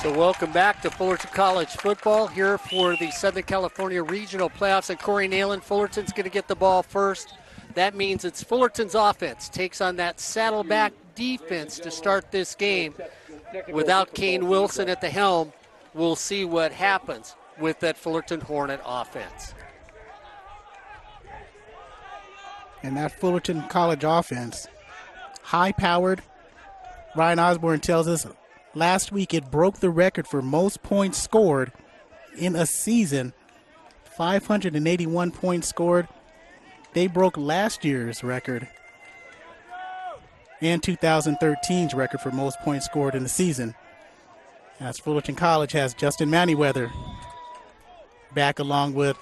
So welcome back to Fullerton College football here for the Southern California Regional Playoffs. And Corey Neyland, Fullerton's going to get the ball first. That means it's Fullerton's offense takes on that Saddleback defense to start this game. Without Kane Wilson at the helm, we'll see what happens with that Fullerton Hornet offense. And that Fullerton College offense, high-powered. Ryan Osborn tells us last week it broke the record for most points scored in a season. 581 points scored. They broke last year's record and 2013's record for most points scored in the season. As Fullerton College has Justin Manyweather back along with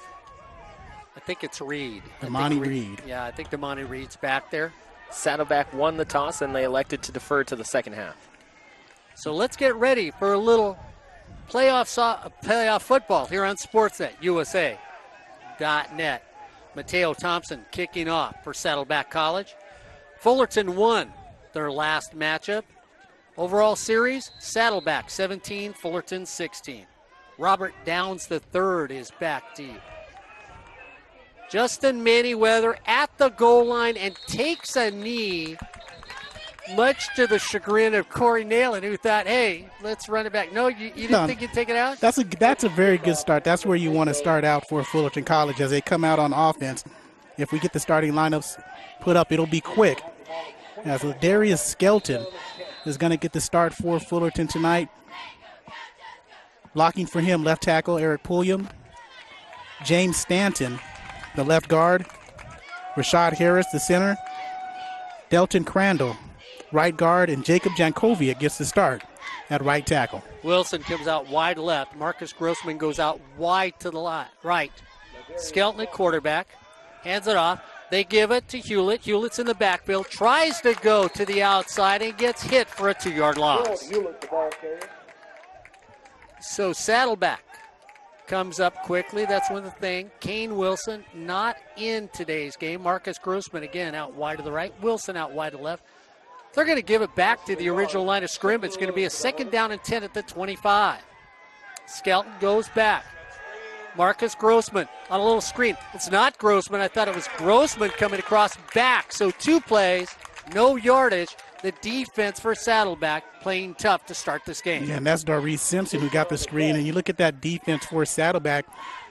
I think it's Reed. Damani Reed. Yeah, I think Damani Reed's back there. Saddleback won the toss, and they elected to defer to the second half. So let's get ready for a little playoff football here on Sportsnet USA.net. Mateo Thompson kicking off for Saddleback College. Fullerton won their last matchup. Overall series, Saddleback 17, Fullerton 16. Robert Downs III is back deep. Justin Manyweather at the goal line and takes a knee, much to the chagrin of Corey Neyland, who thought, hey, let's run it back. No, you didn't think you'd take it out? That's a very good start. That's where you want to start out for Fullerton College as they come out on offense. If we get the starting lineups put up, it'll be quick. As Darius Skelton is going to get the start for Fullerton tonight. Blocking for him, left tackle Eric Pulliam. James Stanton, the left guard. Rashad Harris, the center. Delton Crandall, right guard, and Jacob Jankovic gets the start at right tackle. Wilson comes out wide left. Marcus Grossman goes out wide to the right. Skelton at quarterback, hands it off. They give it to Hewlett. Hewlett's in the backfield, tries to go to the outside and gets hit for a 2-yard loss. So Saddleback comes up quickly. That's one thing. Kane Wilson not in today's game. Marcus Grossman again out wide to the right. Wilson out wide to the left. They're going to give it back to the original line of scrimmage. It's going to be a 2nd down and 10 at the 25. Skelton goes back. Marcus Grossman on a little screen. It's not Grossman. I thought it was Grossman coming across back. So 2 plays, no yardage. The defense for Saddleback playing tough to start this game. Yeah, and that's Darese Simpson who got the screen. And you look at that defense for Saddleback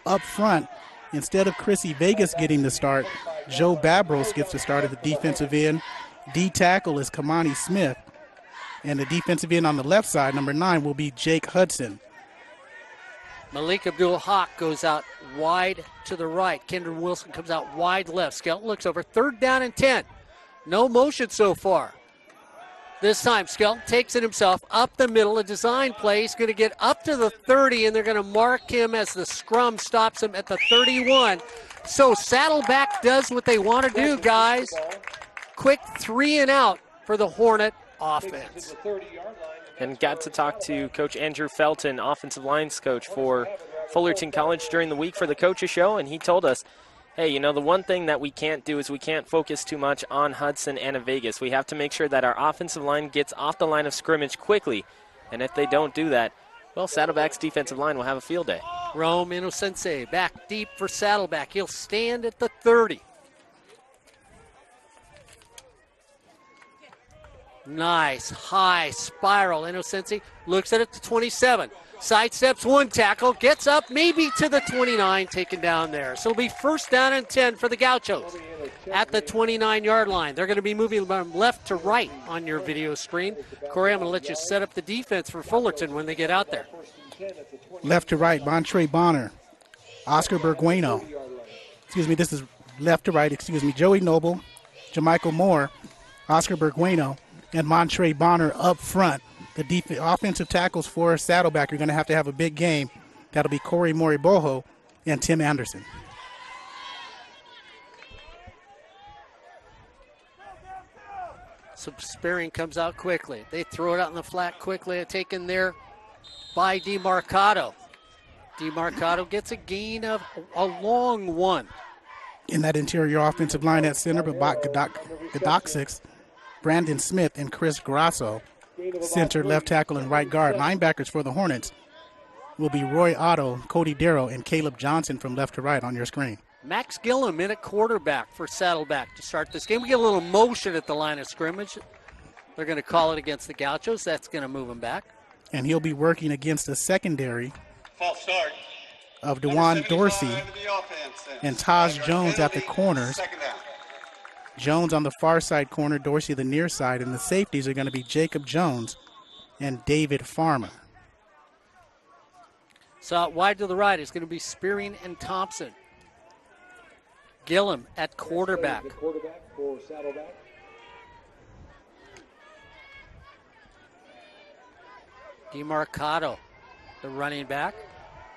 up front. Instead of Chrissy Vegas getting the start, Joe Babros gets the start at the defensive end. D tackle is Kamani Smith. And the defensive end on the left side, number 9, will be Jake Hudson. Malik Abdul-Haq goes out wide to the right. Kendron Wilson comes out wide left. Skelton looks over. 3rd down and 10. No motion so far. This time, Skelton takes it himself up the middle. A design play. He's going to get up to the 30, and they're going to mark him as the scrum stops him at the 31. So Saddleback does what they want to do, guys. Quick 3 and out for the Hornet offense. And got to talk to Coach Andrew Felton, offensive lines coach for Fullerton College during the week for the coaches show, and he told us, hey, you know, the one thing that we can't do is we can't focus too much on Hudson and Vegas. We have to make sure that our offensive line gets off the line of scrimmage quickly, and if they don't do that, well, Saddleback's defensive line will have a field day. Rome Innocence back deep for Saddleback. He'll stand at the 30. Nice high spiral. Innocenzi looks at it to 27. Sidesteps 1 tackle. Gets up maybe to the 29. Taken down there. So it'll be 1st down and 10 for the Gauchos at the 29-yard line. They're going to be moving from left to right on your video screen. Corey, I'm going to let you set up the defense for Fullerton when they get out there. Left to right, Montre Bonner. Oscar Bergueno. This is left to right, Joey Noble, Jamichael Moore, Oscar Bergueno, and Montre Bonner up front. The offensive tackles for Saddleback are going to have a big game. That'll be Corey Moriboho and Tim Anderson. So Spearing comes out quickly. They throw it out in the flat quickly. Taken there by DeMarcado. DeMarcado gets a gain of a long 1. In that interior offensive line at center, but Gadoxics, Brandon Smith, and Chris Grasso center, left tackle, and right guard. Linebackers for the Hornets will be Roy Otto, Cody Darrow, and Caleb Johnson from left to right on your screen. Max Gillum in at quarterback for Saddleback to start this game. We get a little motion at the line of scrimmage. They're going to call it against the Gauchos. That's going to move him back. And he'll be working against the secondary False start of DeJuan Dorsey and Taj Jones at the corners. Jones on the far side corner, Dorsey the near side, and the safeties are going to be Jacob Jones and David Farmer. So out wide to the right is going to be Spearing and Thompson. Gillum at quarterback. The quarterback for Saddleback. DeMarcado, the running back.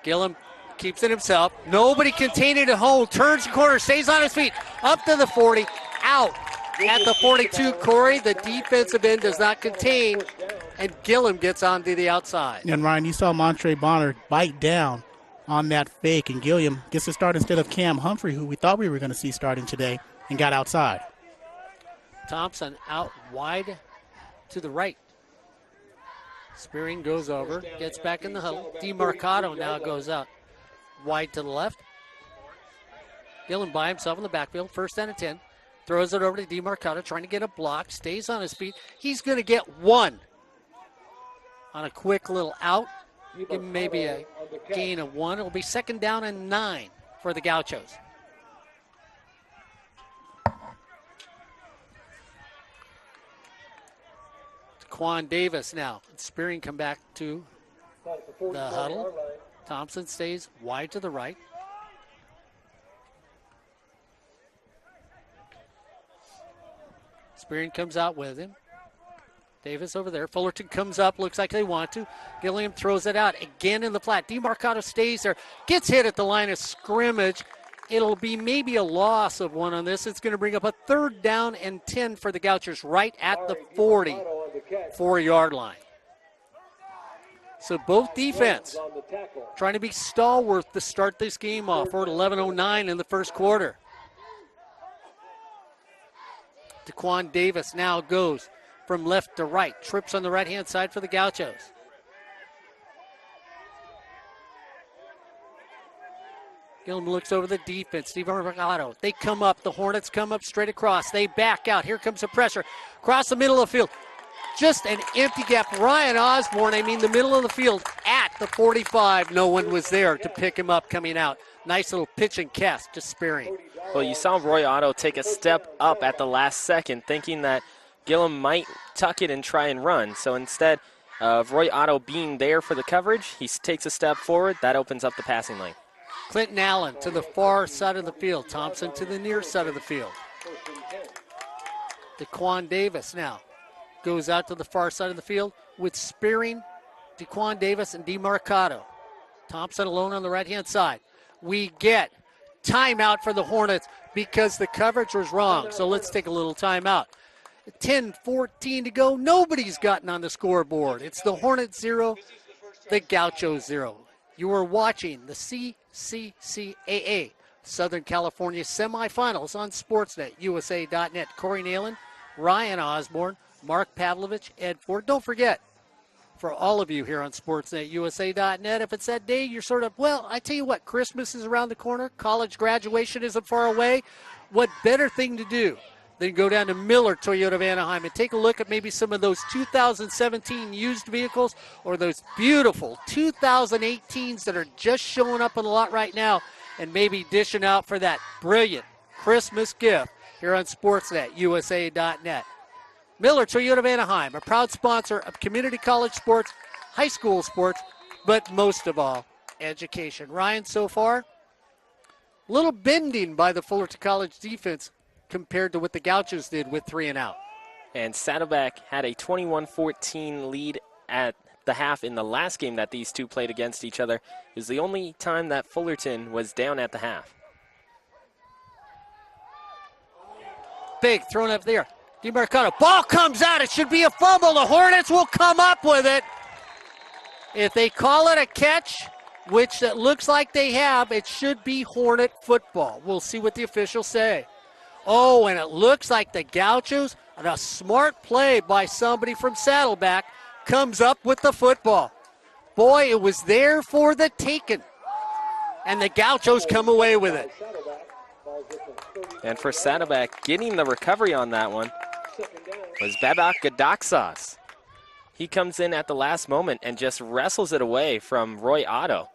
Gillum keeps it himself. Nobody containing at home. Turns the corner, stays on his feet. Up to the 40. Out at the 42. Corey, the defensive end does not contain. And Gillum gets onto the outside. And Ryan, you saw Montre Bonner bite down on that fake. And Gilliam gets to start instead of Cam Humphrey, who we thought we were going to see starting today, and got outside. Thompson out wide to the right. Spearing goes over, gets back in the huddle. DeMarcado now goes out wide to the left. Gillum by himself in the backfield, 1st and 10. Throws it over to DeMarcado, trying to get a block, stays on his feet. He's going to get one on a quick little out. Give him maybe a gain of 1. It'll be 2nd down and 9 for the Gauchos. Quan Davis now. Spearing come back to the huddle. Thompson stays wide to the right. Spearing comes out with him. Davis over there. Fullerton comes up. Looks like they want to. Gilliam throws it out. Again in the flat. DeMarcado stays there. Gets hit at the line of scrimmage. It'll be maybe a loss of 1 on this. It's going to bring up a 3rd down and 10 for the Gauchos right at the 44-yard line. So both defense trying to be stalwart to start this game off. We're at 11:09 in the first quarter. Daquan Davis now goes from left to right. Trips on the right-hand side for the Gauchos. Gillum looks over the defense. Steve Armagado. They come up. The Hornets come up straight across. They back out. Here comes the pressure. Across the middle of the field. Just an empty gap. Ryan Osborn, the middle of the field at the 45. No one was there to pick him up coming out. Nice little pitch and cast to Spearing. Well, you saw Roy Otto take a step up at the last second, thinking that Gillum might tuck it and try and run. So instead of Roy Otto being there for the coverage, he takes a step forward. That opens up the passing lane. Clinton Allen to the far side of the field. Thompson to the near side of the field. Daquan Davis now goes out to the far side of the field with Spearing, Daquan Davis, and DeMarcado. Thompson alone on the right-hand side. We get timeout for the Hornets because the coverage was wrong. So let's take a little timeout. 10:14 to go. Nobody's gotten on the scoreboard. It's the Hornets 0, the Gauchos 0. You are watching the CCCAA Southern California semifinals on SportsNetUSA.net. Corey Neyland, Ryan Osborn, Mark Pavlovich, Ed Ford. Don't forget, for all of you here on SportsNetUSA.net, if it's that day, you're sort of, well, I tell you what, Christmas is around the corner. College graduation isn't far away. What better thing to do than go down to Miller Toyota of Anaheim and take a look at maybe some of those 2017 used vehicles or those beautiful 2018s that are just showing up on the lot right now and maybe dishing out for that brilliant Christmas gift here on SportsNetUSA.net. Miller Toyota of Anaheim, a proud sponsor of community college sports, high school sports, but most of all, education. Ryan, so far, a little bending by the Fullerton College defense compared to what the Gauchos did with 3 and out. And Saddleback had a 21-14 lead at the half in the last game that these two played against each other. It was the only time that Fullerton was down at the half. Big thrown up there. DeMarcado. Ball comes out. It should be a fumble. The Hornets will come up with it. If they call it a catch, which it looks like they have, it should be Hornet football. We'll see what the officials say. Oh, and it looks like the Gauchos, a smart play by somebody from Saddleback, comes up with the football. Boy, it was there for the taking. And the Gauchos come away with it. And for Saddleback, getting the recovery on that one was Babak Gadaxas. He comes in at the last moment and just wrestles it away from Roy Otto.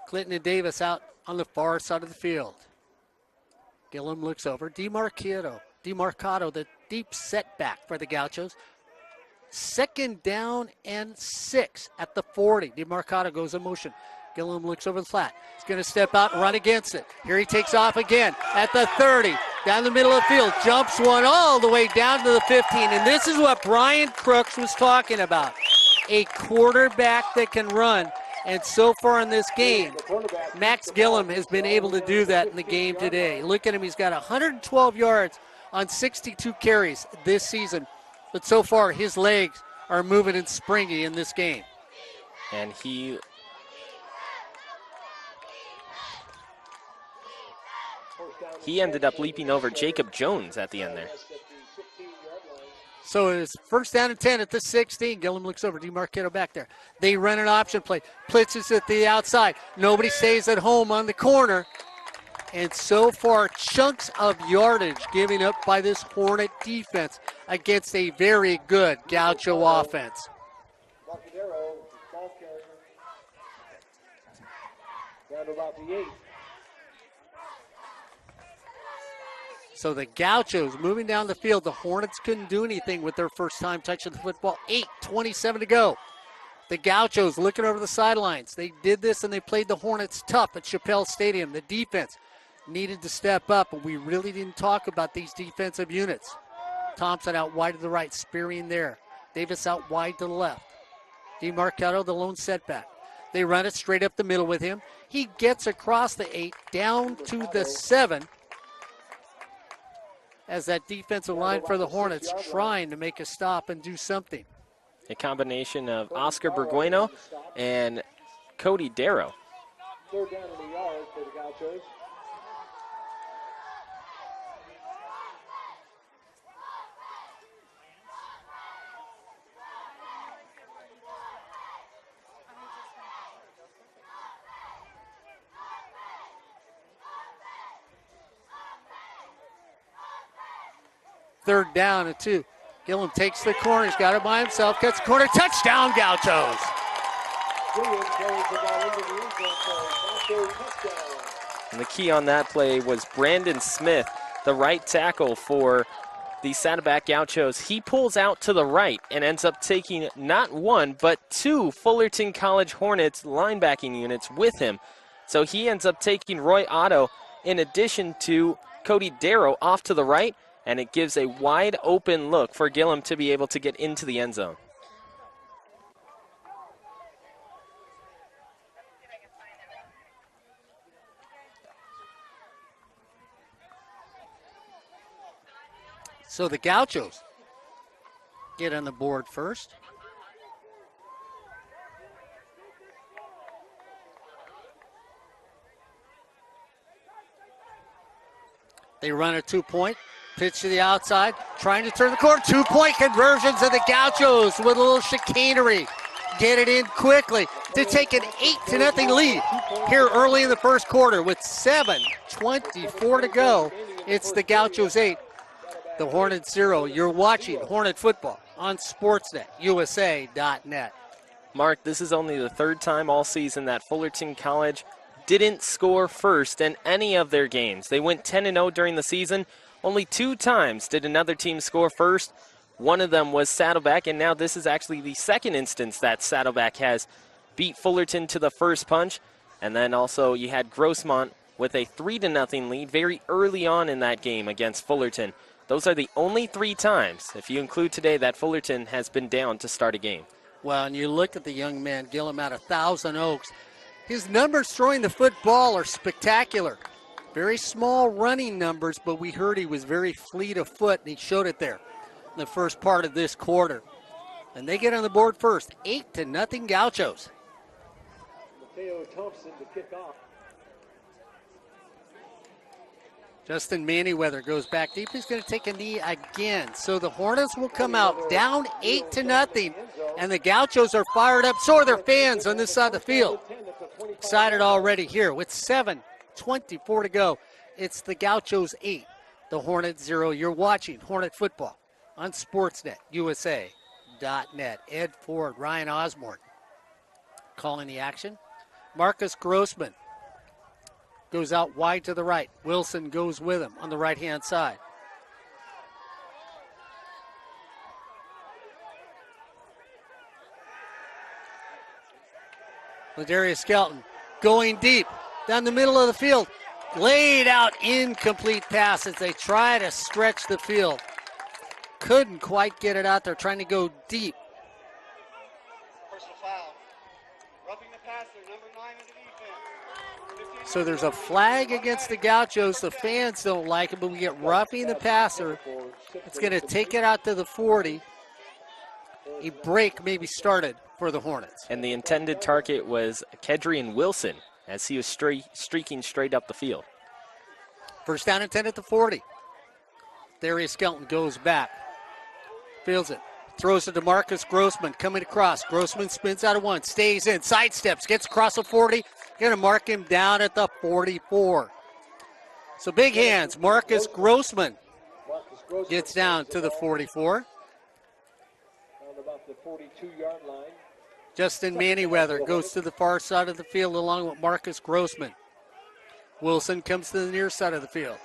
Clinton and Davis out on the far side of the field. Gillum looks over. DeMarcado, the deep setback for the Gauchos. 2nd down and 6 at the 40. DeMarcado goes in motion. Gillum looks over the flat. He's going to step out and run against it. Here he takes off again at the 30. Down the middle of the field. Jumps one all the way down to the 15. And this is what Brian Crooks was talking about. A quarterback that can run. And so far in this game, Max Gillum has been able to do that in the game today. Look at him. He's got 112 yards on 62 carries this season. But so far, his legs are moving and springy in this game. And he ended up leaping over Jacob Jones at the end there. So it's 1st down and 10 at the 16. Gillum looks over. DeMarcado back there. They run an option play. Blitzes at the outside. Nobody stays at home on the corner. And so far, chunks of yardage giving up by this Hornet defense against a very good Gaucho offense. Down to about the 8. So the Gauchos moving down the field. The Hornets couldn't do anything with their first time touching the football. 8:27 to go. The Gauchos looking over the sidelines. They did this and they played the Hornets tough at Chappelle Stadium. The defense needed to step up, and we really didn't talk about these defensive units. Thompson out wide to the right, Spearing there. Davis out wide to the left. DeMarcado, the lone setback. They run it straight up the middle with him. He gets across the 8, down to the 7. As that defensive line for the Hornets trying to make a stop and do something. A combination of Oscar Burgueno and Cody Darrow. 3rd down and a yard for the Gauchos. Third down and 2. Gillum takes the corner. He's got it by himself. Cuts the corner. Touchdown, Gauchos. And the key on that play was Brandon Smith, the right tackle for the Saddleback Gauchos. He pulls out to the right and ends up taking not one, but 2 Fullerton College Hornets linebacking units with him. So he ends up taking Roy Otto in addition to Cody Darrow off to the right, and it gives a wide open look for Gillum to be able to get into the end zone. So the Gauchos get on the board first. They run a 2-point. Pitch to the outside, trying to turn the corner. 2-point conversions of the Gauchos with a little chicanery. Get it in quickly to take an 8-0 lead here early in the first quarter with 7:24 to go. It's the Gauchos 8, the Hornets 0. You're watching Hornet football on Sportsnet, USA.net. Mark, this is only the 3rd time all season that Fullerton College didn't score first in any of their games. They went 10-0 during the season. Only 2 times did another team score first. One of them was Saddleback, and now this is actually the 2nd instance that Saddleback has beat Fullerton to the first punch. And then also you had Grossmont with a 3-0 lead very early on in that game against Fullerton. Those are the only 3 times, if you include today, that Fullerton has been down to start a game. Well, and you look at the young man, Gillum out of Thousand Oaks. His numbers throwing the football are spectacular. Very small running numbers, but we heard he was very fleet of foot, and he showed it there in the first part of this quarter. And they get on the board first, 8-0 Gauchos. Mateo Thompson to kick off. Justin Manyweather goes back deep. He's going to take a knee again. So the Hornets will come out down 8-0. And the Gauchos are fired up. So are their fans on this side of the field. Excited already here with 7:24 to go. It's the Gauchos 8, the Hornets 0. You're watching Hornet football on Sportsnet USA.net. Ed Ford, Ryan Osborn calling the action. Marcus Grossman goes out wide to the right. Wilson goes with him on the right-hand side. Ladarius Skelton going deep down the middle of the field. Laid out incomplete pass as they try to stretch the field. Couldn't quite get it out there, trying to go deep. Personal foul. Roughing the passer, number 9 in the defense. So there's a flag against the Gauchos. The fans don't like it, but we get roughing the passer. It's going to take it out to the 40. A break maybe started for the Hornets. And the intended target was Kedrian Wilson as he was streaking straight up the field. First down and 10 at the 40. Darius Skelton goes back. Fields it. Throws it to Marcus Grossman coming across. Grossman spins out of one. Stays in. Sidesteps. Gets across the 40. Going to mark him down at the 44. So big hands. Marcus Grossman gets down to the 44. On about the 42-yard line. Justin Manyweather goes to the far side of the field along with Marcus Grossman. Wilson comes to the near side of the field.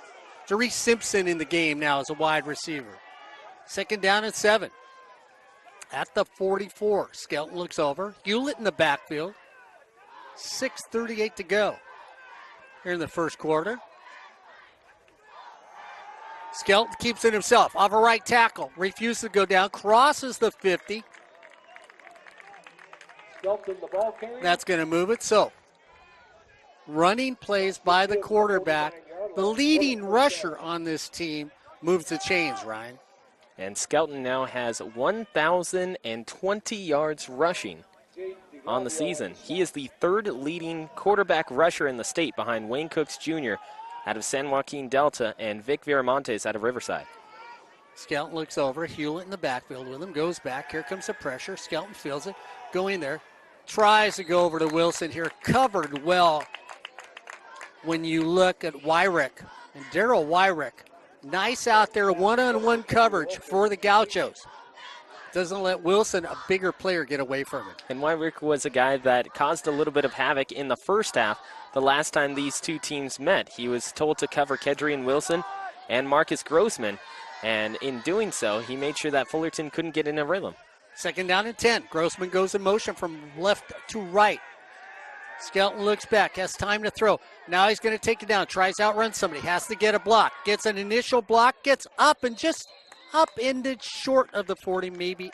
Jerice Simpson in the game now as a wide receiver. Second down and 7. At the 44, Skelton looks over. Hewlett in the backfield. 6:38 to go here in the first quarter. Skelton keeps it himself. Off a right tackle. Refuses to go down. Crosses the 50. Skelton, the ball carrier. That's going to move it. So, running plays by the quarterback. The leading rusher on this team moves the chains, Ryan. And Skelton now has 1,020 yards rushing on the season. He is the third leading quarterback rusher in the state behind Wayne Cooks Jr. out of San Joaquin Delta and Vic Viramontes out of Riverside. Skelton looks over. Hewlett in the backfield with him. Goes back. Here comes the pressure. Skelton feels it. Going there. Tries to go over to Wilson here. Covered well when you look at Wyrick. And Darryl Wyrick. Nice out there. One-on-one coverage for the Gauchos. Doesn't let Wilson, a bigger player, get away from him. And Wyrick was a guy that caused a little bit of havoc in the first half the last time these two teams met. He was told to cover Kedrian Wilson and Marcus Grossman. And in doing so, he made sure that Fullerton couldn't get in a rhythm. Second down and 10. Grossman goes in motion from left to right. Skelton looks back, has time to throw. Now he's going to take it down, tries to outrun somebody, has to get a block. Gets an initial block, gets up and just up-ended short of the 40, maybe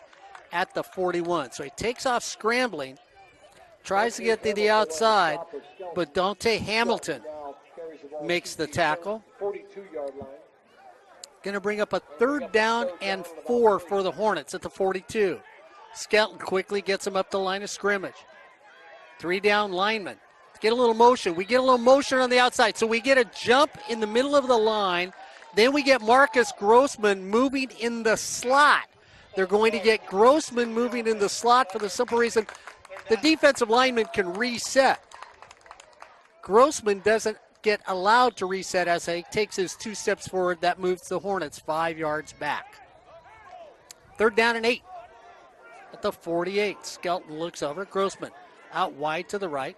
at the 41. So he takes off scrambling, tries to get to the outside, but Dante Hamilton makes the tackle. 42-yard line. Going to bring up a third down and 4 for the Hornets at the 42. Skelton quickly gets him up the line of scrimmage. 3 down linemen. Get a little motion. We get a little motion on the outside. So we get a jump in the middle of the line. Then we get Marcus Grossman moving in the slot. They're going to get Grossman moving in the slot for the simple reason the defensive lineman can reset. Grossman doesn't get allowed to reset as he takes his 2 steps forward. That moves the Hornets 5 yards back. Third down and 8 at the 48. Skelton looks over. Grossman out wide to the right.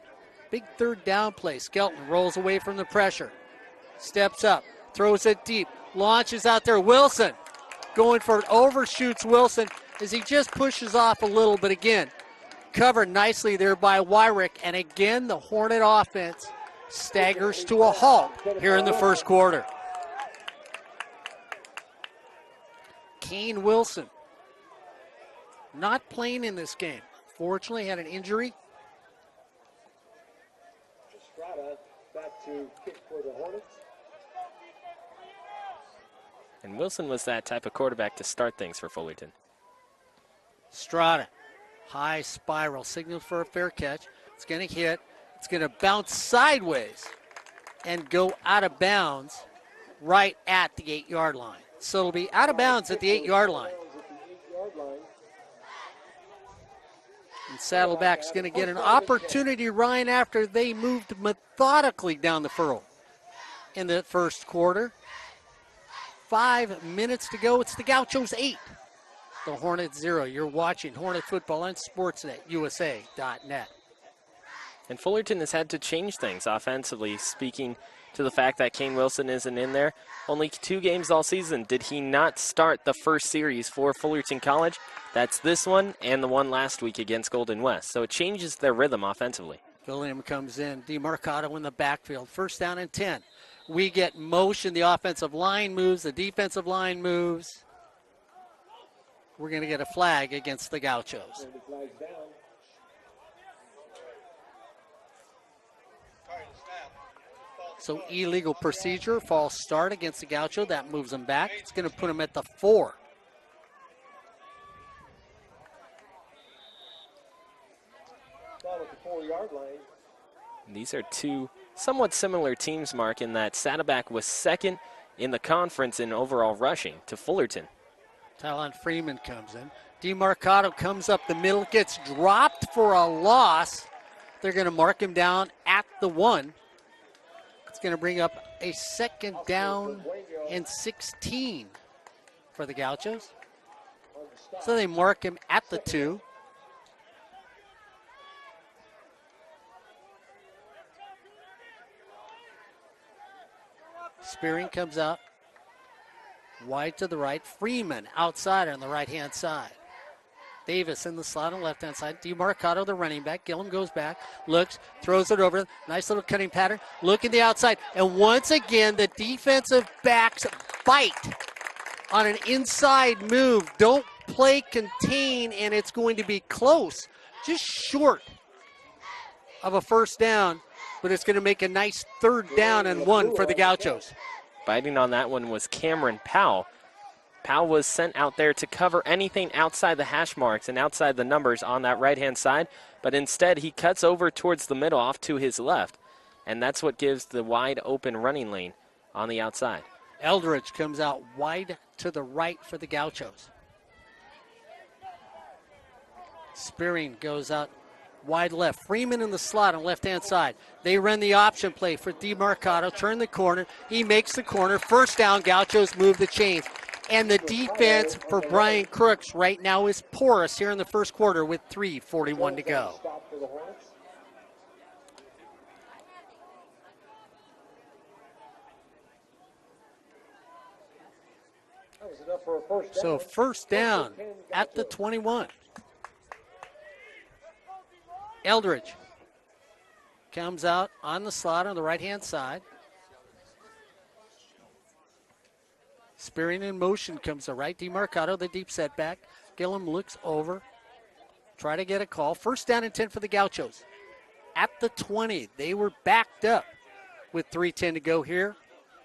Big third down play. Skelton rolls away from the pressure. Steps up. Throws it deep. Launches out there. Wilson going for it. Overshoots Wilson as he just pushes off a little. But again, covered nicely there by Wyrick. And again, the Hornet offense staggers to a halt here in the first quarter. Kane Wilson not playing in this game. Fortunately, had an injury. Estrada back to kick for the Hornets. And Wilson was that type of quarterback to start things for Fullerton. Strada, high spiral, signal for a fair catch. It's going to hit. It's going to bounce sideways and go out of bounds right at the 8-yard line. So it'll be out of bounds at the 8-yard line. And Saddleback's going to get an opportunity, Ryan, after they moved methodically down the furrow in the first quarter. 5 minutes to go. It's the Gauchos 8, the Hornets 0. You're watching Hornet Football on SportsNetUSA.net. And Fullerton has had to change things offensively, speaking to the fact that Kane Wilson isn't in there. Only 2 games all season did he not start the first series for Fullerton College. That's this one and the one last week against Golden West. So it changes their rhythm offensively. William comes in. DeMarcado in the backfield. First down and 10. We get motion. The offensive line moves. The defensive line moves. We're going to get a flag against the Gauchos. So illegal procedure, false start against the Gaucho. That moves them back. It's going to put them at the 4. Ball at the 4-yard line. These are 2 somewhat similar teams, Mark, in that Saddleback was second in the conference in overall rushing to Fullerton. Talon Freeman comes in. DeMarcado comes up the middle, gets dropped for a loss. They're going to mark him down at the 1. It's going to bring up a second down and 16 for the Gauchos. So they mark him at the 2. Spearing comes out wide to the right. Freeman outside on the right-hand side. Davis in the slot on the left-hand side. DeMarcado, the running back. Gillum goes back, looks, throws it over. Nice little cutting pattern. Look in the outside. And once again, the defensive backs bite on an inside move. Don't play contain, and it's going to be close. Just short of a first down, but it's going to make a nice 3rd down and 1 for the Gauchos. Biting on that one was Cameron Powell. Powell was sent out there to cover anything outside the hash marks and outside the numbers on that right-hand side, but instead he cuts over towards the middle off to his left, and that's what gives the wide open running lane on the outside. Eldridge comes out wide to the right for the Gauchos. Spearing goes out wide left. Freeman in the slot on left-hand side. They run the option play for DeMarcado. Turn the corner. He makes the corner. First down. Gauchos move the chains. And the defense for Brian Crooks right now is porous here in the first quarter with 3:41 to go. So first down at the 21. Eldridge comes out on the slot on the right-hand side. Spearing in motion comes the right. DeMarcado, the deep setback. Gillum looks over. Try to get a call. First down and 10 for the Gauchos. At the 20, they were backed up with 3:10 to go here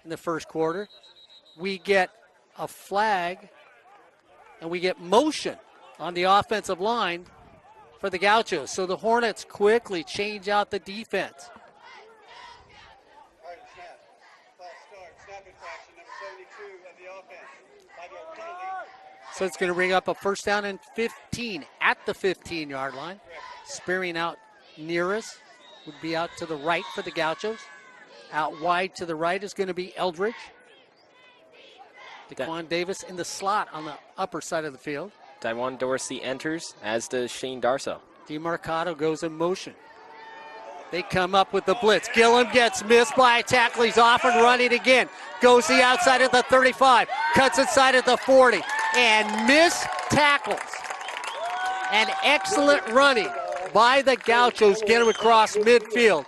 in the first quarter. We get a flag, and we get motion on the offensive line for the Gauchos. So the Hornets quickly change out the defense. So it's going to bring up a first down and 15 at the 15-yard line. Spearing out near us would be out to the right for the Gauchos. Out wide to the right is going to be Eldridge. Daquan Davis in the slot on the upper side of the field. Dywan Dorsey enters, as does Shane Darso. DeMarcado goes in motion. They come up with the blitz. Gillum gets missed by a tackle. He's off and running again. Goes the outside at the 35. Cuts inside at the 40. And missed tackles. An excellent running by the Gauchos. Get him across midfield.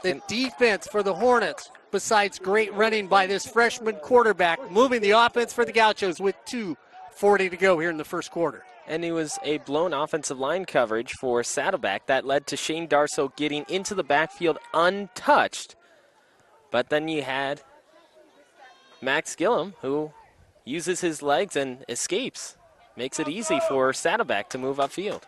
The defense for the Hornets, besides great running by this freshman quarterback, moving the offense for the Gauchos with 2:40 to go here in the first quarter. And it was a blown offensive line coverage for Saddleback that led to Shane Darso getting into the backfield untouched. But then you had Max Gillum, who uses his legs and escapes. Makes it easy for Saddleback to move upfield.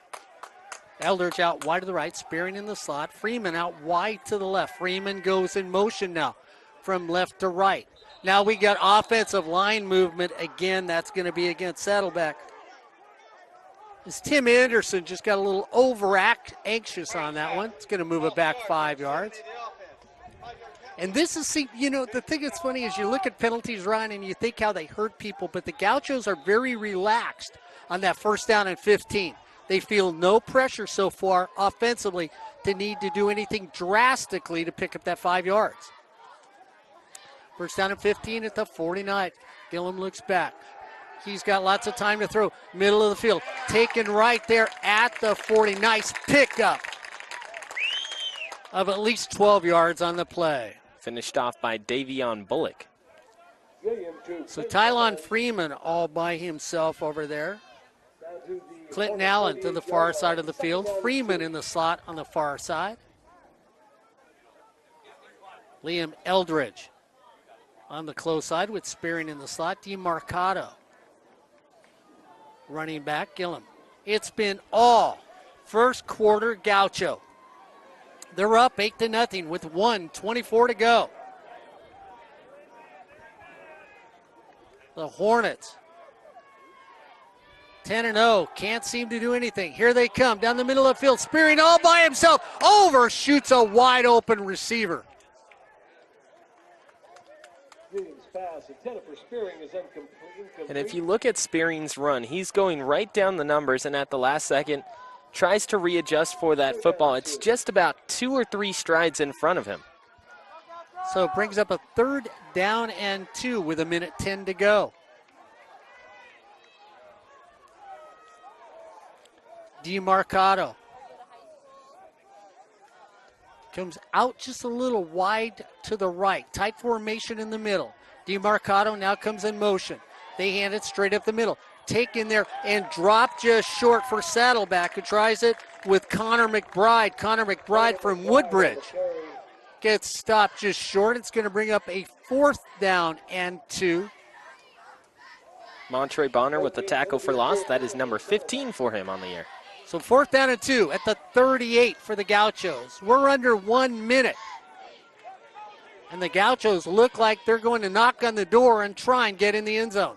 Eldridge out wide to the right, Spearing in the slot. Freeman out wide to the left. Freeman goes in motion now. from left to right. Now we got offensive line movement again. That's going to be against Saddleback. As Tim Anderson just got a little anxious on that one. It's going to move it back 5 yards. And this is, the thing that's funny is you look at penalties, Ryan, and you think how they hurt people, but the Gauchos are very relaxed on that 1st down and 15. They feel no pressure so far offensively to need to do anything drastically to pick up that 5 yards. 1st down and 15 at the 49. Gillum looks back. He's got lots of time to throw. Middle of the field. Taken right there at the 40. Nice pickup of at least 12 yards on the play. Finished off by Davion Bullock. So Tylon Freeman all by himself over there. Clinton Allen to the far side of the field. Freeman in the slot on the far side. Liam Eldridge on the close side with Spearing in the slot. DeMarcado running back. Gillum. It's been all first quarter Gaucho. They're up 8-0 with 1:24 to go. The Hornets 10-0, can't seem to do anything. Here they come down the middle of the field. Spearing all by himself, overshoots a wide open receiver. And if you look at Spearing's run, he's going right down the numbers, and at the last second tries to readjust for that football. It's just about 2 or 3 strides in front of him. So it brings up a 3rd down and 2 with 1:10 to go. DeMarcado comes out just a little wide to the right. Tight formation in the middle. DeMarcado now comes in motion. They hand it straight up the middle. Taken there and dropped just short for Saddleback, who tries it with Connor McBride. Connor McBride from Woodbridge gets stopped just short. It's going to bring up a 4th down and 2. Montre Bonner with the tackle for loss. That is number 15 for him on the year. So 4th down and 2 at the 38 for the Gauchos. We're under 1 minute. And the Gauchos look like they're going to knock on the door and try and get in the end zone.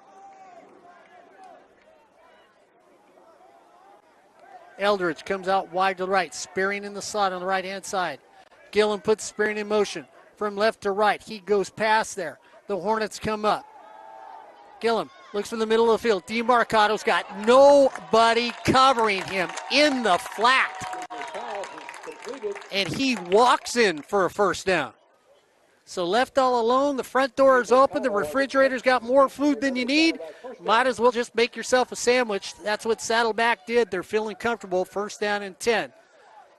Eldridge comes out wide to the right. Spearing in the slot on the right-hand side. Gillum puts Spearing in motion from left to right. He goes past there. The Hornets come up. Gillum looks from the middle of the field. DeMarcado's got nobody covering him in the flat. And he walks in for a 1st down. So left all alone, the front door is open, the refrigerator's got more food than you need. Might as well just make yourself a sandwich. That's what Saddleback did. They're feeling comfortable. 1st down and 10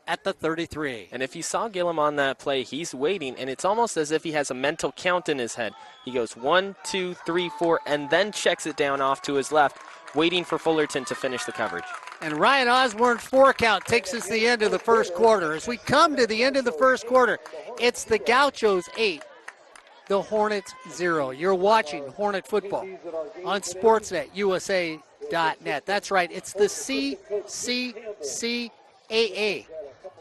at the 33. And if you saw Gillum on that play, he's waiting, and it's almost as if he has a mental count in his head. He goes 1, 2, 3, 4, and then checks it down off to his left, waiting for Fullerton to finish the coverage. And Ryan Osborn's 4 count takes us to the end of the first quarter. As we come to the end of the first quarter, it's the Gauchos 8, the Hornets 0. You're watching Hornet football on SportsNetUSA.net. That's right, it's the CCCAA,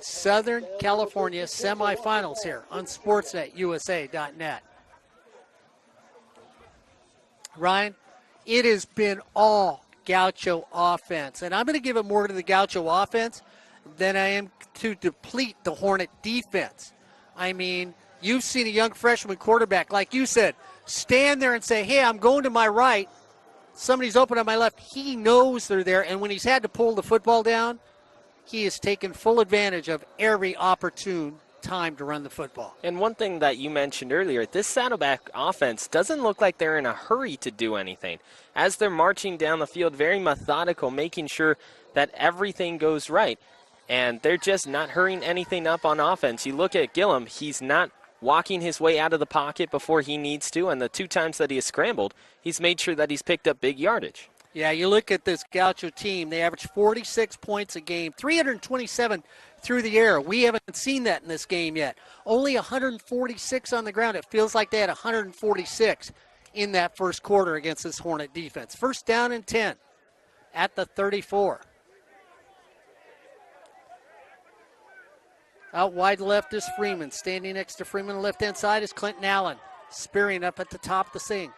Southern California semifinals here on SportsNetUSA.net. Ryan, it has been all Gaucho offense, and I'm going to give it more to the Gaucho offense than I am to deplete the Hornet defense. I mean, you've seen a young freshman quarterback, like you said, stand there and say, hey, I'm going to my right, somebody's open on my left. He knows they're there, and when he's had to pull the football down, he has taken full advantage of every opportune time to run the football. And one thing that you mentioned earlier, this Saddleback offense doesn't look like they're in a hurry to do anything. As they're marching down the field, very methodical, making sure that everything goes right. And they're just not hurrying anything up on offense. You look at Gillum, he's not walking his way out of the pocket before he needs to, and the 2 times that he has scrambled, he's made sure that he's picked up big yardage. Yeah, you look at this Gaucho team, they average 46 points a game, 327 through the air. We haven't seen that in this game yet. Only 146 on the ground. It feels like they had 146 in that first quarter against this Hornet defense. 1st down and 10 at the 34. Out wide left is Freeman. Standing next to Freeman on the left-hand side is Clinton Allen. Spearing up at the top of the seam.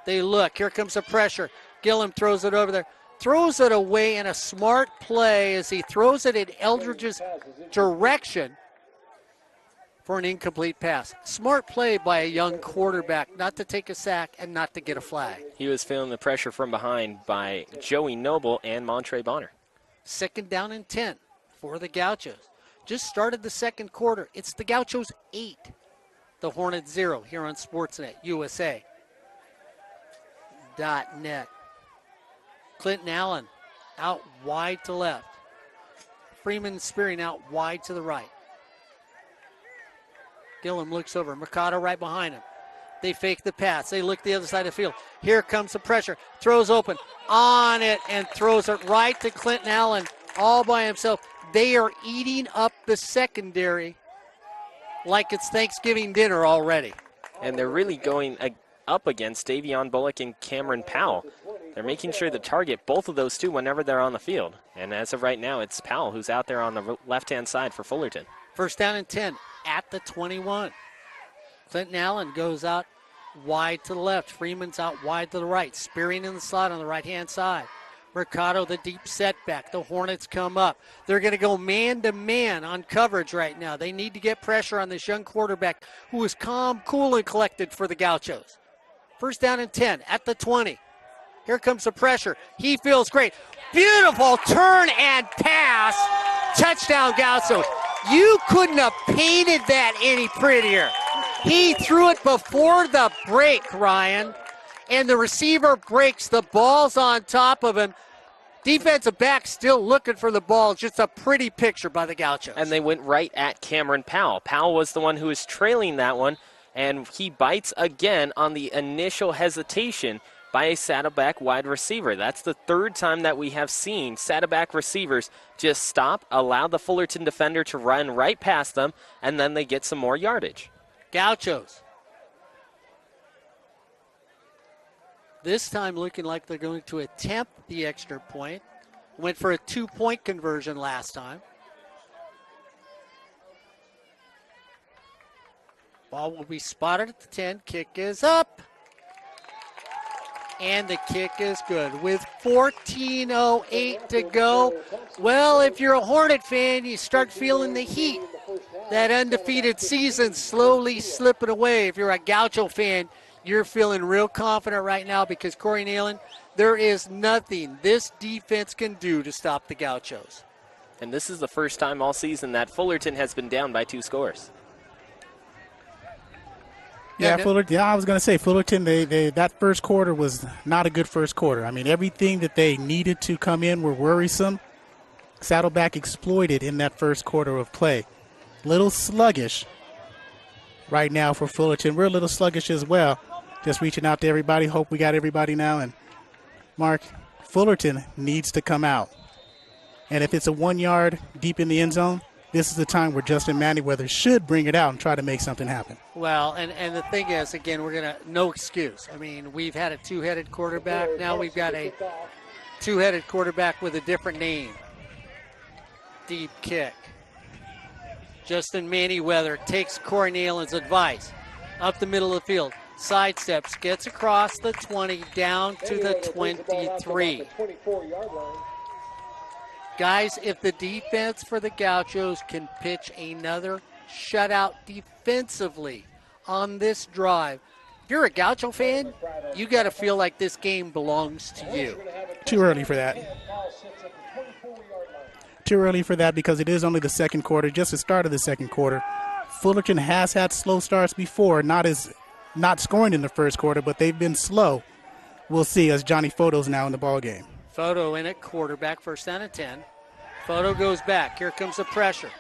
They look. Here comes the pressure. Gillum throws it over there. Throws it away in a smart play as he throws it in Eldridge's direction for an incomplete pass. Smart play by a young quarterback not to take a sack and not to get a flag. He was feeling the pressure from behind by Joey Noble and Montre Bonner. 2nd down and 10 for the Gauchos. Just started the second quarter. It's the Gauchos 8, the Hornets 0 here on Sportsnet USA.net. Clinton Allen out wide to left. Freeman Spearing out wide to the right. Gillum looks over. Mercado right behind him. They fake the pass. They look the other side of the field. Here comes the pressure. Throws open. On it and throws it right to Clinton Allen all by himself. They are eating up the secondary like it's Thanksgiving dinner already. And they're really going up against Davion Bullock and Cameron Powell. They're making sure to target both of those two whenever they're on the field. And as of right now, it's Powell who's out there on the left-hand side for Fullerton. 1st down and 10 at the 21. Clinton Allen goes out wide to the left. Freeman's out wide to the right. Spearing in the slot on the right-hand side. Mercado, the deep setback. The Hornets come up. They're going to go man-to-man on coverage right now. They need to get pressure on this young quarterback who is calm, cool, and collected for the Gauchos. 1st down and 10 at the 20. Here comes the pressure. He feels great. Beautiful turn and pass. Touchdown, Gauchos. You couldn't have painted that any prettier. He threw it before the break, Ryan, and the receiver breaks. The ball's on top of him. Defensive back still looking for the ball. Just a pretty picture by the Gauchos. And they went right at Cameron Powell. Powell was the one who was trailing that one, and he bites again on the initial hesitation by a Saddleback wide receiver. That's the 3rd time that we have seen Saddleback receivers just stop, allow the Fullerton defender to run right past them, and then they get some more yardage. Gauchos. This time looking like they're going to attempt the extra point. Went for a 2-point conversion last time. Ball will be spotted at the 10. Kick is up. And the kick is good. With 14:08 to go, well, if you're a Hornet fan, you start feeling the heat. That undefeated season slowly slipping away. If you're a Gaucho fan, you're feeling real confident right now because Corey Neyland, there is nothing this defense can do to stop the Gauchos. And this is the first time all season that Fullerton has been down by 2 scores. Yeah, Fullerton. Yeah, I was going to say Fullerton. They that first quarter was not a good first quarter. I mean, everything that they needed to come in were worrisome. Saddleback exploited in that first quarter of play. Little sluggish right now for Fullerton. We're a little sluggish as well. Just reaching out to everybody. Hope we got everybody now. And Mark, Fullerton needs to come out. And if it's a 1 yard deep in the end zone, this is the time where Justin Manyweather should bring it out and try to make something happen. Well, and the thing is, again, we're going to, no excuse. I mean, we've had a 2-headed quarterback. Now we've got a 2-headed quarterback with a different name. Deep kick. Justin Manyweather takes Corey Neyland's advice. Up the middle of the field. Sidesteps, gets across the 20, down to the 23. Guys, if the defense for the Gauchos can pitch another shutout defensively on this drive, if you're a Gaucho fan, you got to feel like this game belongs to you. Too early for that. Too early for that because it is only the second quarter, just the start of the second quarter. Fullerton has had slow starts before, not scoring in the first quarter, but they've been slow. We'll see as Johnny Photo's now in the ball game. Photo in at quarterback, 1st down and 10. Photo goes back. Here comes the pressure.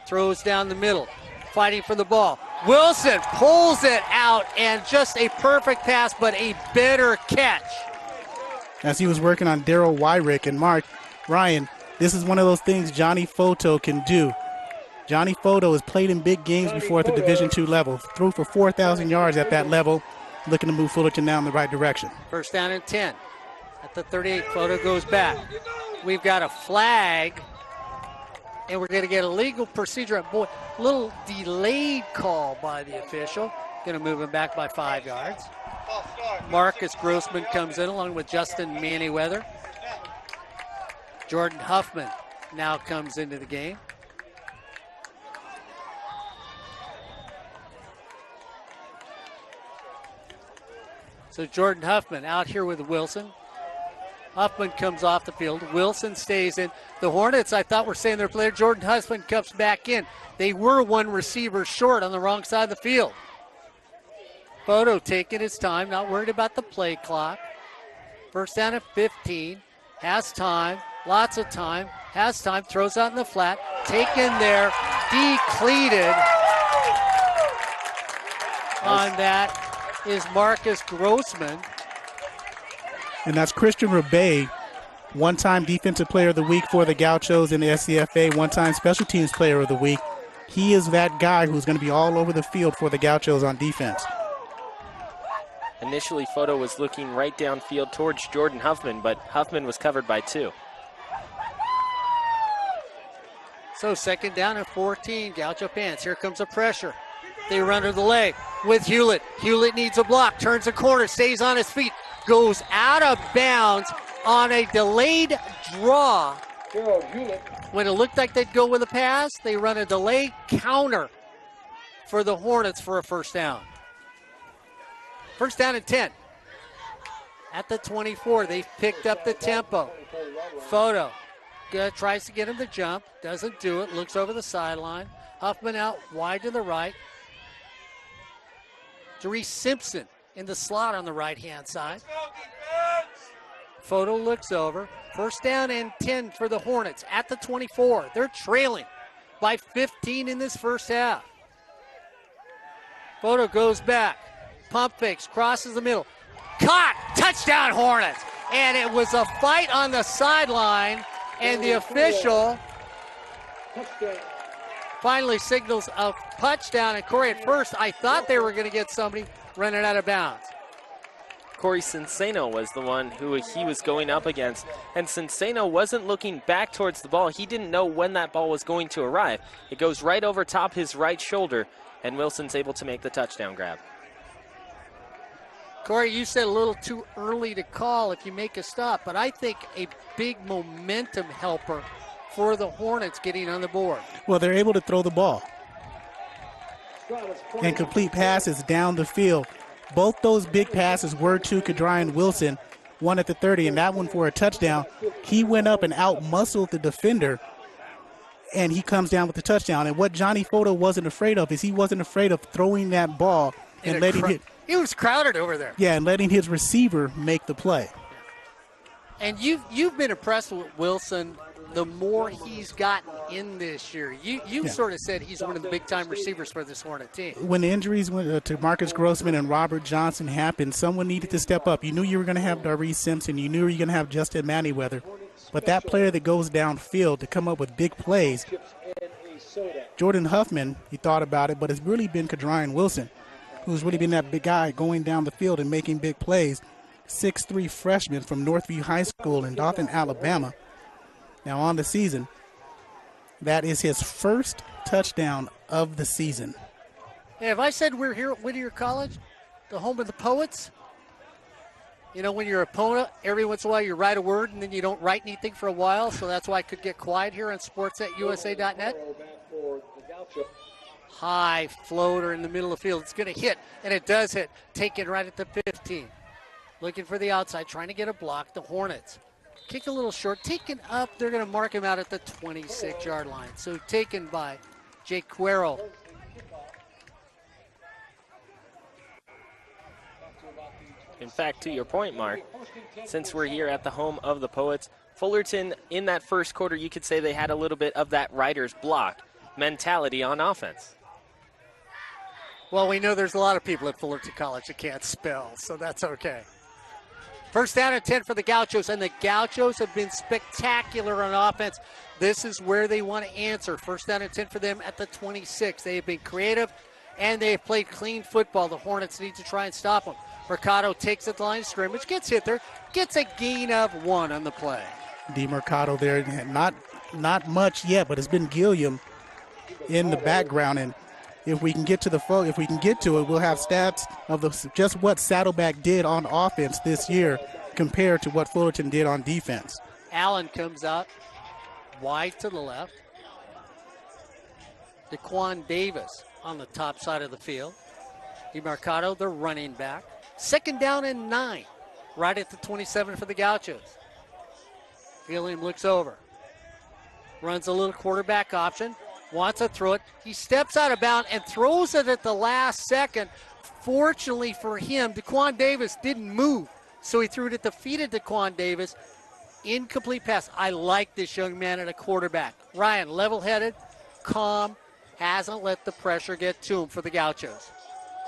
Throws down the middle. Fighting for the ball. Wilson pulls it out, and just a perfect pass, but a better catch. As he was working on Darryl Wyrick and Mark Ryan, this is one of those things Johnny Photo can do. Johnny Photo has played in big games before at the Division II level. Threw for 4,000 yards at that level, looking to move Fullerton down the right direction. 1st down and 10. At the 38, Photo goes back. We've got a flag, and we're going to get a legal procedure. Boy, little delayed call by the official. Going to move him back by 5 yards. False start. Marcus Grossman comes in along with Justin Manyweather. Jordan Huffman now comes into the game. So Jordan Huffman out here with Wilson. Huffman comes off the field. Wilson stays in. The Hornets, I thought, were saying their player. Jordan Huffman comes back in. They were one receiver short on the wrong side of the field. Photo taking his time, not worried about the play clock. First down at 15. Has time, lots of time. Has time, throws out in the flat. Taken there, decleated. On that is Marcus Grossman. And that's Christian Rebay, one-time Defensive Player of the Week for the Gauchos in the SCFA, one-time Special Teams Player of the Week. He is that guy who's going to be all over the field for the Gauchos on defense. Initially, Photo was looking right downfield towards Jordan Huffman, but Huffman was covered by 2. So second down and 14, Gaucho fans. Here comes the pressure. They run to the leg with Hewlett. Hewlett needs a block, turns the corner, stays on his feet, goes out of bounds on a delayed draw. Gerald Hewlett. When it looked like they'd go with a pass, they run a delayed counter for the Hornets for a first down. First down and 10. At the 24, they've picked up the tempo. Photo tries to get him to jump, doesn't do it, looks over the sideline. Huffman out wide to the right. Darius Simpson in the slot on the right-hand side. Photo looks over. First down and 10 for the Hornets at the 24. They're trailing by 15 in this first half. Photo goes back. Pump fakes, crosses the middle. Caught! Touchdown Hornets! And it was a fight on the sideline, and the official finally signals a touchdown. And Corey, at first, I thought they were going to get somebody running out of bounds. Corey Cinceno was the one who he was going up against. And Cinceno wasn't looking back towards the ball. He didn't know when that ball was going to arrive. It goes right over top his right shoulder, and Wilson's able to make the touchdown grab. Corey, you said a little too early to call if you make a stop, but I think a big momentum helper for the Hornets getting on the board. Well, they're able to throw the ball and complete passes down the field. Both those big passes were to Kadrian Wilson, one at the 30 and that one for a touchdown. He went up and out-muscled the defender, and he comes down with the touchdown. And what Johnny Photo wasn't afraid of is he wasn't afraid of throwing that ball and letting it. It was crowded over there. Yeah, and letting his receiver make the play. And you've been impressed with Wilson the more he's gotten in this year. You sort of said he's one of the big-time receivers for this Hornet team. When the injuries went to Marcus Grossman and Robert Johnson happened, someone needed to step up. You knew you were going to have Darius Simpson. You knew you were going to have Justin Manyweather. But that player that goes downfield to come up with big plays, Jordan Huffman, he thought about it, but it's really been Kadrian Wilson, who's really been that big guy going down the field and making big plays. 6'3" freshman from Northview High School in Dothan, Alabama. Now on the season, that is his first touchdown of the season. Yeah, if I said we're here at Whittier College, the home of the poets, you know, when you're a opponent, every once in a while you write a word and then you don't write anything for a while, so that's why I could get quiet here on sports@usa.net. High floater in the middle of the field. It's going to hit, and it does hit. Taken right at the 15. Looking for the outside, trying to get a block. The Hornets kick a little short. Taken up. They're going to mark him out at the 26-yard line. So taken by Jake Cuero. In fact, to your point, Mark, since we're here at the home of the Poets, Fullerton, in that first quarter, you could say they had a little bit of that writer's block mentality on offense. Well, we know there's a lot of people at Fullerton College that can't spell, so that's okay. First down and 10 for the Gauchos, and the Gauchos have been spectacular on offense. This is where they want to answer. First down and 10 for them at the 26. They have been creative, and they have played clean football. The Hornets need to try and stop them. Mercado takes it to the line of scrimmage, gets hit there, gets a gain of 1 on the play. Mercado there, not much yet, but it's been Gilliam in the background, and if we can get to it, we'll have stats of just what Saddleback did on offense this year compared to what Fullerton did on defense. Allen comes out wide to the left. Daquan Davis on the top side of the field. DeMarcado, the running back. 2nd down and 9, right at the 27 for the Gauchos. William looks over. Runs a little quarterback option. Wants to throw it. He steps out of bounds and throws it at the last second. Fortunately for him, Daquan Davis didn't move, so he threw it at the feet of Daquan Davis. Incomplete pass. I like this young man at a quarterback. Ryan, level-headed, calm, hasn't let the pressure get to him for the Gauchos.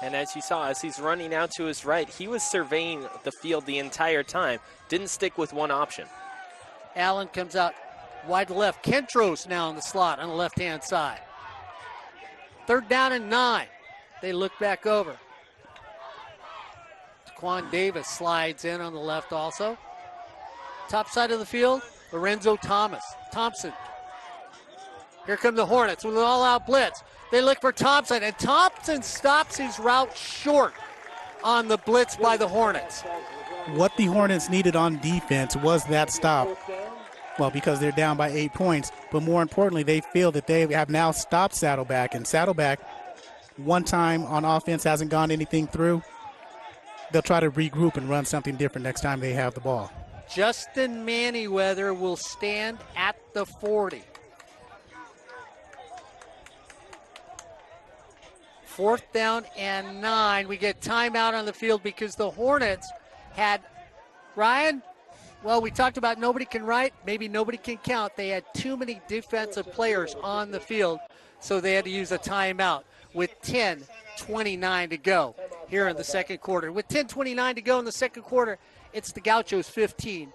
And as you saw, as he's running out to his right, he was surveying the field the entire time. Didn't stick with one option. Allen comes out wide to left. Kentros now in the slot on the left-hand side. 3rd down and 9. They look back over. Daquan Davis slides in on the left also. Top side of the field, Lorenzo Thompson. Here come the Hornets with an all-out blitz. They look for Thompson, and Thompson stops his route short on the blitz by the Hornets. What the Hornets needed on defense was that stop. Well, because they're down by 8 points, but more importantly, they feel that they have now stopped Saddleback, and Saddleback, one time on offense, hasn't gone anything through. They'll try to regroup and run something different next time they have the ball. Justin Manyweather will stand at the 40. 4th down and 9. We get timeout on the field because the Hornets had, Ryan, well, we talked about nobody can write, maybe nobody can count. They had too many defensive players on the field, so they had to use a timeout with 10:29 to go here in the second quarter. With 10:29 to go in the second quarter, it's the Gauchos 15,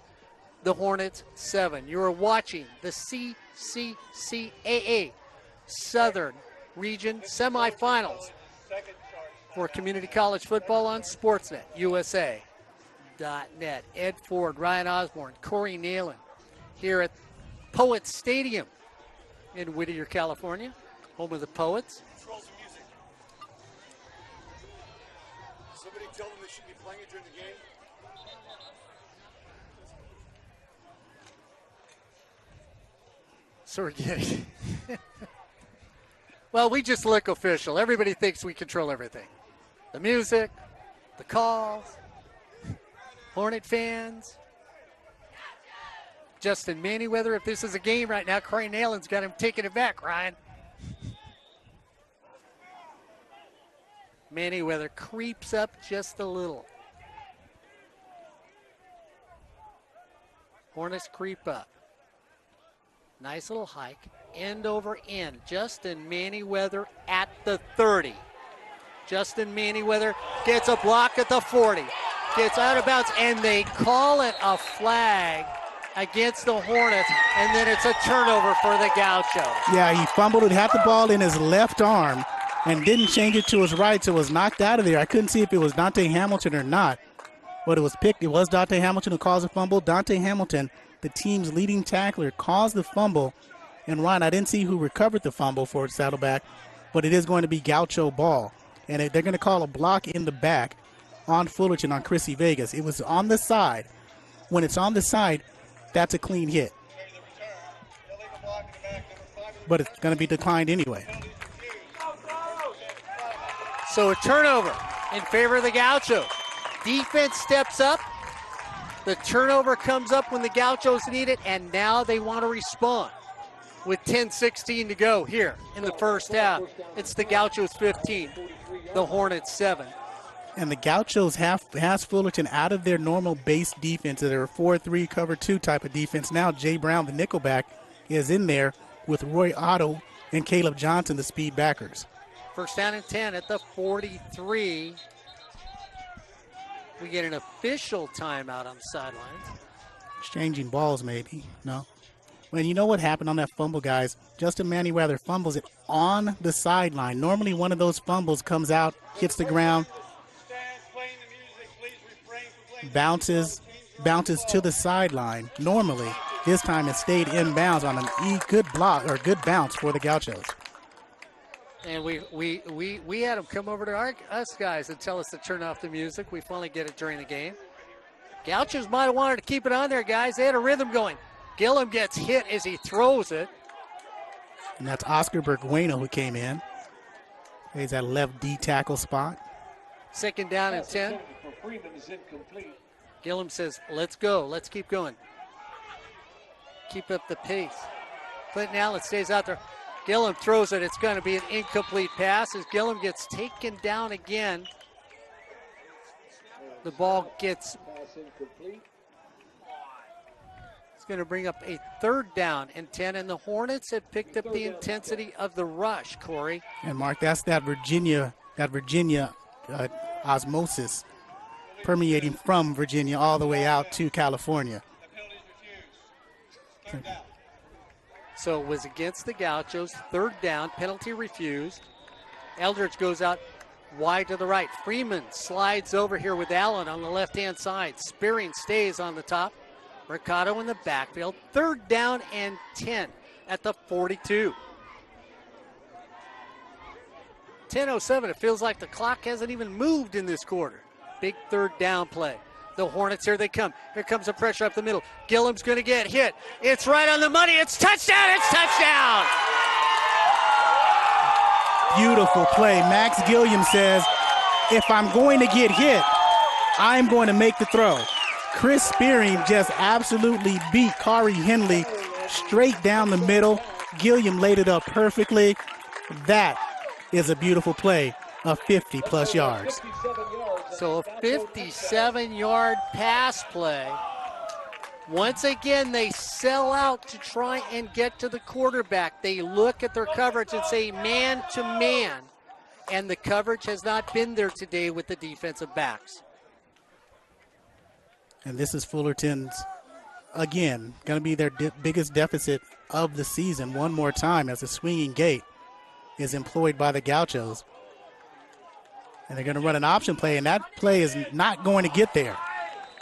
the Hornets 7. You are watching the CCCAA Southern Region semifinals for community college football on Sportsnet USA.net. Ed Ford, Ryan Osborn, Corey Neyland here at Poets Stadium in Whittier, California, home of the Poets. Control some music. Somebody tell them they should be playing it during the game. So we're getting... Well, we just look official. Everybody thinks we control everything. The music, the calls, Hornet fans. Justin Manyweather, if this is a game right now, Corey Neyland's got him taking it back, Ryan. Manyweather creeps up just a little. Hornets creep up. Nice little hike, end over end. Justin Manyweather at the 30. Justin Manyweather gets a block at the 40. Gets out of bounds, and they call it a flag against the Hornets, and then it's a turnover for the Gauchos. Yeah, he fumbled it, had the ball in his left arm, and didn't change it to his right, so it was knocked out of there. I couldn't see if it was Dante Hamilton or not, but it was picked. It was Dante Hamilton who caused the fumble. Dante Hamilton, the team's leading tackler, caused the fumble. And Ron, I didn't see who recovered the fumble for Saddleback, but it is going to be Gaucho ball. And they're going to call a block in the back on Fullerton on Chrissy Vegas. It was on the side. When it's on the side, that's a clean hit. But it's going to be declined anyway. So a turnover in favor of the Gauchos. Defense steps up. The turnover comes up when the Gauchos need it, and now they want to respond. With 10:16 to go here in the first half, it's the Gauchos 15, the Hornets 7. And the Gauchos has Fullerton out of their normal base defense. They're a 4-3 cover 2 type of defense. Now Jay Brown, the nickelback, is in there with Roy Otto and Caleb Johnson, the speed backers. First down and 10 at the 43. We get an official timeout on the sidelines. Exchanging balls, maybe. No. Well, you know what happened on that fumble, guys? Justin Manyweather fumbles it on the sideline. Normally one of those fumbles comes out, hits the ground, bounces to the sideline. Normally, this time it stayed inbounds on a good block or good bounce for the Gauchos. And we had them come over to us guys and tell us to turn off the music. We finally get it during the game. Gauchos might have wanted to keep it on there, guys. They had a rhythm going. Gillum gets hit as he throws it. And that's Oscar Bergueno who came in. He's at left D tackle spot. 2nd down and 10. For Freeman is incomplete. Gillum says, let's go. Let's keep going. Keep up the pace. Clinton Allen stays out there. Gillum throws it. It's going to be an incomplete pass as Gillum gets taken down again. The ball gets... Pass incomplete. It's going to bring up a 3rd down and 10, and the Hornets have picked up the intensity of the rush, Corey. And Mark, that's that Virginia osmosis permeating from Virginia all the way out to California. So it was against the Gauchos, 3rd down, penalty refused. Eldridge goes out wide to the right. Freeman slides over here with Allen on the left-hand side. Spearing stays on the top. Mercado in the backfield. 3rd down and 10 at the 42. 10:07, it feels like the clock hasn't even moved in this quarter. Big 3rd down play. The Hornets, here they come. Here comes the pressure up the middle. Gillum's going to get hit. It's right on the money. It's touchdown. It's touchdown. Beautiful play. Max Gilliam says, if I'm going to get hit, I'm going to make the throw. Chris Spearing just absolutely beat Kari Henley straight down the middle. Gilliam laid it up perfectly. That is a beautiful play of 50-plus yards. So a 57-yard pass play. Once again, they sell out to try and get to the quarterback. They look at their coverage and say man to man, and the coverage has not been there today with the defensive backs. And this is Fullerton's, again, going to be their biggest deficit of the season one more time as a swinging gate is employed by the Gauchos. And they're going to run an option play, and that play is not going to get there.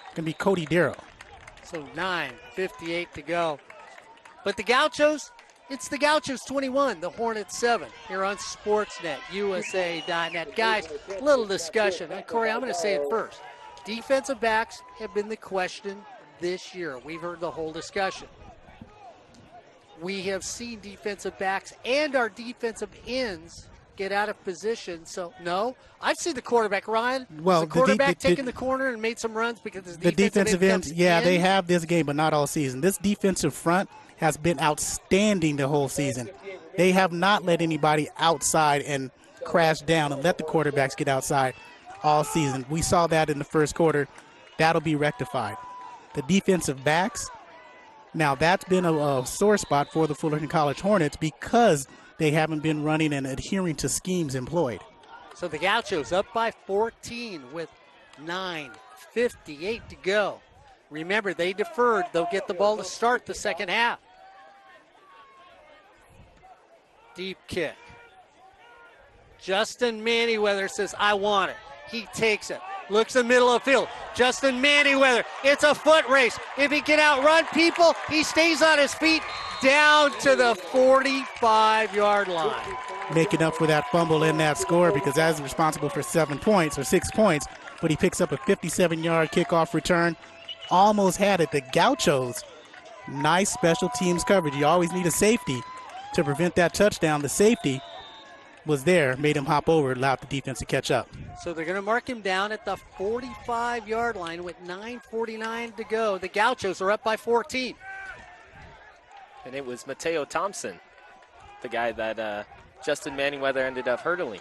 It's going to be Cody Darrow. So 9:58 to go. But the Gauchos, it's the Gauchos 21, the Hornets 7 here on Sportsnet, USA.net. Guys, little discussion. And Corey, I'm going to say it first. Defensive backs have been the question this year. We've heard the whole discussion. We have seen defensive backs and our defensive ends get out of position. So, no, I've seen the quarterback, Ryan. Well, the quarterback taking the corner and made some runs because his defensive ends, yeah, they have this game, but not all season. This defensive front has been outstanding the whole season. They have not let anybody outside and crash down and let the quarterbacks get outside all season. We saw that in the first quarter. That'll be rectified. The defensive backs, now that's been a sore spot for the Fullerton College Hornets because they haven't been running and adhering to schemes employed. So the Gauchos up by 14 with 9:58 to go. Remember, they deferred. They'll get the ball to start the second half. Deep kick. Justin Manyweather says, I want it. He takes it. Looks in the middle of the field. Justin Manyweather. It's a foot race. If he can outrun people, he stays on his feet down to the 45-yard line. Making up for that fumble in that score because that's responsible for 7 points or 6 points, but he picks up a 57-yard kickoff return. Almost had it. The Gauchos, nice special teams coverage. You always need a safety to prevent that touchdown. The safety was there, made him hop over, allowed the defense to catch up. So they're going to mark him down at the 45-yard line with 9:49 to go. The Gauchos are up by 14. And it was Mateo Thompson, the guy that Justin Manyweather ended up hurdling.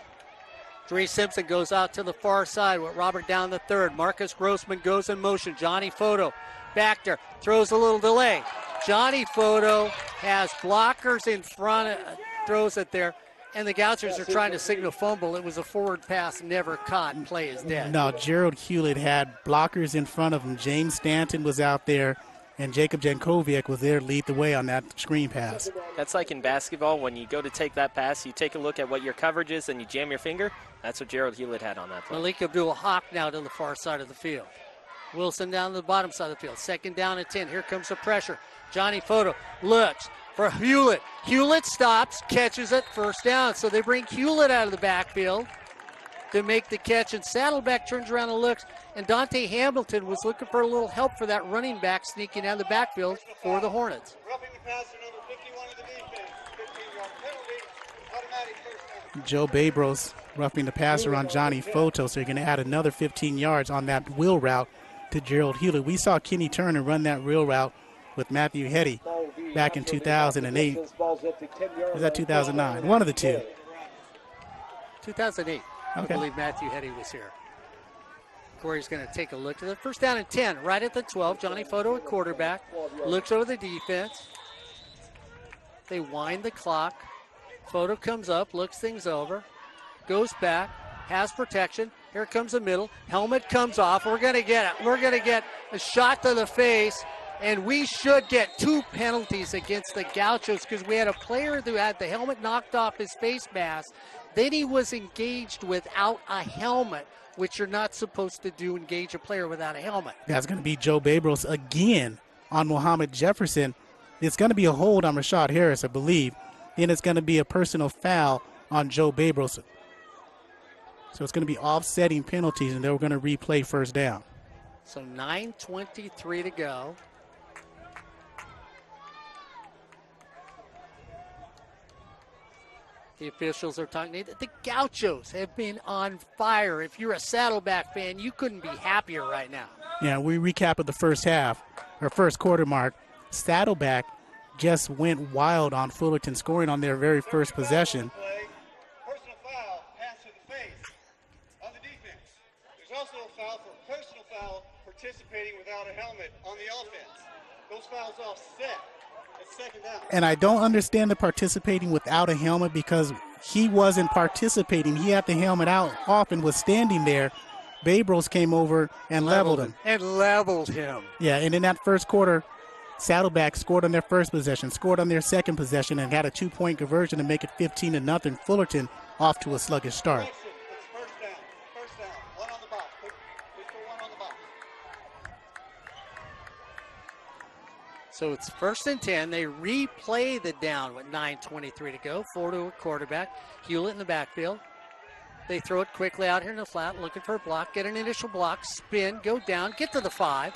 Dre Simpson goes out to the far side with Robert down the third. Marcus Grossman goes in motion. Johnny Photo back there, throws a little delay. Johnny Photo has blockers in front, throws it there. And the Gauchos are trying to signal fumble. It was a forward pass, never caught, and play is dead. No, Gerald Hewlett had blockers in front of him. James Stanton was out there, and Jacob Jankovic was there to lead the way on that screen pass. That's like in basketball. When you go to take that pass, you take a look at what your coverage is and you jam your finger. That's what Gerald Hewlett had on that play. Malik Abdul-Haq now to the far side of the field. Wilson down to the bottom side of the field. 2nd down and 10. Here comes the pressure. Johnny Photo looks, for Hewlett. Hewlett stops, catches it, first down. So they bring Hewlett out of the backfield to make the catch, and Saddleback turns around and looks, and Dante Hamilton was looking for a little help for that running back sneaking out of the backfield for the Hornets. Roughing the passer, number 51 of the defense. 15-yard penalty, automatic first down. Joe Babros roughing the passer on Johnny Foto, so you're going to add another 15 yards on that wheel route to Gerald Hewlett. We saw Kenny Turner run that wheel route with Matthew Hetty back in 2008. Was that 2009? One of the two. 2008. I believe Matthew Hetty was here. Corey's going to take a look at it. First down and 10, right at the 12. Johnny Foto at quarterback. Looks over the defense. They wind the clock. Foto comes up, looks things over, goes back, has protection. Here comes the middle. Helmet comes off. We're going to get it. We're going to get a shot to the face, and we should get 2 penalties against the Gauchos because we had a player who had the helmet knocked off his face mask. Then he was engaged without a helmet, which you're not supposed to do, engage a player without a helmet. That's going to be Joe Babros again on Muhammad Jefferson. It's going to be a hold on Rashad Harris, I believe. Then it's going to be a personal foul on Joe Babros. So it's going to be offsetting penalties, and they're going to replay first down. So 9:23 to go. The officials are talking. The Gauchos have been on fire. If you're a Saddleback fan, you couldn't be happier right now. Yeah, we recap of the first half, or first quarter mark. Saddleback just went wild on Fullerton, scoring on their very first possession. Personal foul, pass to the face on the defense. There's also a foul for personal foul participating without a helmet on the offense. Those fouls offset. It's second down. And I don't understand the participating without a helmet because he wasn't participating. He had the helmet out off and was standing there. Babros came over and leveled him. And leveled him. Yeah, and in that first quarter, Saddleback scored on their first possession, scored on their second possession, and had a 2-point conversion to make it 15-0. Fullerton off to a sluggish start. It's first down. First down. One on the box. Put one on the box. So it's first and 10. They replay the down with 9:23 to go. Four-to quarterback. Hewlett in the backfield. They throw it quickly out here in the flat, looking for a block. Get an initial block, spin, go down, get to the 5.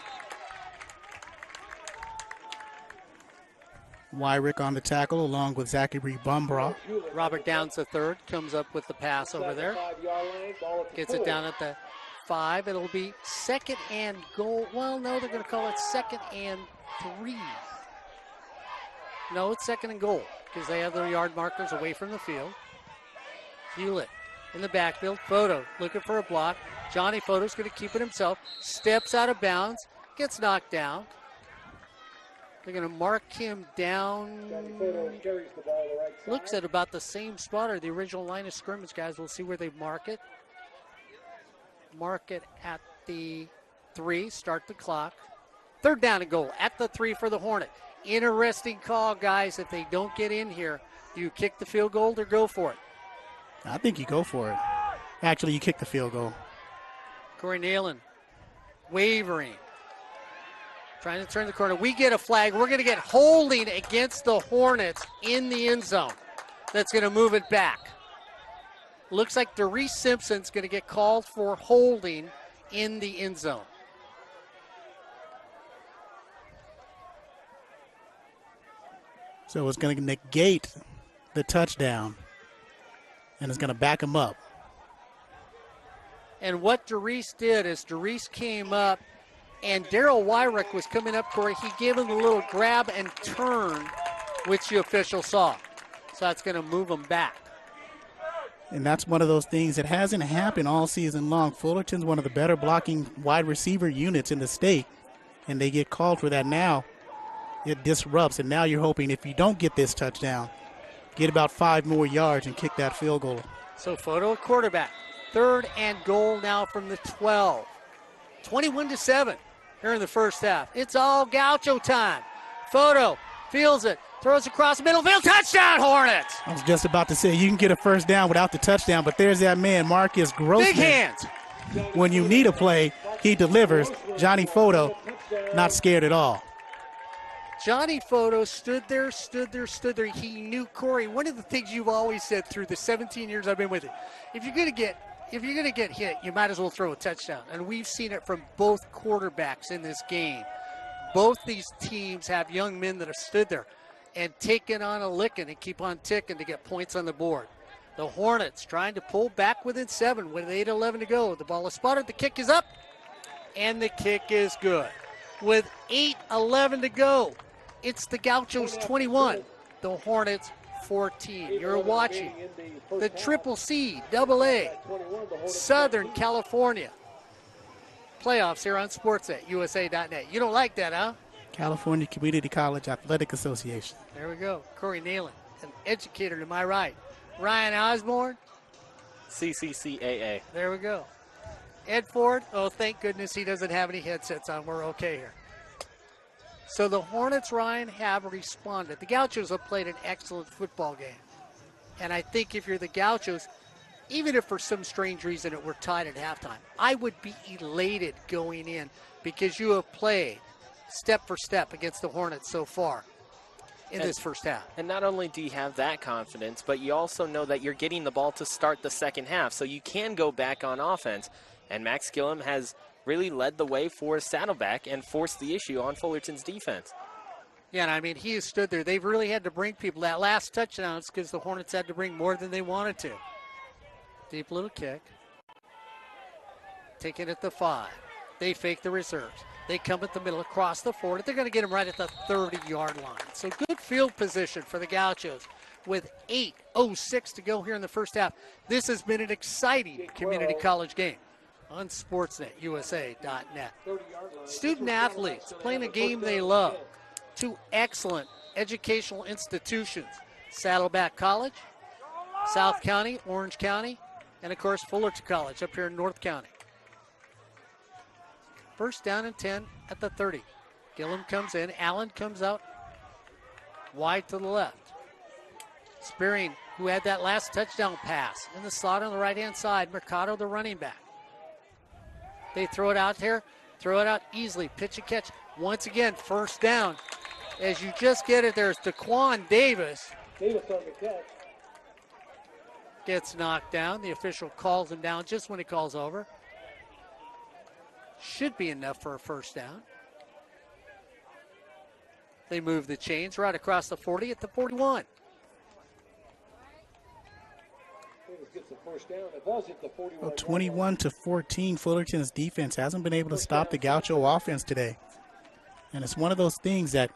Wyrick on the tackle along with Zachary Bumbraw. Robert Downs the third comes up with the pass over there. Gets it down at the 5. It'll be second and goal. Well, no, they're going to call it second and 3. No, it's second and goal because they have their yard markers away from the field. Hewlett in the backfield. Foto looking for a block. Johnny Foto's going to keep it himself. Steps out of bounds. Gets knocked down. They're going to mark him down. Looks at about the same spot or the original line of scrimmage, guys. We'll see where they mark it. Mark it at the 3. Start the clock. Third down and goal at the 3 for the Hornet. Interesting call, guys. If they don't get in here, do you kick the field goal or go for it? I think you go for it. Actually, you kick the field goal. Corey Neyland wavering. Trying to turn the corner. We get a flag. We're going to get holding against the Hornets in the end zone. That's going to move it back. Looks like Darius Simpson's going to get called for holding in the end zone. So it's going to negate the touchdown, and it's going to back him up. And what Darius did is Darius came up, and Daryl Wyrick was coming up, Corey. He gave him a little grab and turn, which the official saw. So that's going to move him back. And that's one of those things that hasn't happened all season long. Fullerton's one of the better blocking wide receiver units in the state, and they get called for that now. It disrupts, and now you're hoping if you don't get this touchdown, get about 5 more yards and kick that field goal. So Foto at quarterback. Third and goal now from the 12. 21-7 here in the first half. It's all Gaucho time. Foto feels it, throws across the middle field, touchdown Hornets! I was just about to say you can get a first down without the touchdown, but there's that man, Marcus Grossman. Big hands. When you need a play, he delivers. Johnny Foto, not scared at all. Johnny Photo stood there. He knew Corey. One of the things you've always said through the 17 years I've been with you, if you're gonna get hit, you might as well throw a touchdown. And we've seen it from both quarterbacks in this game. Both these teams have young men that have stood there and taken on a licking and keep on ticking to get points on the board. The Hornets trying to pull back within 7 with 8:11 to go. The ball is spotted. The kick is up, and the kick is good. With 8:11 to go, it's the Gauchos 21, the Hornets 14. You're watching the Triple C, Double A, Southern California playoffs here on sportsnet.usa.net. You don't like that, huh? California Community College Athletic Association. There we go. Corey Neyland, an educator to my right. Ryan Osborn. CCCAA. There we go. Ed Ford, oh, thank goodness he doesn't have any headsets on. We're okay here. So the Hornets, Ryan, have responded. The Gauchos have played an excellent football game. And I think if you're the Gauchos, even if for some strange reason it were tied at halftime, I would be elated going in because you have played step for step against the Hornets so far in this first half. And not only do you have that confidence, but you also know that you're getting the ball to start the second half, so you can go back on offense. And Max Gillum has really led the way for Saddleback and forced the issue on Fullerton's defense. Yeah, and I mean, he has stood there. They've really had to bring people. That last touchdown is because the Hornets had to bring more than they wanted to. Deep little kick. Taken at the 5. They fake the reserves. They come at the middle, across the 40. They're going to get him right at the 30-yard line. So good field position for the Gauchos with 8:06 to go here in the first half. This has been an exciting community college game on sportsnet.usa.net. Student athletes playing a game they love. 2 excellent educational institutions, Saddleback College, South County, Orange County, and of course Fullerton College up here in North County. First down and 10 at the 30. Gillum comes in. Allen comes out wide to the left. Spearing, who had that last touchdown pass, in the slot on the right-hand side. Mercado, the running back. They throw it out there. Throw it out easily. Pitch and catch. Once again, first down. As you just get it, there's Daquan Davis. Davis on the catch. Gets knocked down. The official calls him down just when he calls over. Should be enough for a first down. They move the chains right across the 40 at the 41. Gets the first down. It was at the 41. Well, 21-14, Fullerton's defense hasn't been able to stop the Gaucho offense today. And it's one of those things that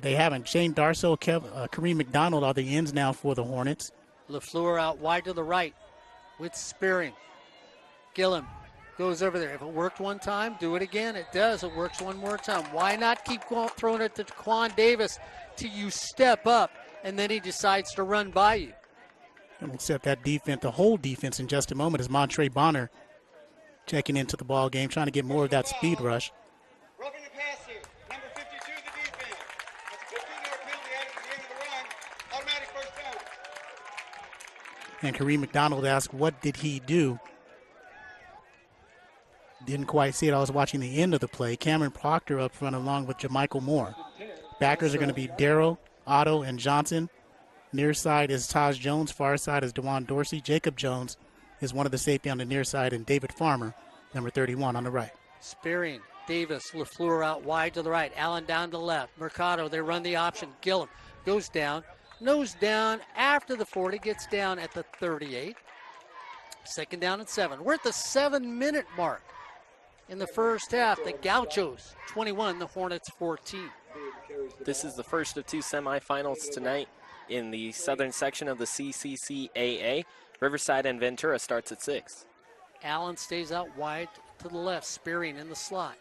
they haven't. Shane Darso, Kareem McDonald are the ends now for the Hornets. LaFleur out wide to the right with Spearing. Gillum goes over there. If it worked one time, do it again. It does. It works one more time. Why not keep throwing it to Daquan Davis till you step up and then he decides to run by you? And we'll set that defense, the whole defense, in just a moment as Montre Bonner checking into the ball game, trying to get more of that speed rush. Roughing the passer, number 52 of the defense. That's a 15-yard penalty added to the end of the run. Automatic first down. And Kareem McDonald asked, what did he do? Didn't quite see it. I was watching the end of the play. Cameron Proctor up front along with Jamichael Moore. Backers are going to be Darrow, Otto, and Johnson. Near side is Taj Jones. Far side is DeJuan Dorsey. Jacob Jones is one of the safety on the near side, and David Farmer, number 31, on the right. Spearing, Davis, LaFleur out wide to the right. Allen down to the left. Mercado, they run the option. Gillum goes down. Nose down after the 40. Gets down at the 38. Second down and 7. We're at the 7-minute mark in the first half. The Gauchos 21, the Hornets 14. This is the first of 2 semifinals tonight in the southern section of the CCCAA. Riverside and Ventura starts at 6. Allen stays out wide to the left. Spearing in the slot.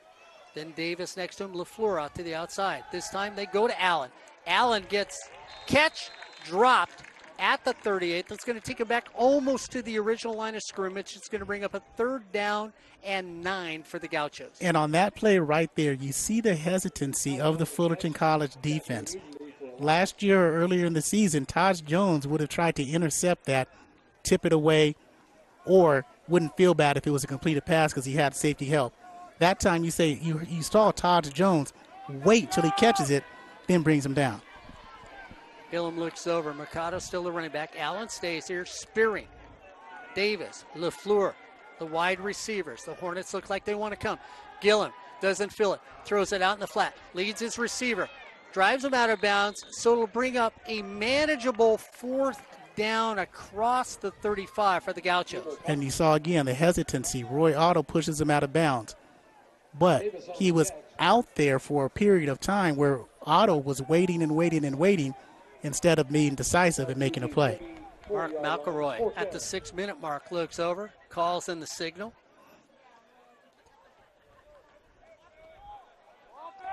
Then Davis next to him. LaFleur out to the outside. This time they go to Allen. Allen gets catch, dropped at the 38. That's going to take him back almost to the original line of scrimmage. It's going to bring up a 3rd down and 9 for the Gauchos. And on that play right there, you see the hesitancy of the Fullerton College defense. Last year or earlier in the season, Taj Jones would have tried to intercept that, tip it away, or wouldn't feel bad if it was a completed pass because he had safety help. That time you say you saw Taj Jones wait till he catches it, then brings him down. Gillum looks over. Mercado still the running back. Allen stays here. Spearing. Davis. LaFleur. The wide receivers. The Hornets look like they want to come. Gillum doesn't feel it. Throws it out in the flat. Leads his receiver. Drives him out of bounds. So it'll bring up a manageable 4th down across the 35 for the Gauchos. And you saw again the hesitancy. Roy Otto pushes him out of bounds. But he was out there for a period of time where Otto was waiting and waiting and waiting instead of being decisive and making a play. Mark McElroy at the 6-minute mark looks over, calls in the signal.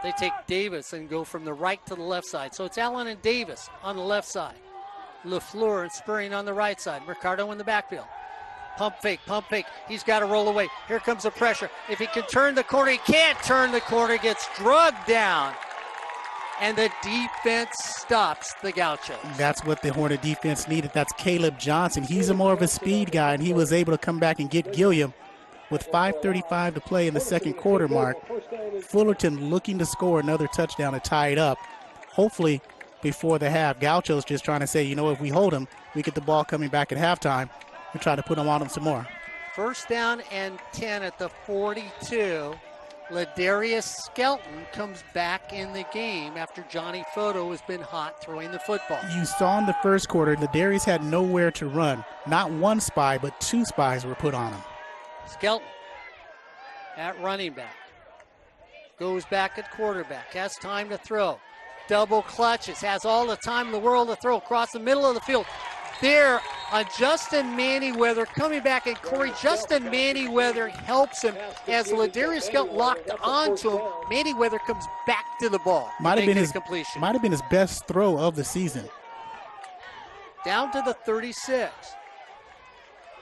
They take Davis and go from the right to the left side. So it's Allen and Davis on the left side. LaFleur and Spearing on the right side. Mercado in the backfield. Pump fake, pump fake. He's got to roll away. Here comes the pressure. If he can turn the corner, he can't turn the corner. Gets drugged down. And the defense stops the Gauchos. That's what the Hornet defense needed. That's Caleb Johnson. He's a more of a speed guy, and he was able to come back and get Gilliam with 5:35 to play in the second quarter mark. Fullerton looking to score another touchdown to tie it up. Hopefully before the half. Gauchos just trying to say, you know, if we hold them, we get the ball coming back at halftime. We try to put them on them some more. 1st down and 10 at the 42. Ladarius Skelton comes back in the game after Johnny Photo has been hot throwing the football. You saw in the first quarter, Ladarius had nowhere to run. Not one spy, but 2 spies were put on him. Skelton at running back. Goes back at quarterback. Has time to throw. Double clutches. Has all the time in the world to throw across the middle of the field. There on Justin Manyweather coming back, and Corey, Justin Manyweather helps him as Ladarius Skelton locked onto him. Manyweather comes back to the ball. Might have been his best throw of the season. Down to the 36.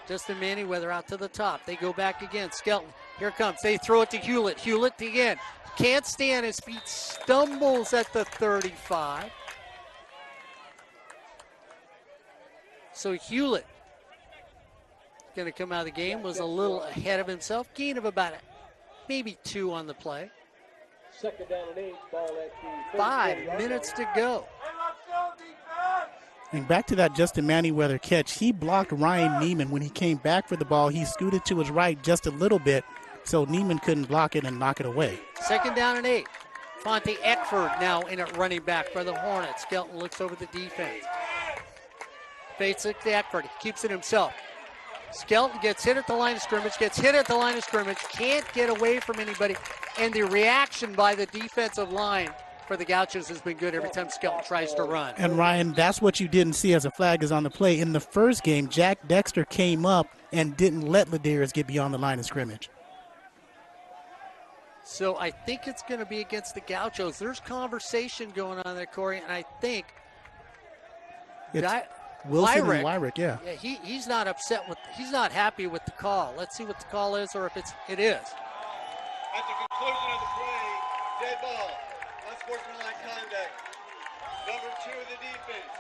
Justin Manyweather out to the top. They go back again. Skelton, here comes. They throw it to Hewlett. Hewlett again. Can't stay on his feet. Stumbles at the 35. So Hewlett, going to come out of the game, was a little ahead of himself. Gain of about maybe 2 on the play. 2nd down and 8, ball at the 5 minutes to go. And back to that Justin Manyweather catch, he blocked Ryan Neiman when he came back for the ball. He scooted to his right just a little bit, so Neiman couldn't block it and knock it away. 2nd down and 8. Fonte Eckford now in at running back for the Hornets. Skelton looks over the defense. Fates it to Eckford. He keeps it himself. Skelton gets hit at the line of scrimmage, can't get away from anybody. And the reaction by the defensive line for the Gauchos has been good every time Skelton tries to run. And Ryan, that's what you didn't see as a flag is on the play. In the first game, Jack Dexter came up and didn't let Ladarius get beyond the line of scrimmage. So I think it's going to be against the Gauchos. There's conversation going on there, Corey, and I think Wilson and Wyrick, yeah. He's not upset with, he's not happy with the call. Let's see what the call is, or if it is. At the conclusion of the play, dead ball, unsportsmanlike conduct. Number 2 of the defense,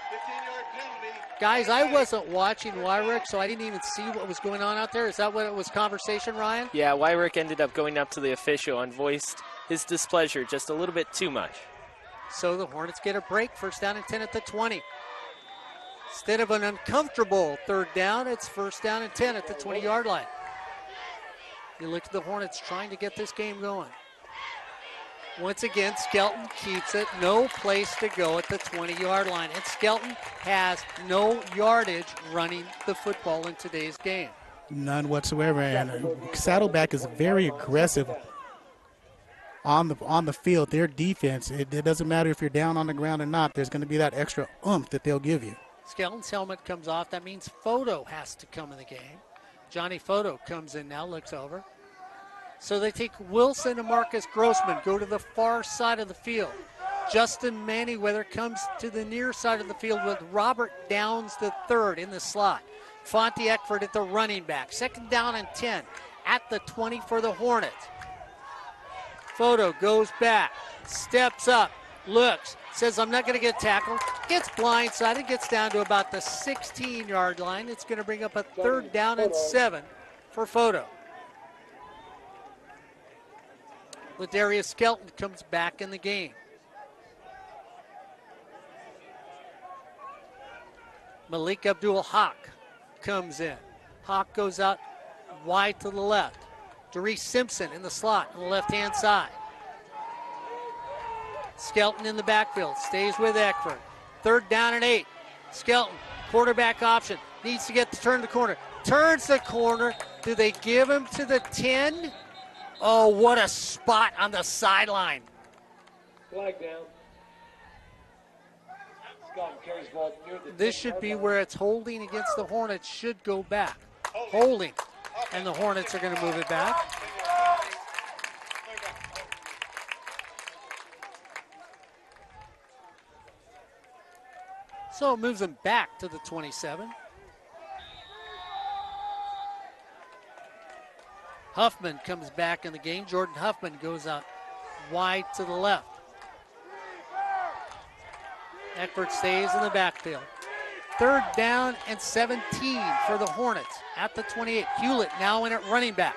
15-yard penalty. Guys, I wasn't watching Wyrick, so I didn't even see what was going on out there. Is that what it was, conversation, Ryan? Yeah, Wyrick ended up going up to the official and voiced his displeasure just a little bit too much. So the Hornets get a break. 1st down and 10 at the 20. Instead of an uncomfortable 3rd down, it's 1st down and 10 at the 20-yard line. You look at the Hornets trying to get this game going. Once again, Skelton keeps it. No place to go at the 20-yard line. And Skelton has no yardage running the football in today's game. None whatsoever. And Saddleback is very aggressive on the field. Their defense, it doesn't matter if you're down on the ground or not. There's going to be that extra oomph that they'll give you. Skelton's helmet comes off. That means Photo has to come in the game. Johnny Photo comes in now, looks over. So they take Wilson and Marcus Grossman, go to the far side of the field. Justin Manyweather comes to the near side of the field with Robert Downs III in the slot. Fonte Eckford at the running back. 2nd down and 10 at the 20 for the Hornets. Photo goes back, steps up, looks, says, I'm not going to get tackled, gets blindsided, gets down to about the 16-yard line. It's going to bring up a 3rd down and 7 for Photo. Ladarius Skelton comes back in the game. Malik Abdul Haq comes in. Hawk goes out wide to the left. Doris Simpson in the slot on the left-hand side. Skelton in the backfield, stays with Eckford. 3rd down and 8. Skelton, quarterback option, needs to get to turn the corner. Turns the corner. Do they give him to the 10? Oh, what a spot on the sideline. Flag down. Scott carries ball near the This should be where it's holding against the Hornets, should go back. Holding. And the Hornets are going to move it back. So it moves them back to the 27. Huffman comes back in the game. Jordan Huffman goes out wide to the left. Eckford stays in the backfield. 3rd down and 17 for the Hornets at the 28. Hewlett now in at running back.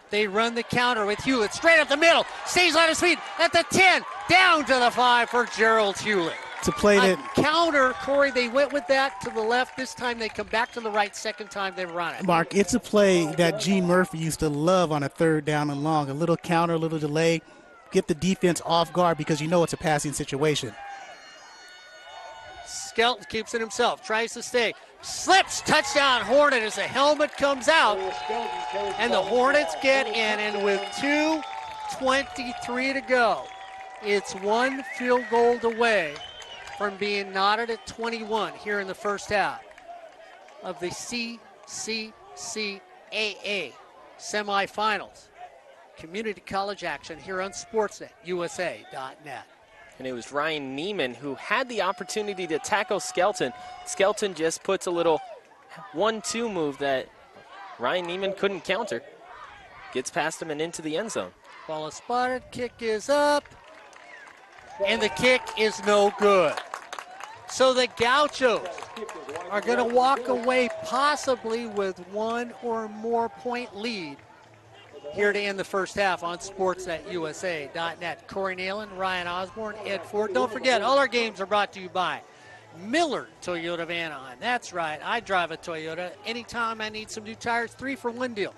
They run the counter with Hewlett straight up the middle. Stays on his feet at the 10. Down to the 5 for Gerald Hewlett. To play that counter, Corey, they went with that to the left. This time they come back to the right. Second time they run it. Mark, it's a play that Gene Murphy used to love on a 3rd down and long. A little counter, a little delay. Get the defense off guard because you know it's a passing situation. Skelton keeps it himself, tries to stay. Slips, touchdown Hornet as the helmet comes out. And the Hornets get in, and with 2:23 to go, it's 1 field goal away from being knotted at 21 here in the first half of the CCCAA semifinals. Community college action here on Sportsnet, USA.net. And it was Ryan Neiman who had the opportunity to tackle Skelton. Skelton just puts a little 1-2 move that Ryan Neiman couldn't counter. Gets past him and into the end zone. Ball is spotted, kick is up, and the kick is no good. So the Gauchos are going to walk away possibly with 1 or more point lead here to end the first half on Sportsnet USA.net. Corey Neyland, Ryan Osborn, Ed Ford. Don't forget, all our games are brought to you by Miller Toyota of Anaheim. That's right, I drive a Toyota. Anytime I need some new tires, 3-for-1 deal.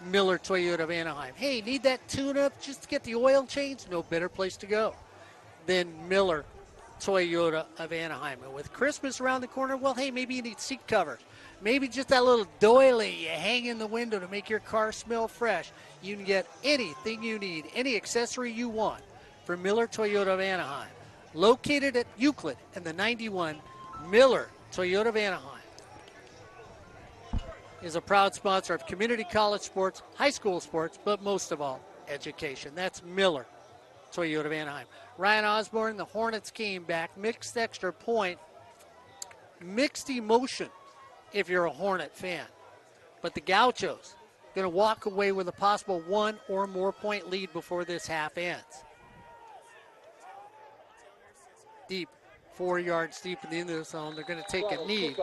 Miller Toyota of Anaheim. Hey, need that tune-up just to get the oil changed? No better place to go than Miller Toyota of Anaheim. And with Christmas around the corner, well, hey, maybe you need seat covers. Maybe just that little doily you hang in the window to make your car smell fresh. You can get anything you need, any accessory you want from Miller Toyota of Anaheim. Located at Euclid and the 91, Miller Toyota of Anaheim is a proud sponsor of community college sports, high school sports, but most of all, education. That's Miller Toyota of Anaheim. Ryan Osborn, the Hornets came back, mixed extra point, mixed emotion if you're a Hornet fan. But the Gauchos going to walk away with a possible 1 or more point lead before this half ends. Deep, 4 yards deep in the end zone. They're going to take a knee.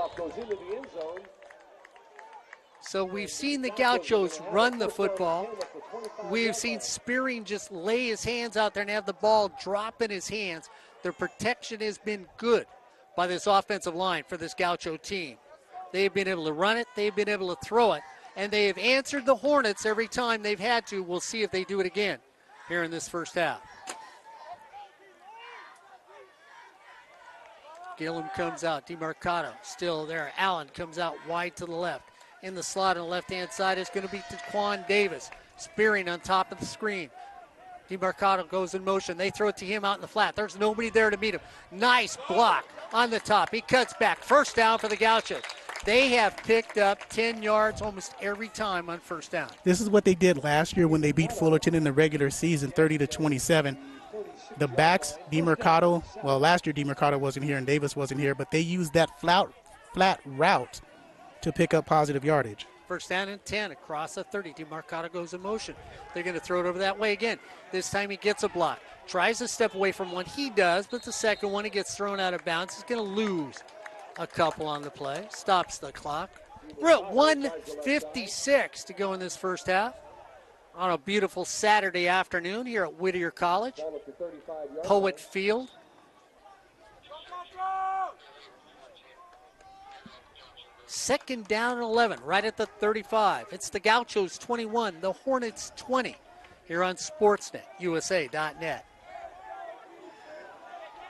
So we've seen the Gauchos run the football. We've seen Spearing just lay his hands out there and have the ball drop in his hands. Their protection has been good by this offensive line for this Gaucho team. They've been able to run it. They've been able to throw it. And they have answered the Hornets every time they've had to. We'll see if they do it again here in this first half. Gillum comes out. DeMarcado still there. Allen comes out wide to the left. In the slot on the left-hand side is going to be Taquan Davis. Spearing on top of the screen. DeMarcado goes in motion. They throw it to him out in the flat. There's nobody there to meet him. Nice block on the top. He cuts back. First down for the Gauchos. They have picked up 10 yards almost every time on first down. This is what they did last year when they beat Fullerton in the regular season, 30-27. The backs, DeMarcado, well, last year DeMarcado wasn't here and Davis wasn't here, but they used that flat route to pick up positive yardage. First down and 10 across the 30. DeMarcado goes in motion. They're going to throw it over that way again. This time he gets a block. Tries to step away from one. He does, but the second one he gets thrown out of bounds. He's going to lose a couple on the play. Stops the clock. We're at 1:56 to go in this first half. on a beautiful Saturday afternoon here at Whittier College. Poet Field. Second down and 11, right at the 35. It's the Gauchos 21, the Hornets 20, here on Sportsnet, USA.net.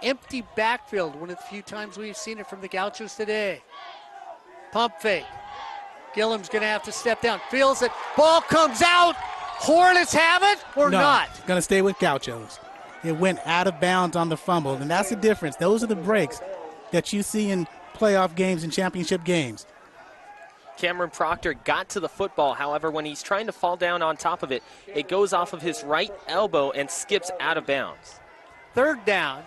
Empty backfield, one of the few times we've seen it from the Gauchos today. Pump fake. Gillum's going to have to step down. Feels it. Ball comes out. Hornets have it or not? Going to stay with Gauchos. It went out of bounds on the fumble, and that's the difference. Those are the breaks that you see in playoff games and championship games. Cameron Proctor got to the football. However, when he's trying to fall down on top of it, it goes off of his right elbow and skips out of bounds. Third down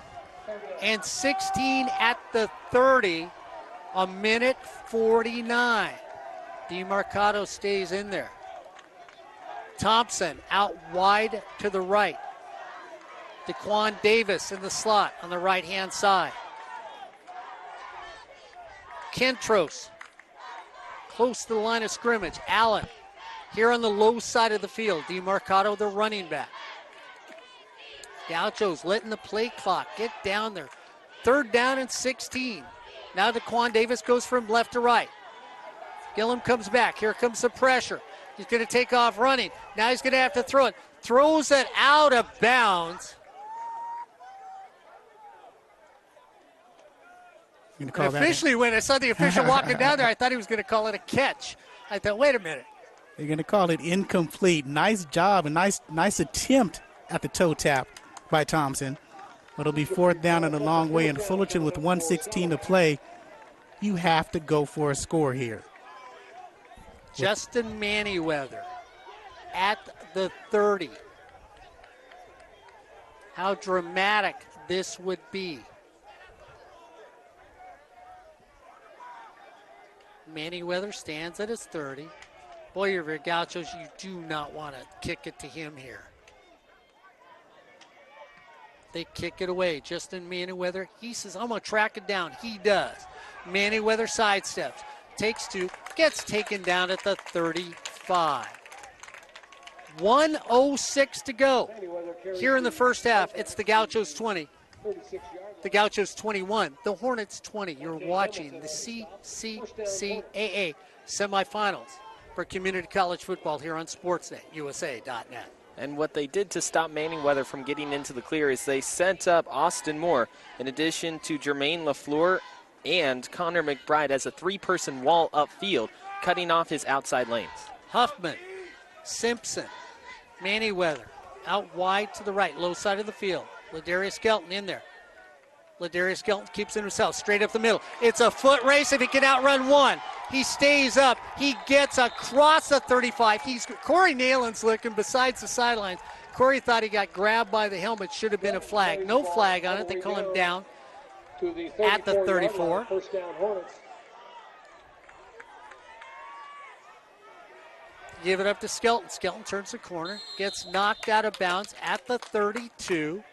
and 16 at the 30, a minute 49. DeMarcado stays in there. Thompson out wide to the right. Daquan Davis in the slot on the right-hand side. Kentros close to the line of scrimmage. Allen here on the low side of the field. DeMarcado, the running back. Gauchos letting the play clock get down there. Third down and 16. Now Daquan Davis goes from left to right. Gillum comes back. Here comes the pressure. He's going to take off running. Now he's going to have to throw it. Throws it out of bounds. Officially, when I saw the official walking down there, I thought he was going to call it a catch. I thought, wait a minute. They're going to call it incomplete. Nice job, a nice attempt at the toe tap by Thompson. But it'll be fourth down and a long way, and Fullerton with 1:16 to play. You have to go for a score here. Justin Manyweather at the 30. How dramatic this would be. Manyweather stands at his 30. Boy, you're Gauchos, you do not want to kick it to him here. They kick it away. Justin Manyweather, he says, I'm going to track it down. He does. Manyweather sidesteps, takes two, gets taken down at the 35. 1:06 to go. Here in the first half, it's the Gauchos 20. The Gauchos 21, the Hornets 20. You're watching the CCCAA semifinals for community college football here on Sportsnet, USA.net. And what they did to stop Manyweather from getting into the clear is they sent up Austin Moore in addition to Jermaine LaFleur and Connor McBride as a three-person wall upfield, cutting off his outside lanes. Huffman, Simpson, Manyweather out wide to the right, low side of the field. Ladarius Skelton in there. Ladarius Skelton keeps it himself, straight up the middle. It's a foot race if he can outrun one. He stays up. He gets across the 35. Corey Neyland's looking besides the sidelines. Corey thought he got grabbed by the helmet. Should have been a flag. No flag on it. They call him down at the 34. First down, Hornets. Give it up to Skelton. Skelton turns the corner, gets knocked out of bounds at the 32.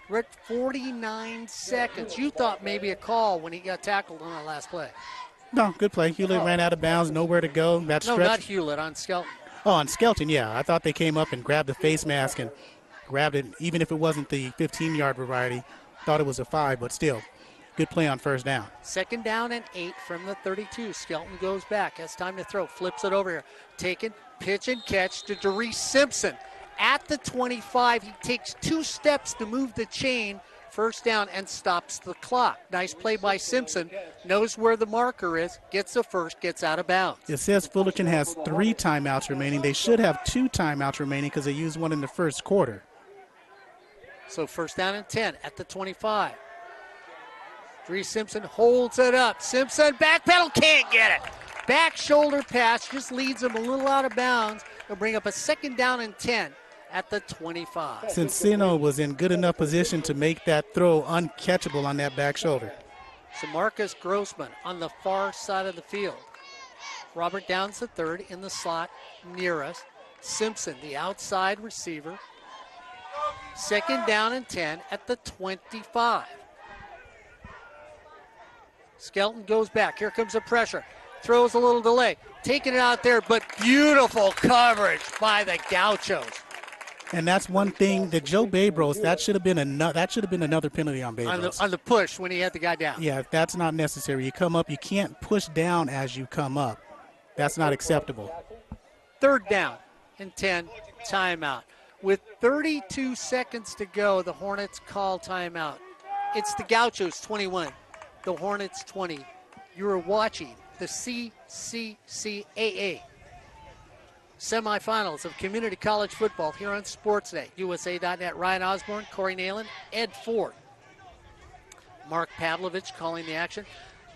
We're at 49 seconds. You thought maybe a call when he got tackled on that last play. No, good play. Hewlett ran out of bounds, nowhere to go. That No, stretch. not Hewlett, on Skelton. Oh, on Skelton, yeah. I thought they came up and grabbed the face mask and grabbed it, even if it wasn't the 15-yard variety. Thought it was a 5, but still, good play on first down. Second down and 8 from the 32. Skelton goes back, has time to throw, flips it over here. Taken, pitch and catch to Derice Simpson. At the 25, he takes 2 steps to move the chain, first down, and stops the clock. Nice play by Simpson. Knows where the marker is, gets the first, gets out of bounds. It says Fullerton has 3 timeouts remaining. They should have 2 timeouts remaining because they used one in the first quarter. So first down and 10 at the 25. Derice Simpson holds it up. Simpson, backpedal, can't get it. Back shoulder pass just leads him a little out of bounds. He'll bring up a second down and 10 at the 25. Cincino was in good enough position to make that throw uncatchable on that back shoulder. So Marcus Grossman on the far side of the field. Robert Downs the third in the slot near us. Simpson, the outside receiver. Second down and 10 at the 25. Skelton goes back. Here comes the pressure. throws a little delay. Taking it out there, but beautiful coverage by the Gauchos. And that's one thing that Joe Babros, that should have been another penalty on Babros. On the push when he had the guy down. Yeah, that's not necessary. You come up, you can't push down as you come up. That's not acceptable. 3rd down and 10, timeout. With 32 seconds to go, the Hornets call timeout. It's the Gauchos 21, the Hornets 20. You are watching the CCCAA semifinals of community college football here on Sportsnet. USA.net, Ryan Osborn, Corey Neyland, Ed Ford. Mark Pavlovich calling the action.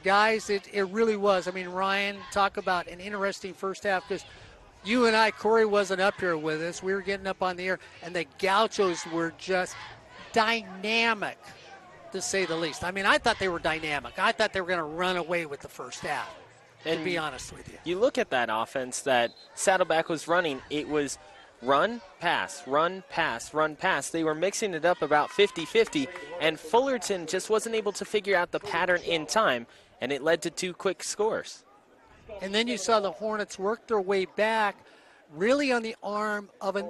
Guys, it really was. I mean, Ryan, talk about an interesting first half because you and I, Corey wasn't up here with us. We were getting up on the air, and the Gauchos were just dynamic, to say the least. I mean, I thought they were dynamic. I thought they were going to run away with the first half, to be honest with you. You look at that offense that Saddleback was running, it was run, pass, run, pass, run, pass. They were mixing it up about 50-50, and Fullerton just wasn't able to figure out the pattern in time, and it led to 2 quick scores. And then you saw the Hornets work their way back really on the arm of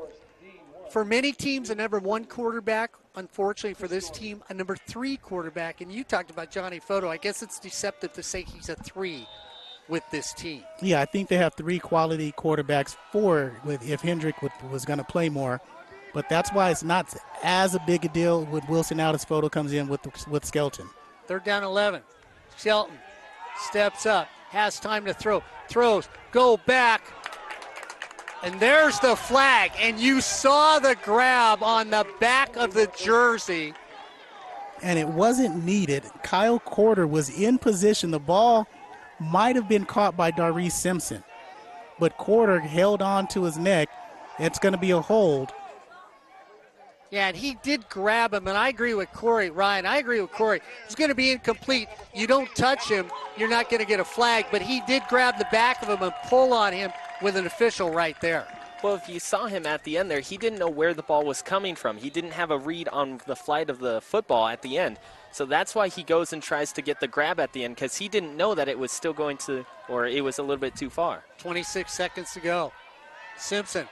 for many teams, a number 1 quarterback. Unfortunately for this team, a number 3 quarterback. And you talked about Johnny Photo. I guess it's deceptive to say he's a 3 with this team. Yeah, I think they have 3 quality quarterbacks, 4 if Hendrick was going to play more. But that's why it's not as a big a deal with Wilson out as Photo comes in with Skelton. 3rd down 11. Skelton steps up. Has time to throw, throws, go back, and there's the flag, and you saw the grab on the back of the jersey. And it wasn't needed. Kyle Corder was in position. The ball might have been caught by Darese Simpson, but Corder held on to his neck. It's going to be a hold. Yeah, and he did grab him, and I agree with Corey. Ryan, I agree with Corey. It's going to be incomplete. You don't touch him, you're not going to get a flag, but he did grab the back of him and pull on him with an official right there. Well, if you saw him at the end there, he didn't know where the ball was coming from. He didn't have a read on the flight of the football at the end. So that's why he goes and tries to get the grab at the end, because he didn't know that it was still going to, or it was a little bit too far. 26 seconds to go. Simpson,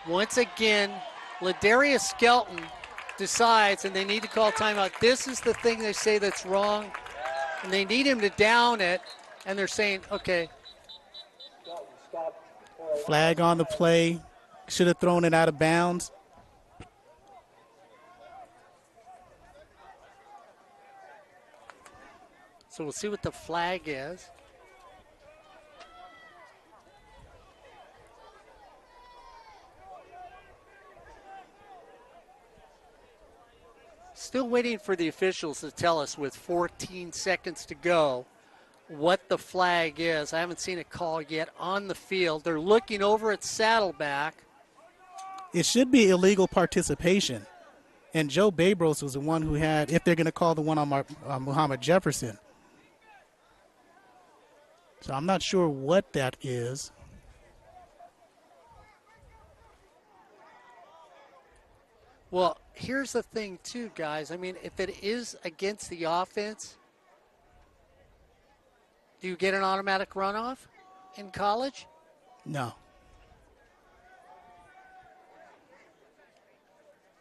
once again, Ladarius Skelton decides, and they need to call timeout. This is the thing they say that's wrong, and they need him to down it, and they're saying, okay. Flag on the play. Should have thrown it out of bounds. So we'll see what the flag is. Still waiting for the officials to tell us with 14 seconds to go what the flag is. I haven't seen a call yet on the field. They're looking over at Saddleback. It should be illegal participation. And Joe Babros was the one who had, if they're going to call the one on Muhammad Jefferson. So I'm not sure what that is. Well, here's the thing, too, guys. I mean, if it is against the offense, do you get an automatic runoff in college? No.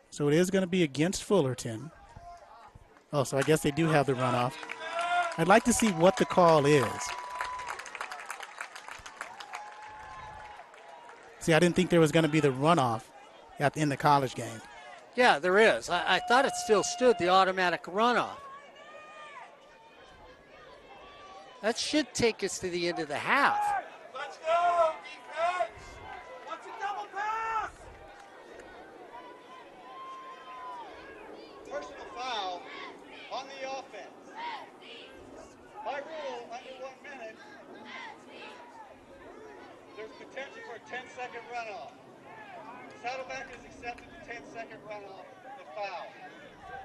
So it is going to be against Fullerton. Oh, so I guess they do have the runoff. I'd like to see what the call is. See, I didn't think there was going to be the runoff in the college game. Yeah, there is. I thought it still stood the automatic runoff. That should take us to the end of the half. Let's go, defense! What's a double pass? Personal foul on the offense. By rule, under 1 minute, there's potential for a 10-second runoff. Saddleback has accepted the 10-second runoff and foul.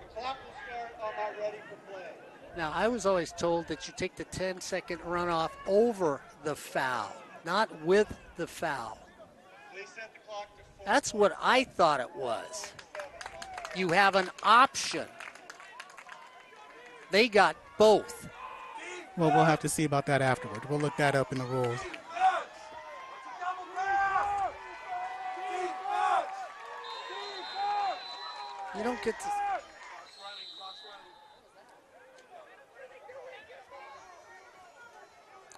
The clock will start on my ready for play. Now, I was always told that you take the 10-second runoff over the foul, not with the foul. They set the clock to 4. That's what I thought it was. You have an option. They got both. Well, we'll have to see about that afterward. We'll look that up in the rules. You don't get to.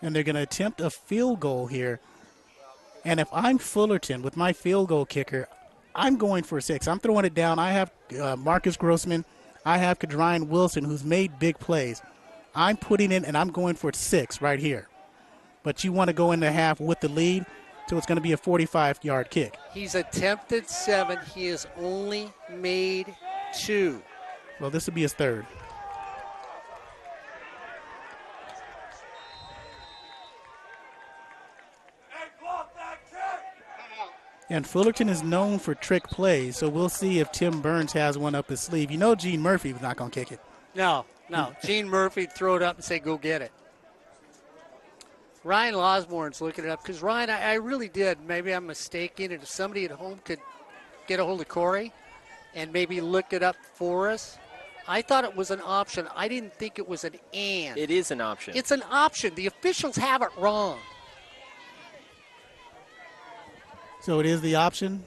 And they're going to attempt a field goal here. And if I'm Fullerton with my field goal kicker, I'm going for 6. I'm throwing it down. I have Marcus Grossman. I have Kadrine Wilson, who's made big plays. I'm putting in, and I'm going for 6 right here. But you want to go into half with the lead, so it's going to be a 45-yard kick. He's attempted 7. He has only made 2. Well, this will be his 3rd. And Fullerton is known for trick plays, so we'll see if Tim Burns has one up his sleeve. You know Gene Murphy was not going to kick it. No. Gene Murphy throw it up and say, go get it. Ryan Osborn's looking it up because, Ryan, I really did. Maybe I'm mistaken. And if somebody at home could get a hold of Corey and maybe look it up for us. I thought it was an option. I didn't think it was an and. It is an option. It's an option. The officials have it wrong. So it is the option?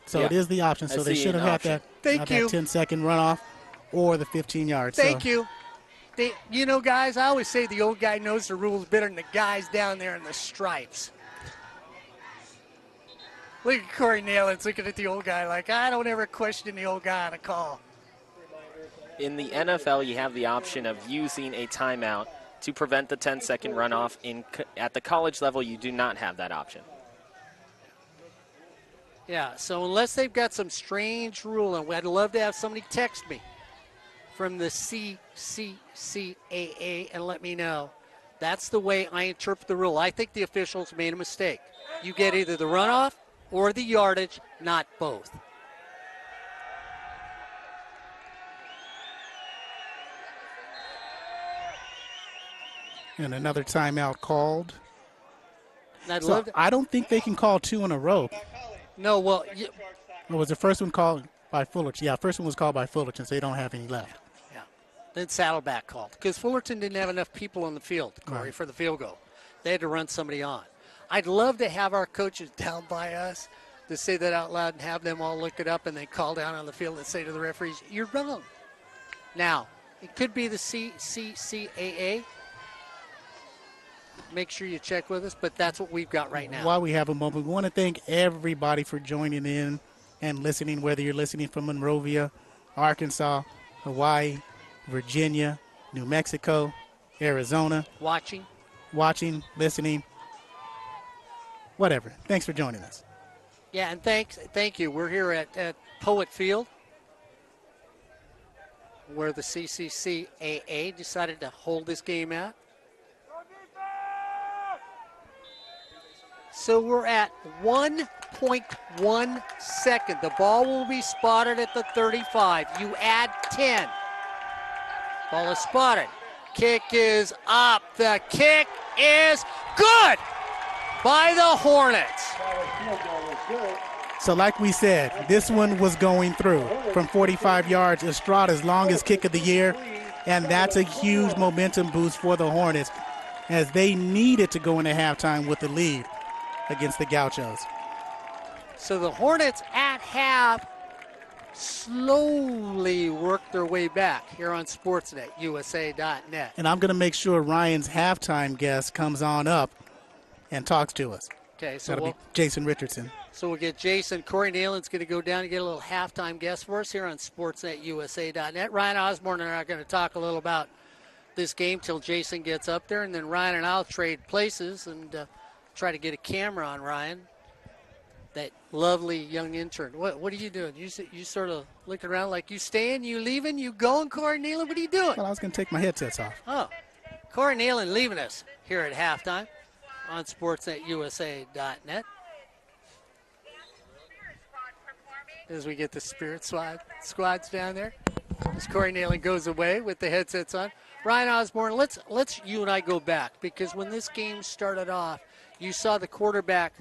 So Yeah. it is the option. So I they see should an have had option. that. Thank you. That 10-second runoff or the 15 yards. Thank you. You know, guys, I always say the old guy knows the rules better than the guys down there in the stripes. Look at Corey Neyland's looking at the old guy like, I don't ever question the old guy on a call. In the NFL, you have the option of using a timeout to prevent the 10-second runoff. At the college level, you do not have that option. Yeah, so unless they've got some strange rule, and I'd love to have somebody text me from the SCFA and let me know. That's the way I interpret the rule. I think the officials made a mistake. You get either the runoff or the yardage, not both. And another timeout called. I'd So love to, I don't think they can call 2 in a row. no, well, Or was the first one called by Fullerton? Yeah, first one was called by Fullerton, so they don't have any left. yeah. Then Saddleback called because Fullerton didn't have enough people on the field, Corey, Right. for the field goal. They had to run somebody on. I'd love to have our coaches down by us to say that out loud and have them all look it up and then call down on the field and say to the referees, you're wrong. Now, it could be the SCFA. Make sure you check with us, but that's what we've got right now. While we have a moment, we want to thank everybody for joining in and listening, whether you're listening from Monrovia, Arkansas, Hawaii, Virginia, New Mexico, Arizona, Watching. listening, whatever. Thanks for joining us. Yeah, and thank you. We're here at Poet Field, where the SCFA decided to hold this game out. So we're at 1.1 second. The ball will be spotted at the 35. You add 10. Ball is spotted. Kick is up. The kick is good by the Hornets. So like we said, this one was going through from 45 yards. Estrada's longest kick of the year, and that's a huge momentum boost for the Hornets as they needed to go into halftime with the lead against the Gauchos. So the Hornets at half slowly work their way back here on Sportsnet, USA.net. And I'm going to make sure Ryan's halftime guest comes on up and talks to us. Okay, so That'll be Jason Richardson. So we'll get Jason. Corey Neyland's going to go down and get a little halftime guest for us here on SportsNetUSA.net. Ryan Osborn and I are going to talk a little about this game till Jason gets up there, and then Ryan and I'll trade places and try to get a camera on Ryan, that lovely young intern. What are you doing? You sort of looking around like you staying, you leaving, you going, Corey Neyland? What are you doing? Well, I was going to take my headsets off. Oh, Corey Neyland leaving us here at halftime on SportsNetUSA.net. As we get the Spirit squads down there, as Corey Neyland goes away with the headsets on. Ryan Osborn, let's you and I go back, because when this game started off, you saw the quarterback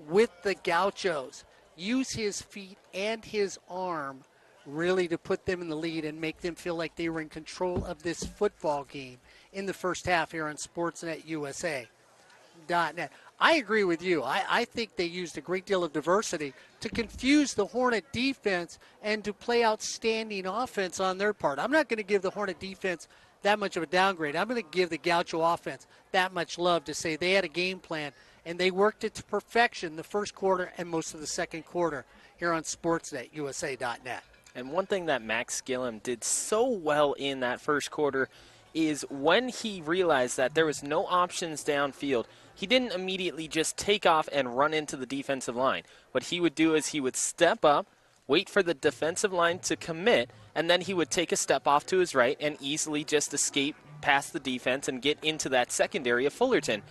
with the Gauchos use his feet and his arm really to put them in the lead and make them feel like they were in control of this football game in the first half here on SportsNetUSA.net. I agree with you. I think they used a great deal of diversity to confuse the Hornet defense and to play outstanding offense on their part. I'm not going to give the Hornet defense that much of a downgrade. I'm going to give the Gaucho offense that much love to say they had a game plan and they worked it to perfection the first quarter and most of the second quarter here on SportsNetUSA.net. And one thing that Max Gillum did so well in that first quarter is when he realized that there was no options downfield, he didn't immediately just take off and run into the defensive line. What he would do is he would step up, wait for the defensive line to commit, and then he would take a step off to his right and easily just escape past the defense and get into that secondary of Fullerton.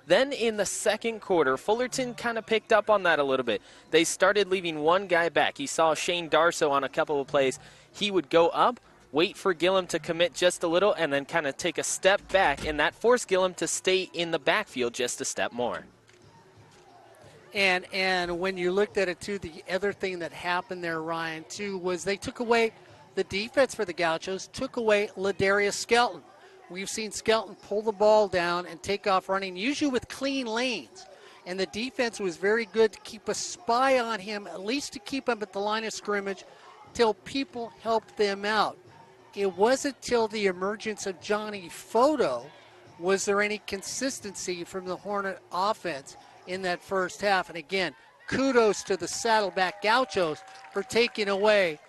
Then in the second quarter, Fullerton kind of picked up on that a little bit. They started leaving one guy back. You saw Shane Darso on a couple of plays. He would go up, wait for Gillum to commit just a little, and then kind of take a step back, and that forced Gillum to stay in the backfield just a step more. And when you looked at it, too, the other thing that happened there, Ryan, too, was they took away the defense for the Gauchos, took away Ladarius Skelton. We've seen Skelton pull the ball down and take off running, usually with clean lanes. And the defense was very good to keep a spy on him, at least to keep him at the line of scrimmage, till people helped them out. It wasn't till the emergence of Johnny Photo was there any consistency from the Hornet offense in that first half. And again, kudos to the Saddleback Gauchos for taking away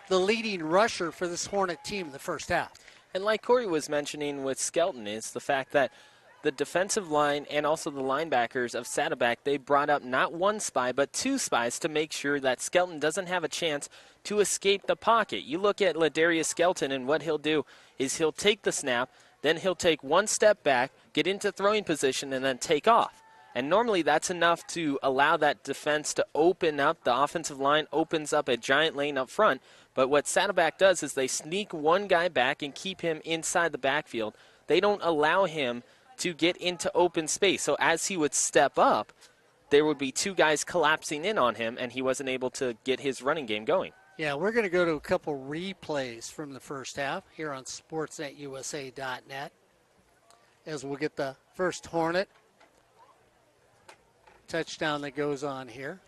the leading rusher for this Hornet team in the first half. And like Corey was mentioning with Skelton is the fact that the defensive line and also the linebackers of Saddleback, they brought up not one spy but two spies to make sure that Skelton doesn't have a chance to escape the pocket. You look at Ladarius Skelton, and what he'll do is he'll take the snap, then he'll take one step back, get into throwing position, and then take off. And normally that's enough to allow that defense to open up. The offensive line opens up a giant lane up front. But what Saddleback does is they sneak one guy back and keep him inside the backfield. They don't allow him to get into open space. So as he would step up, there would be two guys collapsing in on him, and he wasn't able to get his running game going. Yeah, we're going to go to a couple replays from the first half here on SportsNetUSA.net as we'll get the first Hornet touchdown that goes on here.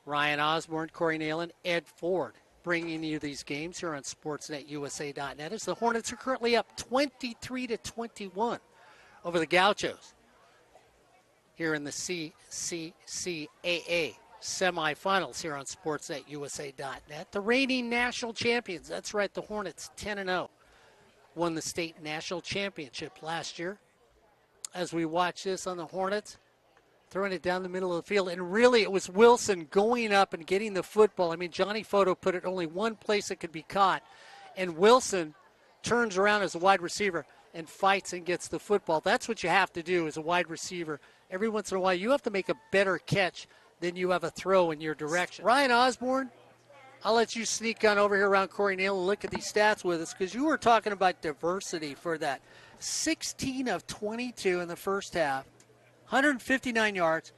Ryan Osborn, Corey Neyland, Ed Ford bringing you these games here on SportsNetUSA.net as the Hornets are currently up 23-21 over the Gauchos here in the CCCAA semifinals here on SportsNetUSA.net. The reigning national champions, that's right, the Hornets 10-0, won the state national championship last year. As we watch this on the Hornets, throwing it down the middle of the field, and really it was Wilson going up and getting the football. I mean, Johnny Photo put it only one place it could be caught, and Wilson turns around as a wide receiver and fights and gets the football. That's what you have to do as a wide receiver. Every once in a while, you have to make a better catch than you have a throw in your direction. Ryan Osborn, I'll let you sneak on over here around Corey Neal and look at these stats with us, because you were talking about diversity for that. 16 of 22 in the first half, 159 yards,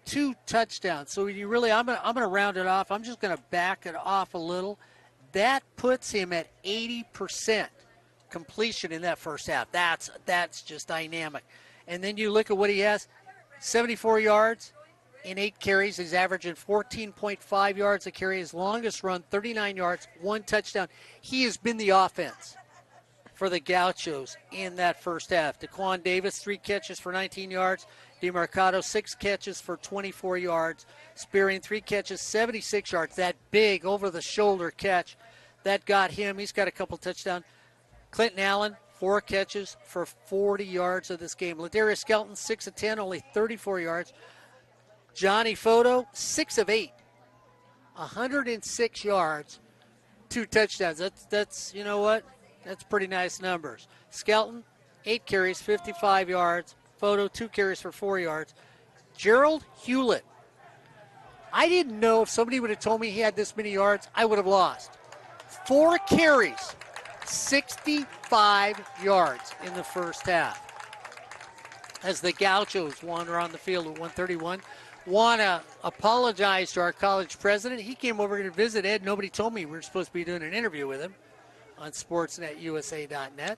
2 touchdowns. So you really, I'm gonna round it off. I'm just gonna back it off a little. That puts him at 80% completion in that first half. That's just dynamic. And then you look at what he has, 74 yards in 8 carries. He's averaging 14.5 yards a carry. His longest run, 39 yards, 1 touchdown. He has been the offense for the Gauchos in that first half. Daquan Davis, 3 catches for 19 yards. DeMarcado, 6 catches for 24 yards. Spearing, 3 catches, 76 yards. That big over-the-shoulder catch, that got him. He's got a couple touchdowns. Clinton Allen, 4 catches for 40 yards of this game. Ladarius Skelton, 6 of 10, only 34 yards. Johnny Photo, 6 of 8, 106 yards, 2 touchdowns. That's you know what? That's pretty nice numbers. Skelton, 8 carries, 55 yards. Photo, 2 carries for 4 yards. Gerald Hewlett. I didn't know if somebody would have told me he had this many yards, I would have lost. 4 carries, 65 yards in the first half. As the Gauchos wander on the field at 131, want to apologize to our college president. He came over to visit Ed. Nobody told me we were supposed to be doing an interview with him on sportsnetusa.net.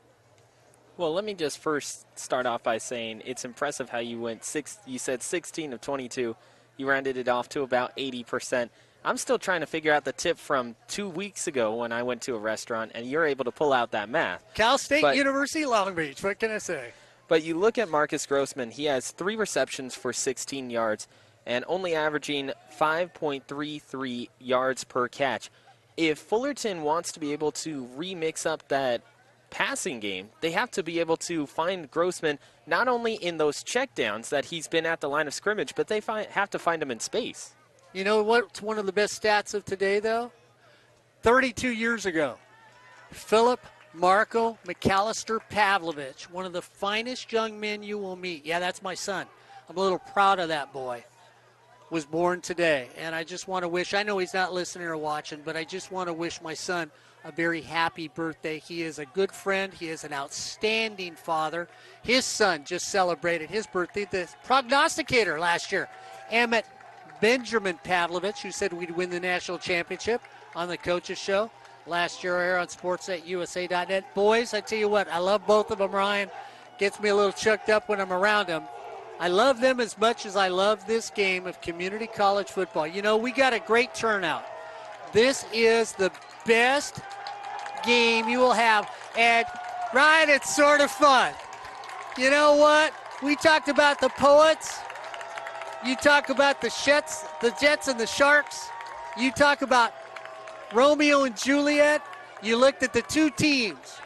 Well, let me just first start off by saying it's impressive how you went you said 16 of 22. You rounded it off to about 80%. I'm still trying to figure out the tip from 2 weeks ago when I went to a restaurant, and you're able to pull out that math. Cal State University, Long Beach. What can I say? But you look at Marcus Grossman. He has 3 receptions for 16 yards and only averaging 5.33 yards per catch. If Fullerton wants to be able to remix up that passing game, they have to be able to find Grossman not only in those checkdowns that he's been at the line of scrimmage, but they have to find him in space. You know what's one of the best stats of today, though? 32 years ago, Philip Marco McAllister Pavlovich, one of the finest young men you will meet. Yeah, that's my son. I'm a little proud of that boy. Was born today. And I just want to wish, I know he's not listening or watching, but I just want to wish my son a very happy birthday. He is a good friend. He is an outstanding father. His son just celebrated his birthday. The prognosticator last year, Emmett Benjamin Pavlovich, who said we'd win the national championship on the Coaches Show last year here on sportsnetusa.net. Boys, I tell you what, I love both of them, Ryan. Gets me a little choked up when I'm around them. I love them as much as I love this game of community college football. You know, we got a great turnout. This is the best game you will have. And, Ryan, it's sort of fun. You know what? We talked about the Poets. You talk about the Jets and the Sharks. You talk about Romeo and Juliet. You looked at the two teams.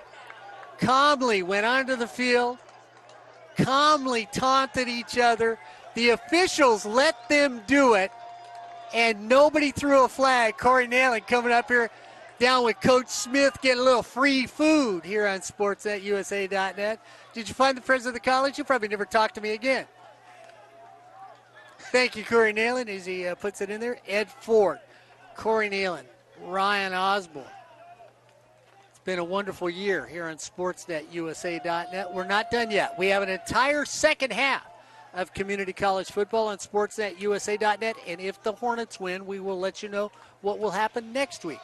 Calmly went onto the field. Calmly taunted each other. The officials let them do it, and nobody threw a flag. Corey Neyland coming up here down with Coach Smith, getting a little free food here on sportsnetusa.net. Did you find the president of the college? You probably never talk to me again. Thank you, Corey Neyland, as he puts it in there. Ed Ford, Corey Neyland, Ryan Osborn. Been a wonderful year here on sportsnetusa.net. We're not done yet. We have an entire second half of community college football on sportsnetusa.net, and if the Hornets win, we will let you know what will happen next week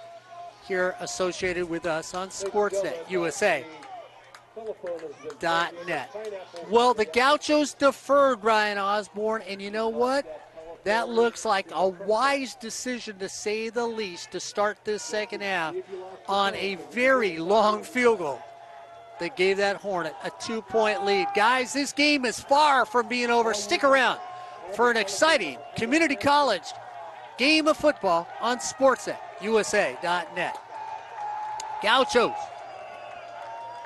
here associated with us on sportsnetusa.net. Well, the Gauchos deferred, Ryan Osborn, and you know what? That looks like a wise decision, to say the least, to start this second half on a very long field goal that gave that Hornet a 2-point lead. Guys, this game is far from being over. Stick around for an exciting community college game of football on sportsnetusa.net. Gauchos,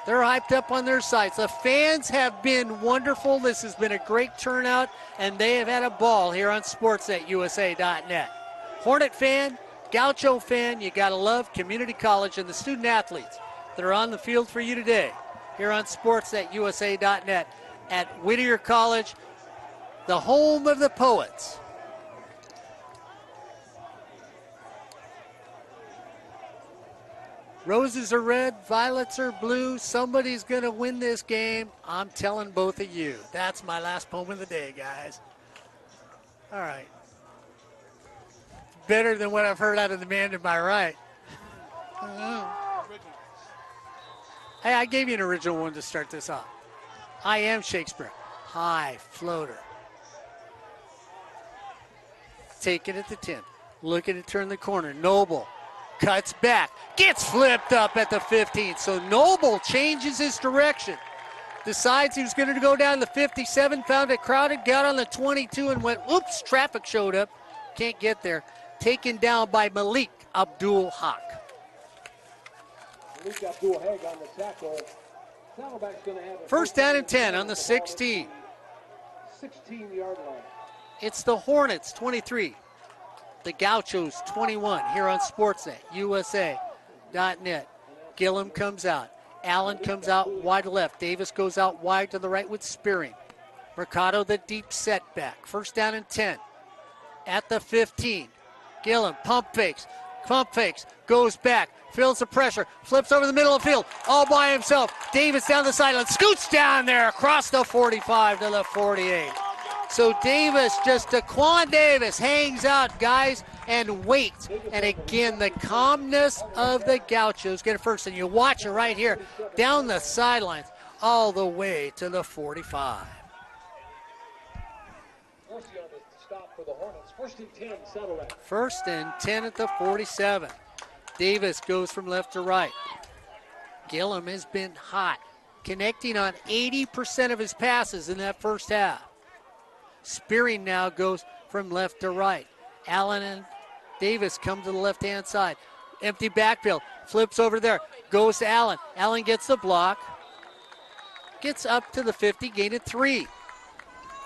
they're hyped up on their sides. The fans have been wonderful. This has been a great turnout, and they have had a ball here on sportsnetusa.net. Hornet fan, Gaucho fan, you got to love community college and the student athletes that are on the field for you today here on sportsnetusa.net at Whittier College, the home of the Poets. Roses are red, violets are blue. Somebody's going to win this game. I'm telling both of you. That's my last poem of the day, guys. All right. Better than what I've heard out of the man to my right. Hey, I gave you an original one to start this off. I am Shakespeare. High floater. Take it at the 10. Look at it turn the corner. Noble. Cuts back, gets flipped up at the 15. So Noble changes his direction. Decides he was going to go down the 57, found it crowded, got on the 22 and went, oops, traffic showed up. Can't get there. Taken down by Malik Abdul Haq. Malik Abdul Haq on the tackle. Saddleback's going to have a first down and 10 on the 16. 16-yard line. It's the Hornets, 23. The Gauchos, 21, here on sportsnetusa.net. Gillum comes out. Allen comes out wide left. Davis goes out wide to the right with Spearing. Mercado, the deep setback. First down and 10 at the 15. Gillum pump fakes, goes back, feels the pressure, flips over the middle of the field, all by himself. Davis down the sideline, scoots down there across the 45 to the 48. So Davis, just Daquan Davis, hangs out, guys, and waits. And again, the calmness of the Gauchos get it first. And you watch it right here, down the sidelines, all the way to the 45. Stop for the Hornets. First and 10, Saddleback. First and 10 at the 47. Davis goes from left to right. Gillum has been hot, connecting on 80% of his passes in that first half. Spearing now goes from left to right. Allen and Davis come to the left-hand side. Empty backfield, flips over there, goes to Allen. Allen gets the block, gets up to the 50, gained 3.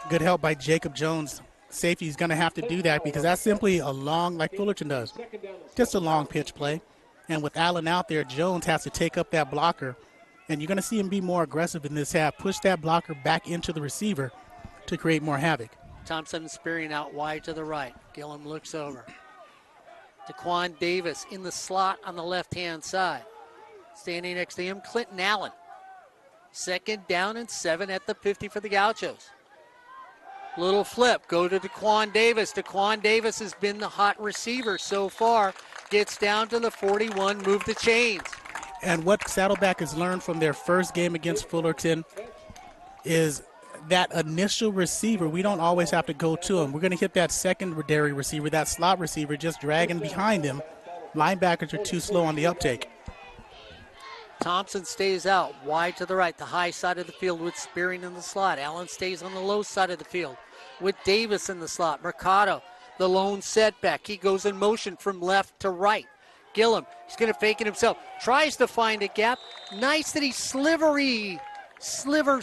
Good help by Jacob Jones. Safety's going to have to do that because that's simply a long, like Fullerton does, just a long pitch play. And with Allen out there, Jones has to take up that blocker. And you're going to see him be more aggressive in this half, push that blocker back into the receiver to create more havoc. Thompson spearing out wide to the right. Gillum looks over. Daquan Davis in the slot on the left-hand side. Standing next to him, Clinton Allen. Second down and 7 at the 50 for the Gauchos. Little flip, go to Daquan Davis. Daquan Davis has been the hot receiver so far. Gets down to the 41, move the chains. And what Saddleback has learned from their first game against Fullerton is that initial receiver, we don't always have to go to him. We're going to hit that secondary receiver, that slot receiver, just dragging behind him. Linebackers are too slow on the uptake. Thompson stays out wide to the right, the high side of the field with Spearing in the slot. Allen stays on the low side of the field with Davis in the slot. Mercado, the lone setback. He goes in motion from left to right. Gillum, he's going to fake it himself. Tries to find a gap. Nice that he slivers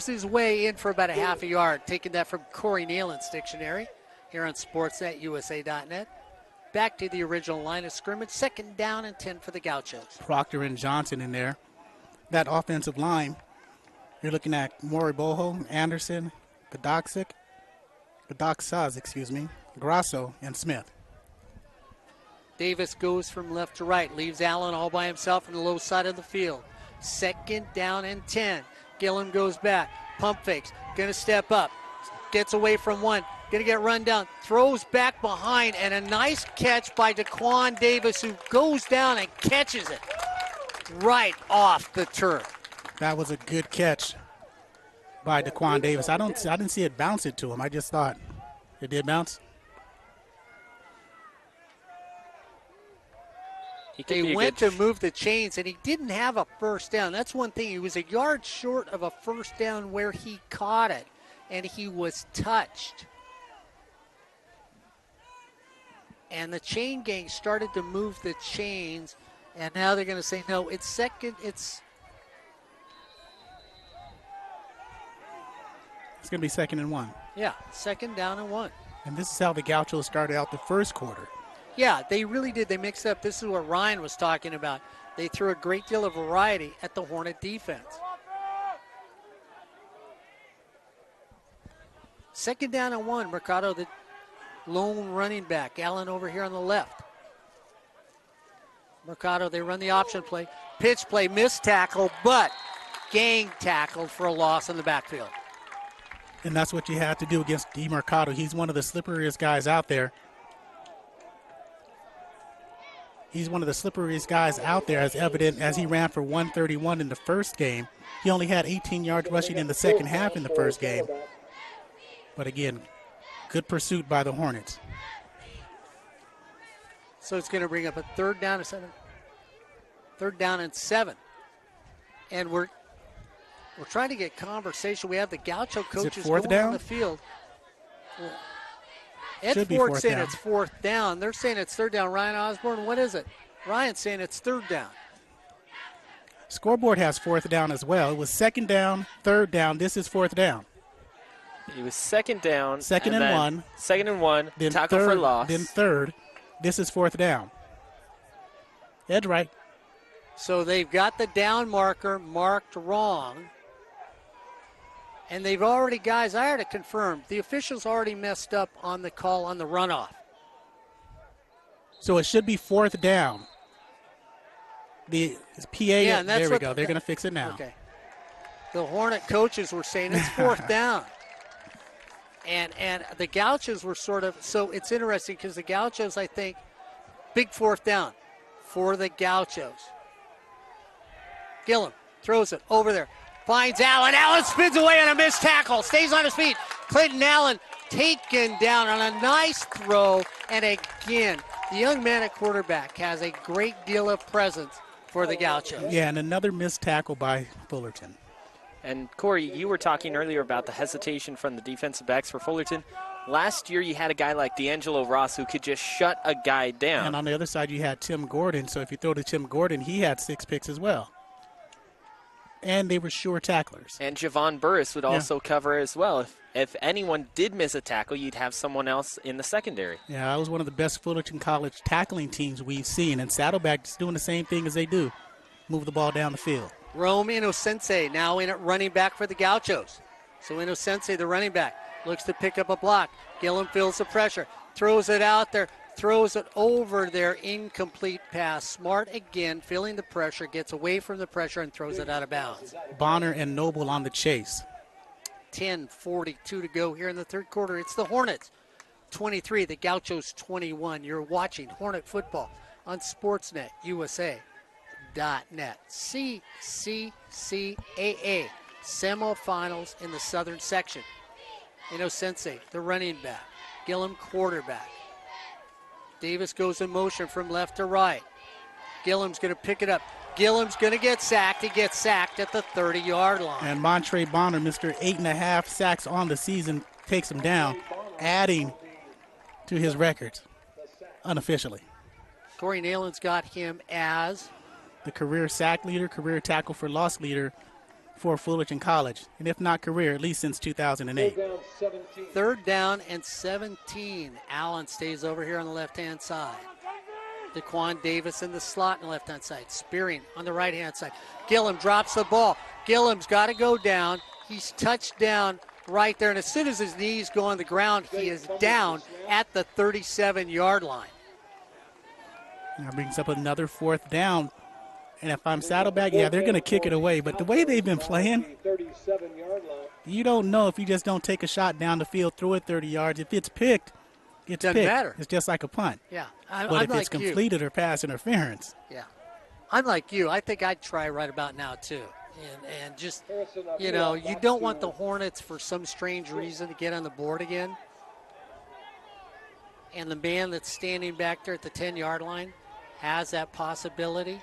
his way in for about a half a yard. Taking that from Corey Neyland's dictionary here on sportsnetusa.net. Back to the original line of scrimmage. Second down and 10 for the Gauchos. Proctor and Johnson in there. That offensive line, you're looking at Moriboho, Anderson, Godoxas, Grasso, and Smith. Davis goes from left to right, leaves Allen all by himself on the low side of the field. Second down and 10. Gillum goes back, pump fakes, gonna step up, gets away from one, gonna get run down, throws back behind, and a nice catch by Daquan Davis, who goes down and catches it right off the turf. That was a good catch by Daquan Davis. I didn't see it bounce it to him. I just thought it did bounce. They went to move the chains, and he didn't have a first down. That's one thing. He was a yard short of a first down where he caught it, and he was touched. And the chain gang started to move the chains, and now they're going to say, no, it's second. It's going to be 2nd and 1. Yeah, 2nd down and 1. And this is how the Gauchos started out the first quarter. Yeah, they really did. They mixed up. This is what Ryan was talking about. They threw a great deal of variety at the Hornet defense. 2nd down and 1. Mercado, the lone running back. Allen over here on the left. Mercado, they run the option play. Pitch play, missed tackle, but gang tackled for a loss in the backfield. And that's what you had to do against DeMercado. He's one of the slipperiest guys out there. He's one of the slipperiest guys out there, as evident as he ran for 131 in the first game. He only had 18 yards rushing in the second half in the first game. But again, good pursuit by the Hornets. So it's going to bring up a 3rd down and 7. 3rd down and 7. And we're trying to get conversation. We have the Gaucho coaches going on the field. Well, Ed Ford's saying it's 4th down. They're saying it's 3rd down. Ryan Osborn, what is it? Ryan's saying it's 3rd down. Scoreboard has 4th down as well. It was 2nd down, 3rd down. This is 4th down. It was 2nd down. 2nd and 1. 2nd and 1. Then tackle third, for loss. Then 3rd. This is 4th down. Ed's right. So they've got the down marker marked wrong. And they've already, guys, I had to confirm, the officials already messed up on the call on the runoff. So it should be 4th down. The PA, yeah, and that's there we go. They're going to fix it now. Okay. The Hornet coaches were saying it's 4th down. And the Gauchos were sort of, so it's interesting because the Gauchos, I think, big fourth down for the Gauchos. Gillum throws it over there. Finds Allen. Allen spins away on a missed tackle. Stays on his feet. Clinton Allen taken down on a nice throw. And again, the young man at quarterback has a great deal of presence for the Gauchos. Yeah, and another missed tackle by Fullerton. And Corey, you were talking earlier about the hesitation from the defensive backs for Fullerton. Last year you had a guy like D'Angelo Ross who could just shut a guy down. And on the other side you had Tim Gordon. So if you throw to Tim Gordon, he had 6 picks as well. And they were sure tacklers. And Javon Burris would also cover as well. If anyone did miss a tackle, you'd have someone else in the secondary. Yeah, that was one of the best Fullerton College tackling teams we've seen. And Saddleback is doing the same thing as they do. Move the ball down the field. Rome Inocense now in at running back for the Gauchos. So Inocense, the running back, looks to pick up a block. Gillum feels the pressure, throws it out there, throws it over there, incomplete pass. Smart again, feeling the pressure, gets away from the pressure and throws it out of bounds. Bonner and Noble on the chase. 10:42 to go here in the third quarter. It's the Hornets 23, the Gauchos 21. You're watching Hornet football on Sportsnet USA. .net. CCCAA semifinals in the southern section. Inocense, the running back. Gillum, quarterback. Davis goes in motion from left to right. Gillum's going to pick it up. Gillum's going to get sacked. He gets sacked at the 30-yard line. And Montre Bonner, Mr. 8.5 sacks on the season, takes him down, adding to his records unofficially. Corey Neyland's got him as the career sack leader, career tackle for loss leader for Fullerton College. And if not career, at least since 2008. Third down and 17. Allen stays over here on the left-hand side. Daquan Davis in the slot on the left-hand side. Spearing on the right-hand side. Gillum drops the ball. Gillum's got to go down. He's touched down right there. And as soon as his knees go on the ground, he is down at the 37-yard line. That brings up another fourth down. And if I'm Saddleback, yeah, they're going to kick it away. But the way they've been playing, you don't know if you just don't take a shot down the field, throw it 30 yards. If it's picked, it's doesn't picked. Matter. It's just like a punt. Yeah. But if it's completed or pass interference. Yeah. I'm like you. I think I'd try right about now, too. And just, you know, you don't want the Hornets for some strange reason to get on the board again. And the man that's standing back there at the 10-yard line has that possibility.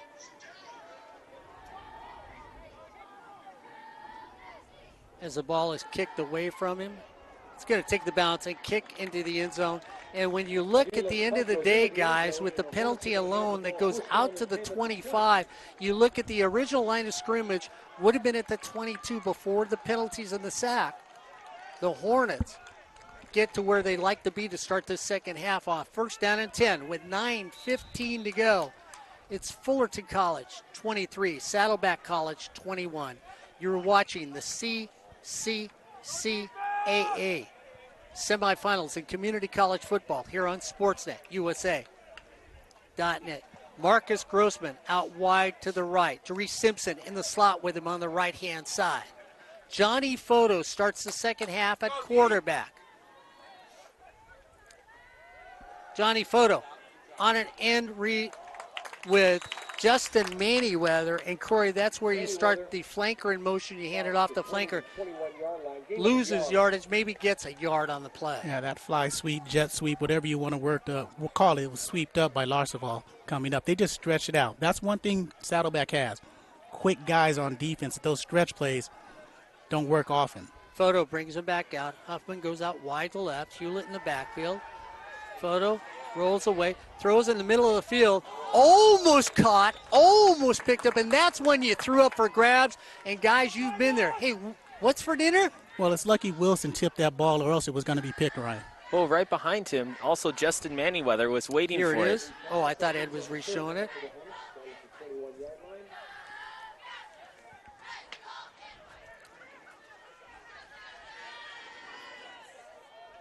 As the ball is kicked away from him, it's going to take the bounce and kick into the end zone. And when you look at the end of the day, guys, with the penalty alone that goes out to the 25, you look at the original line of scrimmage, would have been at the 22 before the penalties and the sack. The Hornets get to where they like to be to start this second half off. First down and 10 with 9:15 to go. It's Fullerton College 23, Saddleback College 21. You're watching the CCCAA semifinals in community college football here on Sportsnet USA. .net. Marcus Grossman out wide to the right. Therese Simpson in the slot with him on the right-hand side. Johnny Photo starts the second half at quarterback. Johnny Photo on an end read with Justin Manyweather. And Corey, that's where you start the flanker in motion. You hand it off the flanker. Loses yardage, maybe gets a yard on the play. Yeah, that fly sweep, jet sweep, whatever you want to work, we'll call it, it was sweeped up by Larseval coming up. They just stretch it out. That's one thing Saddleback has. Quick guys on defense. Those stretch plays don't work often. Photo brings him back out. Huffman goes out wide to left. Hewlett in the backfield. Photo rolls away, throws in the middle of the field, almost caught, almost picked up, and that's when you threw up for grabs. And guys, you've been there. Hey, what's for dinner? Well, it's lucky Wilson tipped that ball or else it was going to be picked right. Well, right behind him, also Justin Manyweather was waiting for it. Here it it. is. Oh, I thought Ed was re-showing it.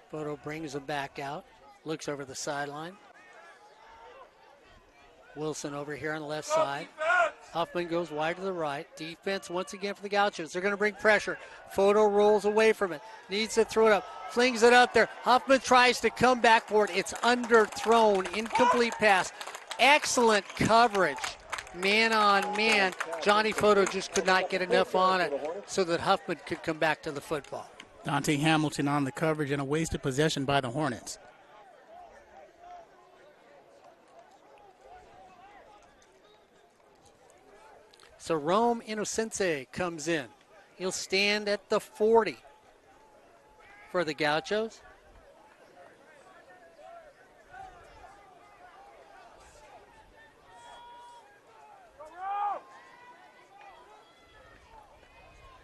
Photo brings him back out. Looks over the sideline. Wilson over here on the left side. Huffman goes wide to the right. Defense once again for the Gauchos. They're going to bring pressure. Photo rolls away from it. Needs to throw it up. flings it up there. Huffman tries to come back for it. It's underthrown, incomplete pass. Excellent coverage, man on man. Johnny Photo just could not get enough on it so that Huffman could come back to the football. Dante Hamilton on the coverage and a wasted possession by the Hornets. So Rome Inocense comes in. He'll stand at the 40 for the Gauchos.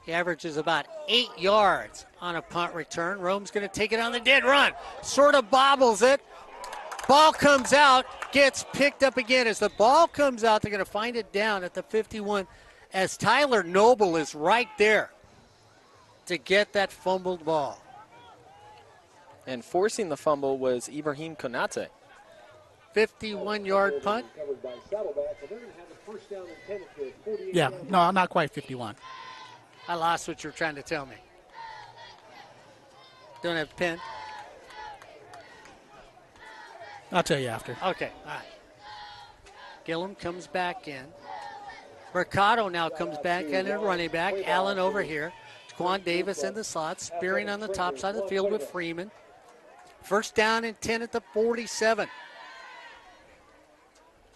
He averages about 8 yards on a punt return. Rome's going to take it on the dead run. Sort of bobbles it. Ball comes out, gets picked up again. As the ball comes out, they're going to find it down at the 51 as Tyler Noble is right there to get that fumbled ball. And forcing the fumble was Ibrahim Konate. 51-yard punt. Yeah, no, not quite 51. I lost what you're trying to tell me. Don't have a pen? I'll tell you after. Okay, all right. Gillum comes back in. Mercado now comes back in at running back. Allen over here. Quan Davis in the slot. Spearing on the top side of the field with Freeman. First down and 10 at the 47.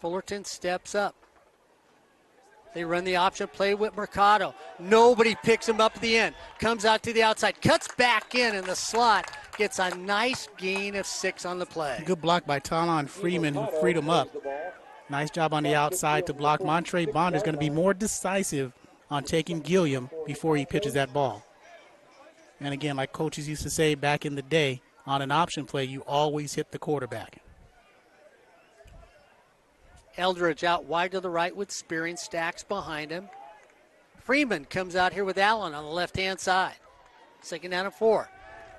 Fullerton steps up. They run the option play with Mercado. Nobody picks him up at the end. Comes out to the outside. Cuts back in the slot. Gets a nice gain of 6 on the play. Good block by Talon Freeman, who freed him up. Nice job on the outside to block. Montre Bond is going to be more decisive on taking Gilliam before he pitches that ball. And again, like coaches used to say back in the day, on an option play, you always hit the quarterback. Eldridge out wide to the right with Spearing. Stacks behind him. Freeman comes out here with Allen on the left-hand side. Second down and 4.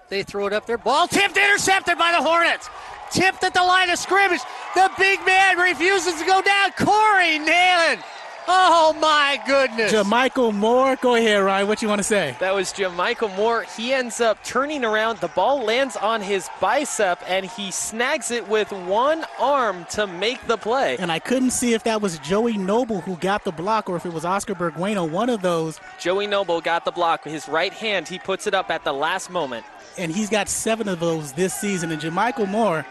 They throw it up there. Ball tipped, intercepted by the Hornets. Tipped at the line of scrimmage. The big man refuses to go down. Corey Neyland. Oh, my goodness. Jamichael Moore. Go ahead, Ryan. What you want to say? That was Jamichael Moore. He ends up turning around. The ball lands on his bicep, and he snags it with one arm to make the play. And I couldn't see if that was Joey Noble who got the block or if it was Oscar Bergueno, one of those. Joey Noble got the block. With his right hand, he puts it up at the last moment. And he's got 7 of those this season. And Jamichael Moore,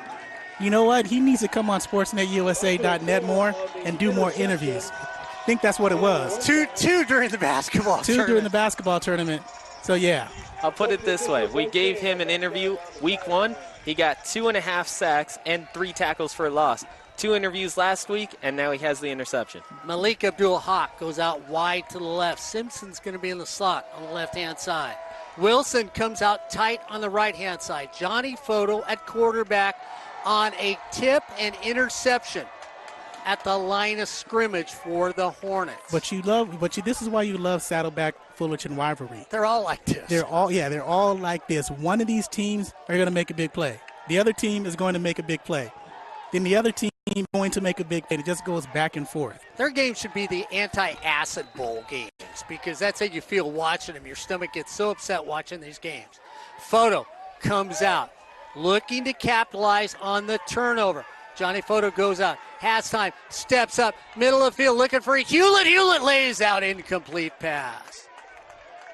you know what? He needs to come on SportsNetUSA.net more and do more interviews. I think that's what it was. Two during the basketball tournament. 2 during the basketball tournament. So, yeah. I'll put it this way. We gave him an interview week 1. He got 2.5 sacks and 3 tackles for a loss. 2 interviews last week, and now he has the interception. Malik Abdul-Haq goes out wide to the left. Simpson's going to be in the slot on the left-hand side. Wilson comes out tight on the right-hand side. Johnny Photo at quarterback on a tip and interception at the line of scrimmage for the Hornets. This is why you love Saddleback Fullerton rivalry. They're all like this. They're all like this. One of these teams are going to make a big play. The other team is going to make a big play. Then the other team is going to make a big play. It just goes back and forth. Their game should be the anti-acid bowl games because that's how you feel watching them. Your stomach gets so upset watching these games. Photo comes out looking to capitalize on the turnover. Johnny Photo goes out, has time, steps up, middle of the field looking for Hewlett. Hewlett lays out incomplete pass.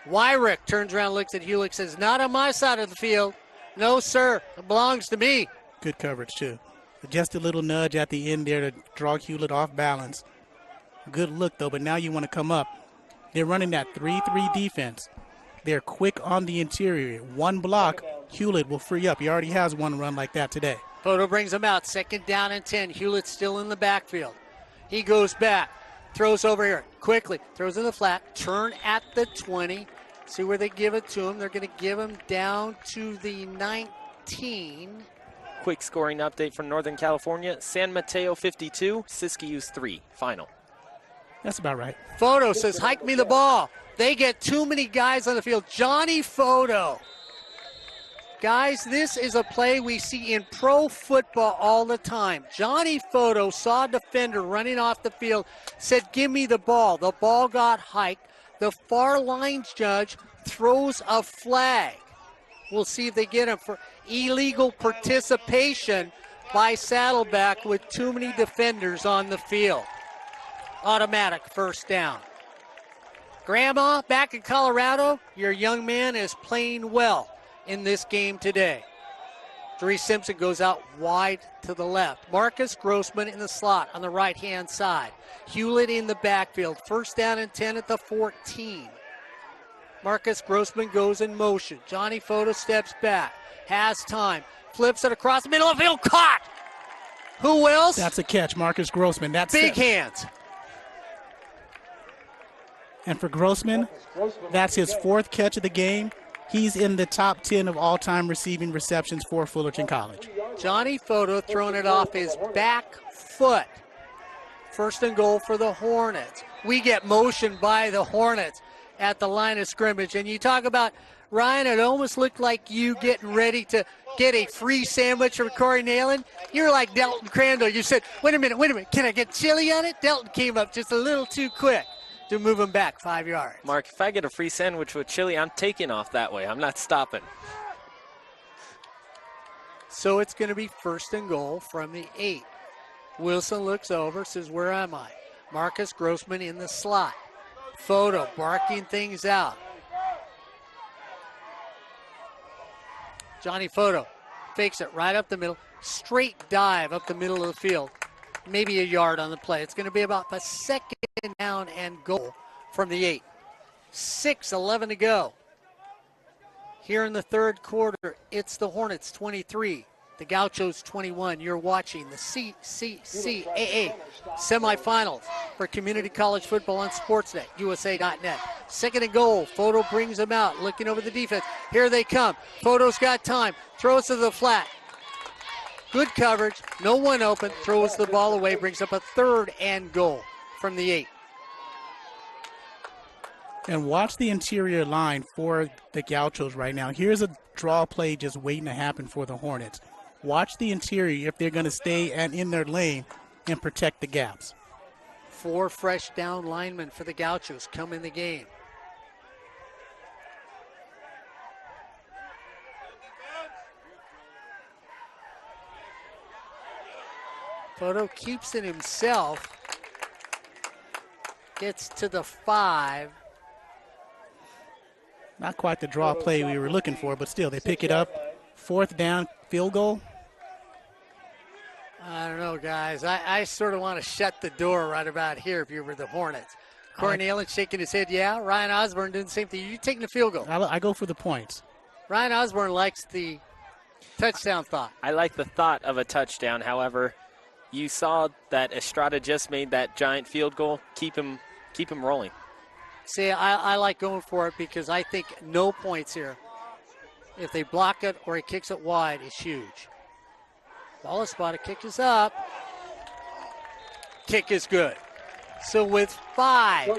Wyrick turns around, looks at Hewlett, says, not on my side of the field. No, sir, it belongs to me. Good coverage, too. Just a little nudge at the end there to draw Hewlett off balance. Good look, though, but now you want to come up. They're running that 3-3 defense. They're quick on the interior. One block, Hewlett will free up. He already has one run like that today. Photo brings him out. Second down and 10. Hewlett's still in the backfield. He goes back. Throws over here. Quickly. Throws in the flat. Turn at the 20. See where they give it to him. They're going to give him down to the 19. Quick scoring update from Northern California. San Mateo 52, Siskiyou's 3. Final. That's about right. Photo says, hike me the ball. They get too many guys on the field. Johnny Photo. Guys, this is a play we see in pro football all the time. Johnny Photo saw a defender running off the field, said, give me the ball. The ball got hiked. The far lines judge throws a flag. We'll see if they get him for illegal participation by Saddleback with too many defenders on the field. Automatic first down. Grandma, back in Colorado, your young man is playing well in this game today. Dre Simpson goes out wide to the left. Marcus Grossman in the slot on the right-hand side. Hewlett in the backfield. First down and 10 at the 14. Marcus Grossman goes in motion. Johnny Foto steps back. Has time. Flips it across the middle of the field. Caught! Who else? That's a catch, Marcus Grossman. That's big hands. And for Grossman, that's his 4th catch of the game. He's in the top 10 of all-time receiving receptions for Fullerton College. Johnny Foto throwing it off his back foot. First and goal for the Hornets. We get motion by the Hornets at the line of scrimmage. And you talk about, Ryan, it almost looked like you getting ready to get a free sandwich from Corey Neyland. You're like Delton Crandall. You said, wait a minute, can I get chili on it? Delton came up just a little too quick to move him back 5 yards. Mark, if I get a free sandwich with chili, I'm taking off that way. I'm not stopping. So it's going to be first and goal from the 8. Wilson looks over, says, where am I? Marcus Grossman in the slot. Foto barking things out. Johnny Foto fakes it right up the middle. Straight dive up the middle of the field. Maybe a yard on the play. It's going to be about a second down and goal from the 8. 6:11 to go. Here in the third quarter, it's the Hornets 23, the Gauchos 21. You're watching the SCFA semifinals for community college football on Sportsnet, USA.net. Second and goal. Foto brings them out, looking over the defense. Here they come. Foto's got time. Throws to the flat. Good coverage. No one open. Throws the ball away. Brings up a third and goal from the 8. And watch the interior line for the Gauchos right now. Here's a draw play just waiting to happen for the Hornets. Watch the interior if they're going to stay and in their lane and protect the gaps. 4 fresh down linemen for the Gauchos come in the game. Foto keeps it himself. Gets to the 5. Not quite the draw play we were looking for, but still, they pick it up. 4th down, field goal. I don't know, guys. I sort of want to shut the door right about here if you were the Hornets. Corey Neyland shaking his head, yeah. Ryan Osborn doing the same thing. You're taking the field goal. I go for the points. Ryan Osborn likes the touchdown thought. I like the thought of a touchdown. However, you saw that Estrada just made that giant field goal. Keep him rolling. See, I like going for it because I think no points here. If they block it or he kicks it wide, it's huge. Ball is spotted, kick is up. Kick is good. So with 5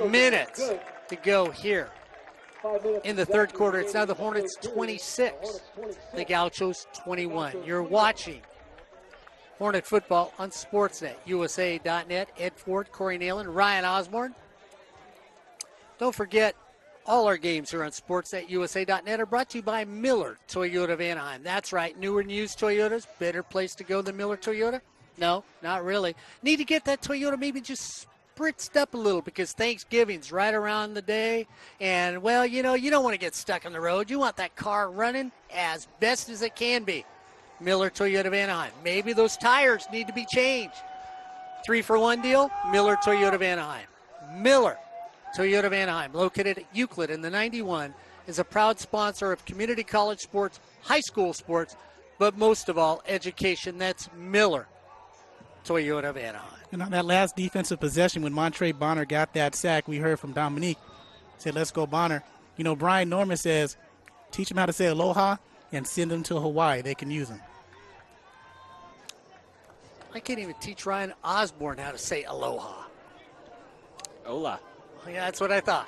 minutes to go here in the third quarter, it's now the Hornets 26, the Gauchos 21. You're watching Hornet football on Sportsnet, USA.net. Ed Ford, Corey Neyland, Ryan Osborn. Don't forget, all our games here on Sportsnet, USA.net are brought to you by Miller Toyota of Anaheim. That's right, newer and used Toyotas. Better place to go than Miller Toyota? No, not really. Need to get that Toyota maybe just spritzed up a little because Thanksgiving's right around the day. And, well, you don't want to get stuck on the road. You want that car running as best as it can be. Miller Toyota of Anaheim. Maybe those tires need to be changed. 3-for-1 deal, Miller Toyota of Anaheim. Miller Toyota of Anaheim, located at Euclid in the 91, is a proud sponsor of community college sports, high school sports, but most of all, education. That's Miller Toyota of Anaheim. And on that last defensive possession, when Montre Bonner got that sack, we heard from Dominique, said, let's go, Bonner. Brian Norman says, teach them how to say aloha and send them to Hawaii. They can use them. I can't even teach Ryan Osborn how to say aloha. Hola. Yeah, that's what I thought.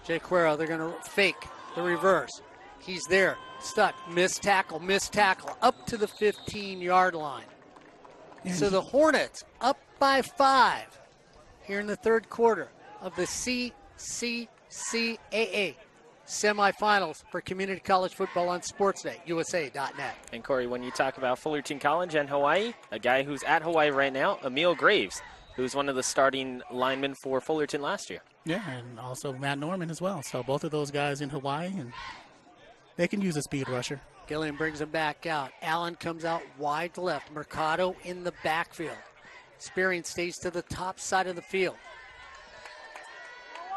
Jay Cuero, they're going to fake the reverse. He's there, stuck, missed tackle, up to the 15-yard line. So the Hornets up by 5 here in the third quarter of the CCCAA semifinals for community college football on Sportsnet, USA.net. And Corey, when you talk about Fullerton College and Hawaii, a guy who's at Hawaii right now, Emil Graves, who's one of the starting linemen for Fullerton last year. Yeah, and also Matt Norman as well. So both of those guys in Hawaii, and they can use a speed rusher. Gilliam brings him back out. Allen comes out wide left. Mercado in the backfield. Spearing stays to the top side of the field.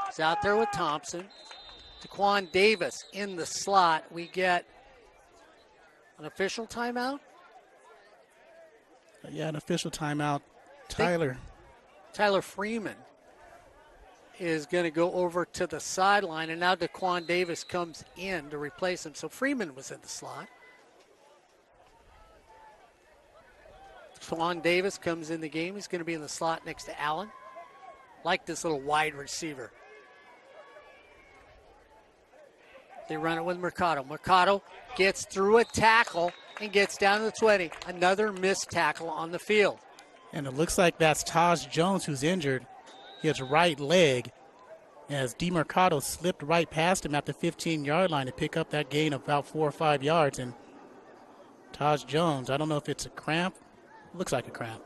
He's out there with Thompson. Taquan Davis in the slot. We get an official timeout. Yeah, an official timeout. Tyler Freeman is going to go over to the sideline, and now Daquan Davis comes in to replace him. So Freeman was in the slot. Daquan Davis comes in the game. He's going to be in the slot next to Allen. Like this little wide receiver. They run it with Mercado. Mercado gets through a tackle and gets down to the 20. Another missed tackle on the field. And it looks like that's Taj Jones who's injured. His right leg, as DeMercado slipped right past him at the 15-yard line to pick up that gain of about 4 or 5 yards. And Taj Jones, I don't know if it's a cramp. It looks like a cramp.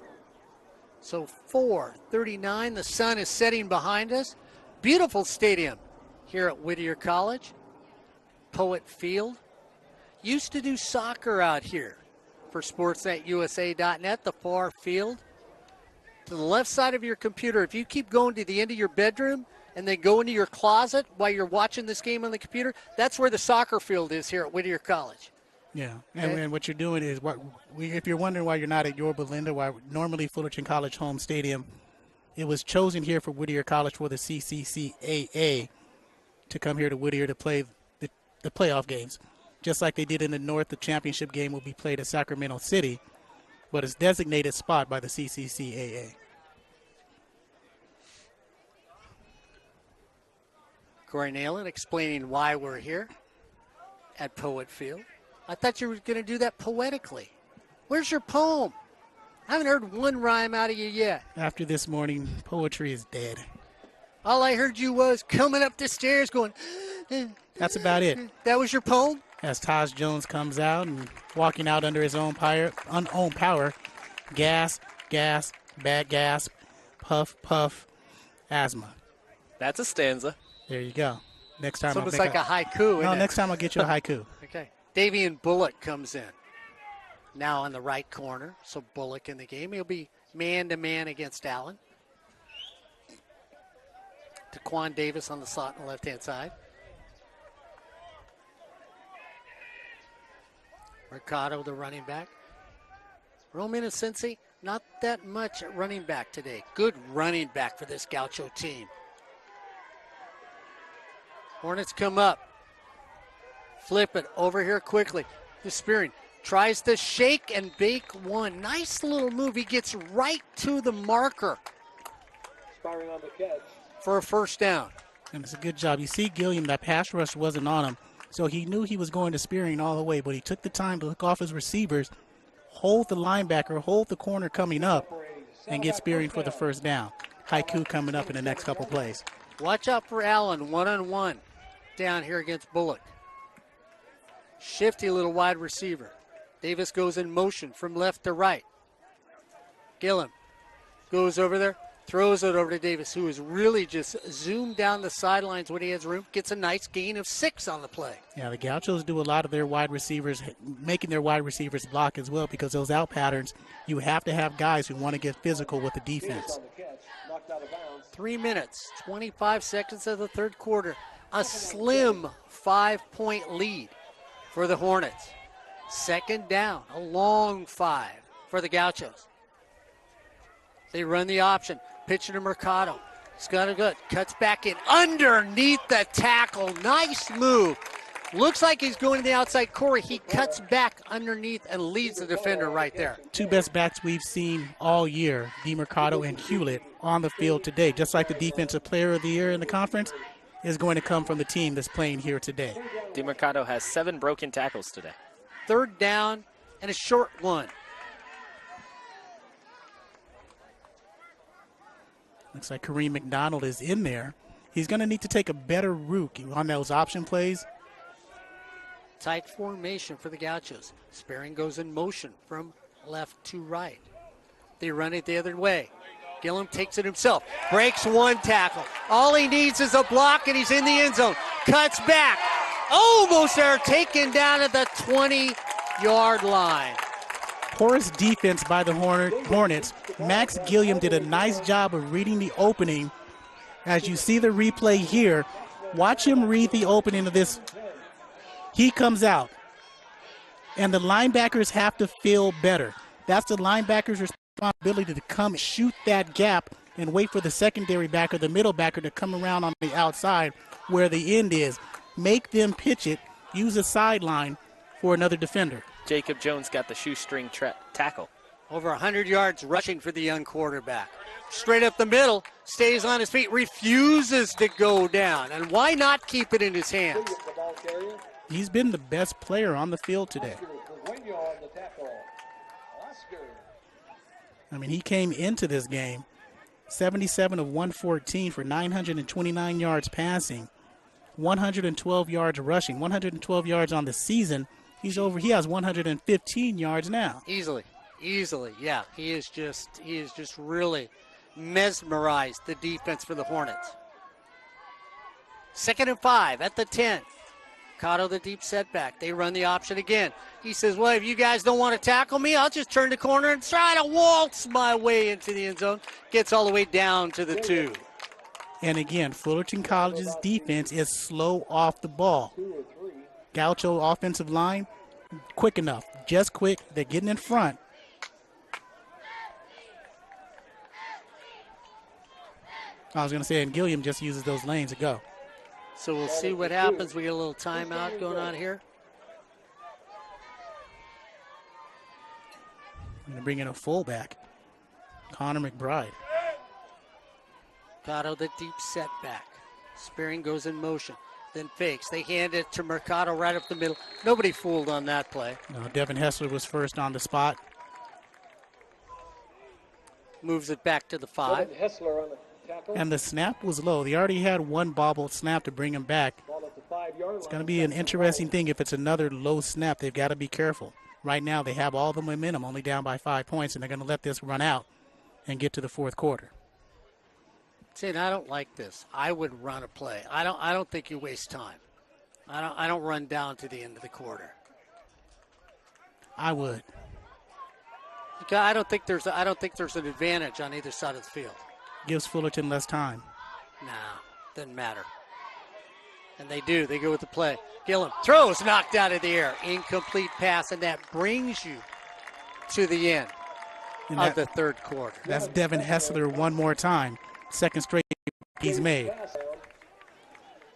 So 4:39, the sun is setting behind us. Beautiful stadium here at Whittier College. Poet Field. Used to do soccer out here for SportsNetUSA.net, the far field. To the left side of your computer, if you keep going to the end of your bedroom and then go into your closet while you're watching this game on the computer, that's where the soccer field is here at Whittier College. Yeah, Okay. and what you're doing is, if you're wondering why you're not at Yorba Linda, why normally Fullerton College home stadium, it was chosen here for Whittier College for the CCCAA to come here to Whittier to play the playoff games. Just like they did in the North, the championship game will be played at Sacramento City, but it's designated spot by the CCCAA. Corey Neyland explaining why we're here at Poet Field. I thought you were going to do that poetically. Where's your poem? I haven't heard one rhyme out of you yet. After this morning, poetry is dead. All I heard you was coming up the stairs going, That's about it. that was your poem? As Taj Jones comes out and walking out under his own power, gas, bad gas, puff, puff, asthma. That's a stanza. There you go. Next time It's almost like a haiku, No, isn't it? next time I'll get you a haiku. Okay. Davian Bullock comes in. Now on the right corner. So Bullock in the game. He'll be man-to-man against Allen. Taquan Davis on the slot on the left-hand side. Mercado, the running back. Roman Asensi, not that much at running back today. Good running back for this Gaucho team. Hornets come up. Flip it over here quickly. The Spearing tries to shake and bake one. Nice little move. He gets right to the marker Firing on the catch. for a first down. And it's a good job. You see Gilliam, that pass rush wasn't on him. So he knew he was going to Spearing all the way, but he took the time to look off his receivers, hold the linebacker, hold the corner coming up, and get Spearing for the first down. Haiku coming up in the next couple plays. Watch out for Allen, one-on-one down here against Bullock. Shifty little wide receiver. Davis goes in motion from left to right. Gilliam goes over there, throws it over to Davis, who is really just zoomed down the sidelines when he has room. Gets a nice gain of 6 on the play. Yeah, the Gauchos do a lot of their wide receivers, making their wide receivers block as well, because those out patterns, you have to have guys who want to get physical with the defense. 3 minutes, 25 seconds of the third quarter. A slim 5-point lead for the Hornets. Second down, a long 5 for the Gauchos. They run the option. Pitch to Mercado. He's got a good. Cuts back in underneath the tackle. Nice move. Looks like he's going to the outside. Corey, he cuts back underneath and leads the defender right there. Two best backs we've seen all year, DeMercado and Hewlett, on the field today. Just like the Defensive Player of the Year in the conference is going to come from the team that's playing here today. DeMercado has 7 broken tackles today. Third down and a short one. Looks like Kareem McDonald is in there. He's going to need to take a better route on those option plays. Tight formation for the Gauchos. Sperring goes in motion from left to right. They run it the other way. Gillum takes it himself. Breaks one tackle. All he needs is a block, and he's in the end zone. Cuts back. Almost there. Taken down at the 20-yard line. Porous defense by the Hornets. Max Gilliam did a nice job of reading the opening. As you see the replay here, watch him read the opening of this. He comes out, and the linebackers have to feel better. That's the linebackers' responsibility to come and shoot that gap and wait for the secondary backer, the middle backer, to come around on the outside where the end is. Make them pitch it, use a sideline for another defender. Jacob Jones got the shoestring tackle. Over 100 yards rushing for the young quarterback. Straight up the middle, stays on his feet, refuses to go down. And why not keep it in his hands? He's been the best player on the field today. I mean, he came into this game 77 of 114 for 929 yards passing, 112 yards rushing, 112 yards on the season. He has 115 yards now. Easily, yeah. He is just really mesmerized the defense for the Hornets. 2nd and 5 at the 10. Cotto the deep setback. They run the option again. He says, well, if you guys don't want to tackle me, I'll just turn the corner and try to waltz my way into the end zone. Gets all the way down to the 2. And again, Fullerton College's defense is slow off the ball. Gaucho offensive line, quick enough. Just quick. They're getting in front. I was going to say, and Gilliam just uses those lanes to go. So we'll see what happens. We get a little timeout going on here. I'm going to bring in a fullback, Connor McBride. Mercado the deep setback. Spearing goes in motion, then fakes. They hand it to Mercado right up the middle. Nobody fooled on that play. No, Devin Hessler was first on the spot. Moves it back to the 5. Hessler on the tackle. And the snap was low. They already had one bobbled snap to bring him back. It's going to be an interesting thing if it's another low snap. They've got to be careful. Right now they have all the momentum, only down by 5 points, and they're going to let this run out and get to the fourth quarter. See, I don't like this. I would run a play. I don't think you waste time. I don't run down to the end of the quarter. I would. Because I don't think there's an advantage on either side of the field. Gives Fullerton less time. Nah, doesn't matter. And they do. They go with the play. Gillum throws, knocked out of the air. Incomplete pass, and that brings you to the end of the third quarter. That's Devin Hessler one more time. Second straight he's made.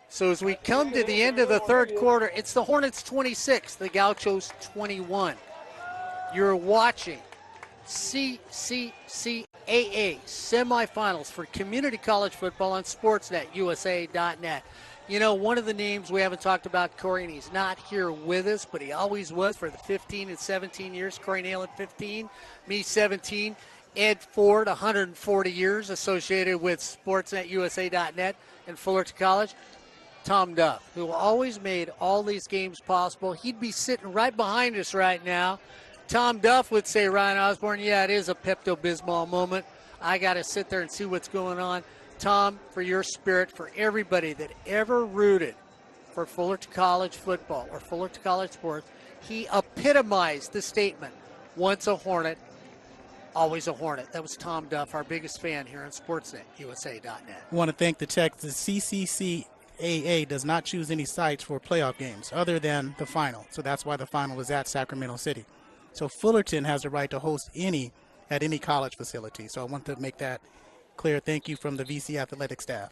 So as we come to the end of the third quarter, it's the Hornets 26, the Gauchos 21. You're watching CCCAA semifinals for community college football on SportsNetUSA.net. You know, one of the names we haven't talked about, Corey, and he's not here with us, but he always was for the 15 and 17 years. Corey Neyland, 15, me 17. Ed Ford, 140 years associated with SportsNetUSA.net and Fullerton College. Tom Duff, who always made all these games possible. He'd be sitting right behind us right now. Tom Duff would say, Ryan Osborn, yeah, it is a Pepto-Bismol moment. I got to sit there and see what's going on. Tom, for your spirit, for everybody that ever rooted for Fullerton College football or Fullerton College sports, he epitomized the statement, once a Hornet, always a Hornet. That was Tom Duff, our biggest fan here on SportsNetUSA.net. I want to thank the text. The CCCAA does not choose any sites for playoff games other than the final. So that's why the final is at Sacramento City. So Fullerton has the right to host at any college facility. So I want to make that clear. Thank you from the VC athletic staff.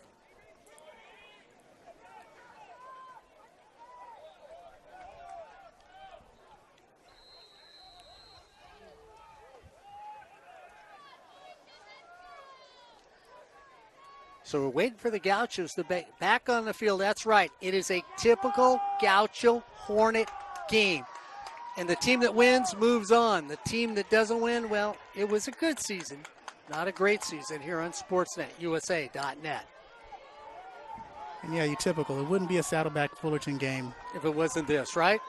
So we're waiting for the Gauchos to be back on the field. That's right. It is a typical Gaucho Hornet game. And the team that wins moves on. The team that doesn't win, well, it was a good season, Not a great season here on SportsNetUSA.net. And yeah, you typical. It wouldn't be a Saddleback Fullerton game if it wasn't this, right?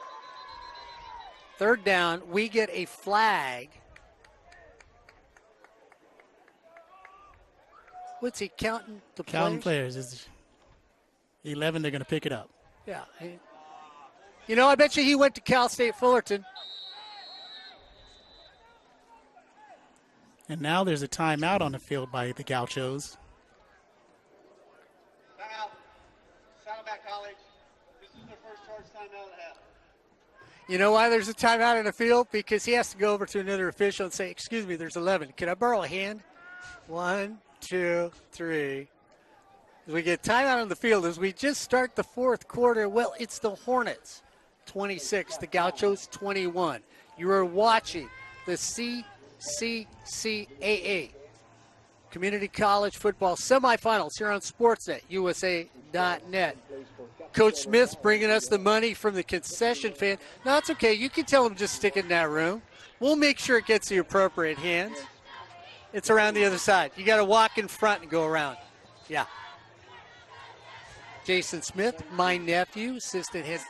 Third down, we get a flag. What's he counting the players? Counting players. Is 11, they're going to pick it up. Yeah. You know, I bet you he went to Cal State Fullerton. And now there's a timeout on the field by the Gauchos. Timeout. Saddleback College. This is their first charge timeout of the half. You know why there's a timeout in the field? Because he has to go over to another official and say, excuse me, there's 11. Can I borrow a hand? 1, 2, 3. As we get timeout on the field, as we just start the fourth quarter, well, it's the Hornets 26, the Gauchos 21. You are watching the CCCAA Community College Football Semifinals here on SportsNetUSA.net. Coach Smith's bringing us the money from the concession fan. No, it's okay. You can tell him just stick it in that room. We'll make sure it gets the appropriate hands. It's around the other side. You got to walk in front and go around. Yeah. Jason Smith, my nephew, assistant head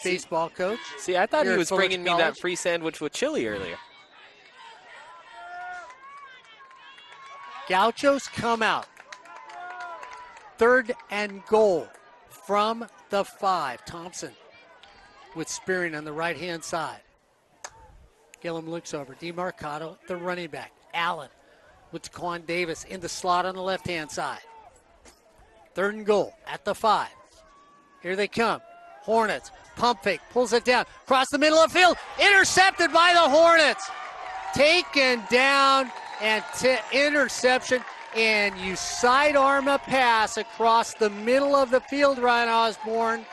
baseball coach. See, I thought he was Fullerton bringing me College. that free sandwich with chili earlier. Gauchos come out. 3rd and goal from the 5. Thompson with Spearing on the right-hand side. Gillum looks over. DeMarcado, the running back. Allen with Daquan Davis in the slot on the left-hand side. 3rd and goal at the 5. Here they come. Hornets. Pump fake. Pulls it down. Across the middle of the field. Intercepted by the Hornets. Taken down and interception. And you sidearm a pass across the middle of the field, Ryan Osborn.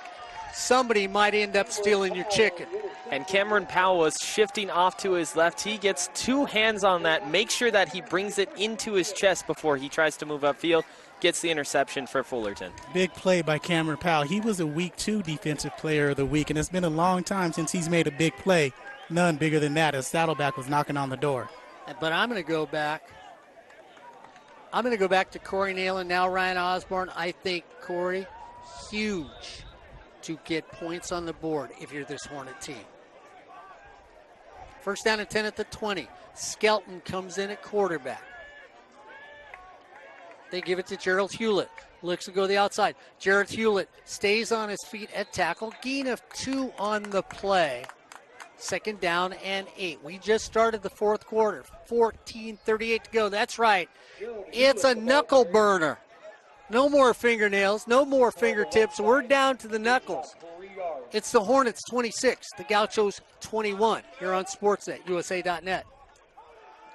Somebody might end up stealing your chicken. And Cameron Powell was shifting off to his left. He gets 2 hands on that. Make sure that he brings it into his chest before he tries to move upfield. Gets the interception for Fullerton. Big play by Cameron Powell. He was a Week 2 Defensive Player of the Week, and it's been a long time since he's made a big play. None bigger than that, as Saddleback was knocking on the door. But I'm going to go back. I'm going to go back to Corey Neyland, now Ryan Osborn. I think, Corey, huge to get points on the board if you're this Hornet team. 1st down and 10 at the 20. Skelton comes in at quarterback. They give it to Gerald Hewlett. Looks to go to the outside. Gerald Hewlett stays on his feet at tackle. Gain of 2 on the play. 2nd down and 8. We just started the fourth quarter. 14:38 to go. That's right. It's a knuckle burner. No more fingernails. No more fingertips. We're down to the knuckles. It's the Hornets 26. The Gauchos 21. Here on SportsNetUSA.net.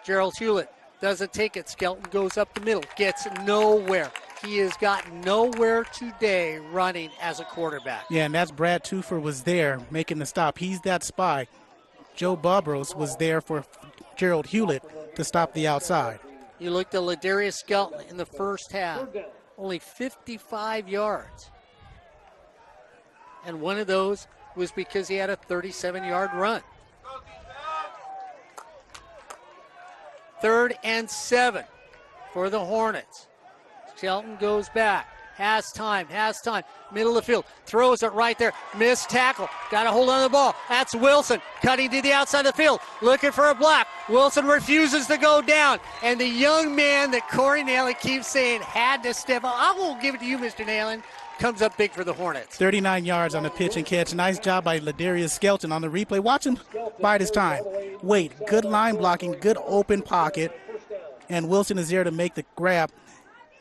Gerald Hewlett doesn't take it. Skelton goes up the middle. Gets nowhere. He has gotten nowhere today running as a quarterback. Yeah, and that's Brad Toofer was there making the stop. He's that spy. Joe Bobros was there for Gerald Hewlett to stop the outside. You looked at Ladarius Skelton in the first half. Only 55 yards. And one of those was because he had a 37-yard run. 3rd and 7 for the Hornets. Skelton goes back. Has time. Middle of the field. Throws it right there. Missed tackle. Got a hold on the ball. That's Wilson. Cutting to the outside of the field. Looking for a block. Wilson refuses to go down. And the young man that Corey Neyland keeps saying had to step up. I will give it to you, Mr. Neyland. Comes up big for the Hornets. 39 yards on the pitch and catch. Nice job by Ladarius Skelton on the replay. Watch him bide his time. Wait. Good line blocking. Good open pocket. And Wilson is there to make the grab.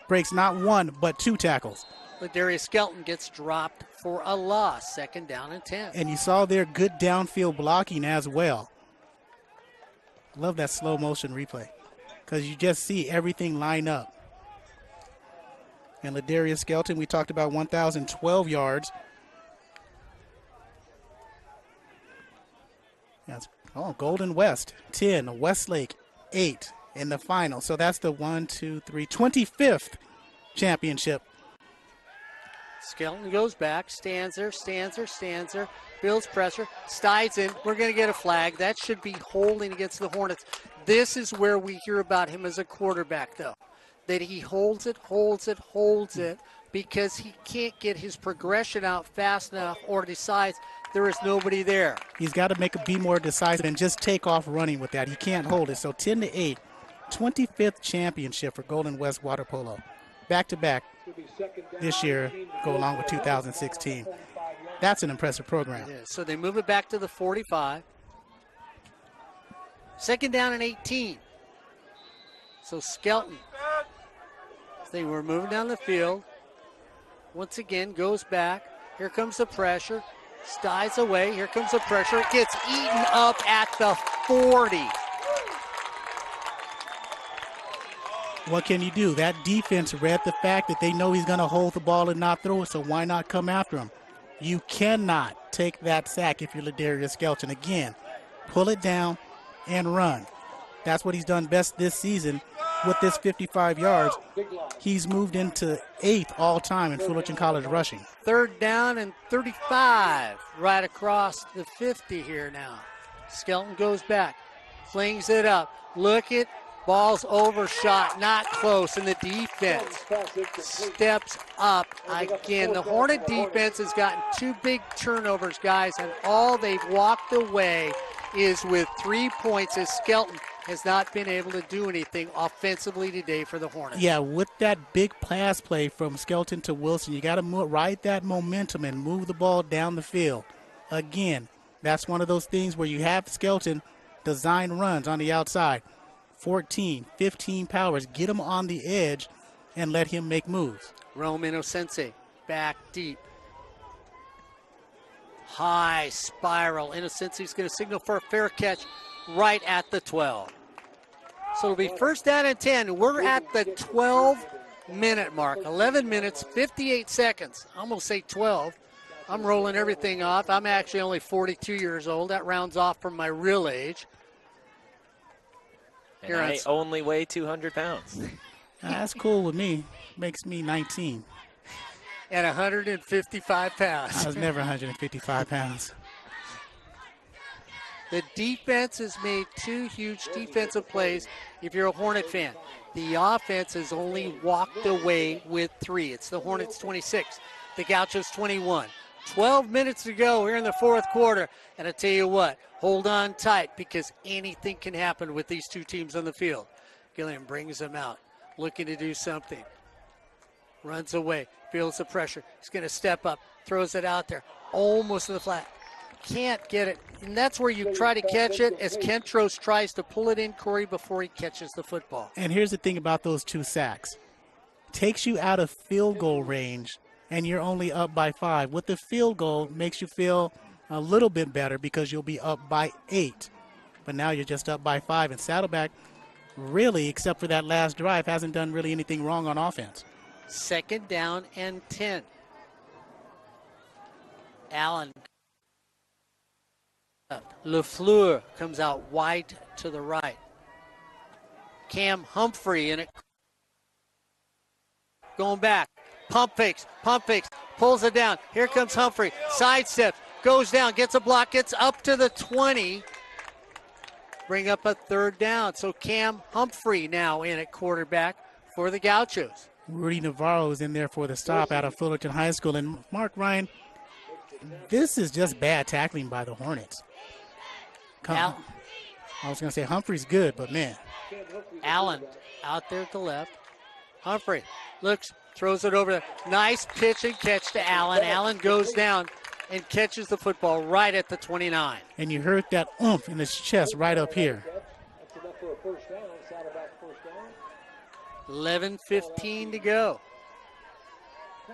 Breaks not 1, but 2 tackles. Ladarius Skelton gets dropped for a loss. 2nd down and 10. And you saw there good downfield blocking as well. Love that slow motion replay because you just see everything line up. And Ladarius Skelton, we talked about 1,012 yards. That's Golden West 10, Westlake 8 in the final. So that's the 25th championship. Skelton goes back, stands there, builds pressure, slides in. We're going to get a flag. That should be holding against the Hornets. This is where we hear about him as a quarterback, though, that he holds it, because he can't get his progression out fast enough or decides there is nobody there. He's got to be more decisive and just take off running with that. He can't hold it. So 10-8, 25th championship for Golden West Water Polo. Back-to-back this year, go along with 2016. That's an impressive program. So they move it back to the 45. Second down and 18. So Skelton, they were moving down the field. Once again, goes back. Here comes the pressure. Styes away. Here comes the pressure. It gets eaten up at the 40. What can you do? That defense read the fact that they know he's going to hold the ball and not throw it, so why not come after him? You cannot take that sack if you're Ladarius Skelton. Again, pull it down and run. That's what he's done best this season with this 55 yards. He's moved into 8th all-time in Fullerton College rushing. Third down and 35, right across the 50 here now. Skelton goes back, flings it up. Look at, ball's overshot, not close, and the defense steps up again. The Hornet defense has gotten 2 big turnovers, guys, and all they've walked away is with 3 points, as Skelton has not been able to do anything offensively today for the Hornets. Yeah, with that big pass play from Skelton to Wilson, you got to ride that momentum and move the ball down the field. Again, that's one of those things where you have Skelton design runs on the outside. 14, 15 powers, get him on the edge and let him make moves. Rome Innocente back deep. High spiral. Innocente's going to signal for a fair catch right at the 12. So it'll be first down and 10. We're at the 12-minute mark. 11 minutes, 58 seconds. I'm going to say 12. I'm rolling everything off. I'm actually only 42 years old. That rounds off from my real age. And I only weigh 200 pounds. That's cool with me. Makes me 19. And 155 pounds. I was never 155 pounds. The defense has made 2 huge defensive plays if you're a Hornet fan. The offense has only walked away with 3. It's the Hornets 26, the Gauchos 21. 12 minutes to go here in the 4th quarter. And I tell you what, hold on tight because anything can happen with these 2 teams on the field. Gilliam brings them out, looking to do something. Runs away, feels the pressure. He's going to step up, throws it out there, almost to the flat. Can't get it. And that's where you try to catch it as Kentros tries to pull it in, Corey, before he catches the football. And here's the thing about those 2 sacks. Takes you out of field goal range, and you're only up by 5. With the field goal, makes you feel a little bit better because you'll be up by 8. But now you're just up by 5. And Saddleback, really, except for that last drive, hasn't done really anything wrong on offense. Second down and 10. Allen. LaFleur comes out wide to the right. Cam Humphrey in it. Going back. Pump fakes, pulls it down. Here comes Humphrey. Sidesteps, goes down, gets a block, gets up to the 20. Bring up a 3rd down. So Cam Humphrey now in at quarterback for the Gauchos. Rudy Navarro is in there for the stop out of Fullerton High School. And Mark Ryan, this is just bad tackling by the Hornets. I was going to say Humphrey's good, but man. Allen out there at the left. Humphrey looks, throws it over there. Nice pitch and catch to Allen. Allen goes down and catches the football right at the 29. And you heard that oomph in his chest right up here. 11:15 to go.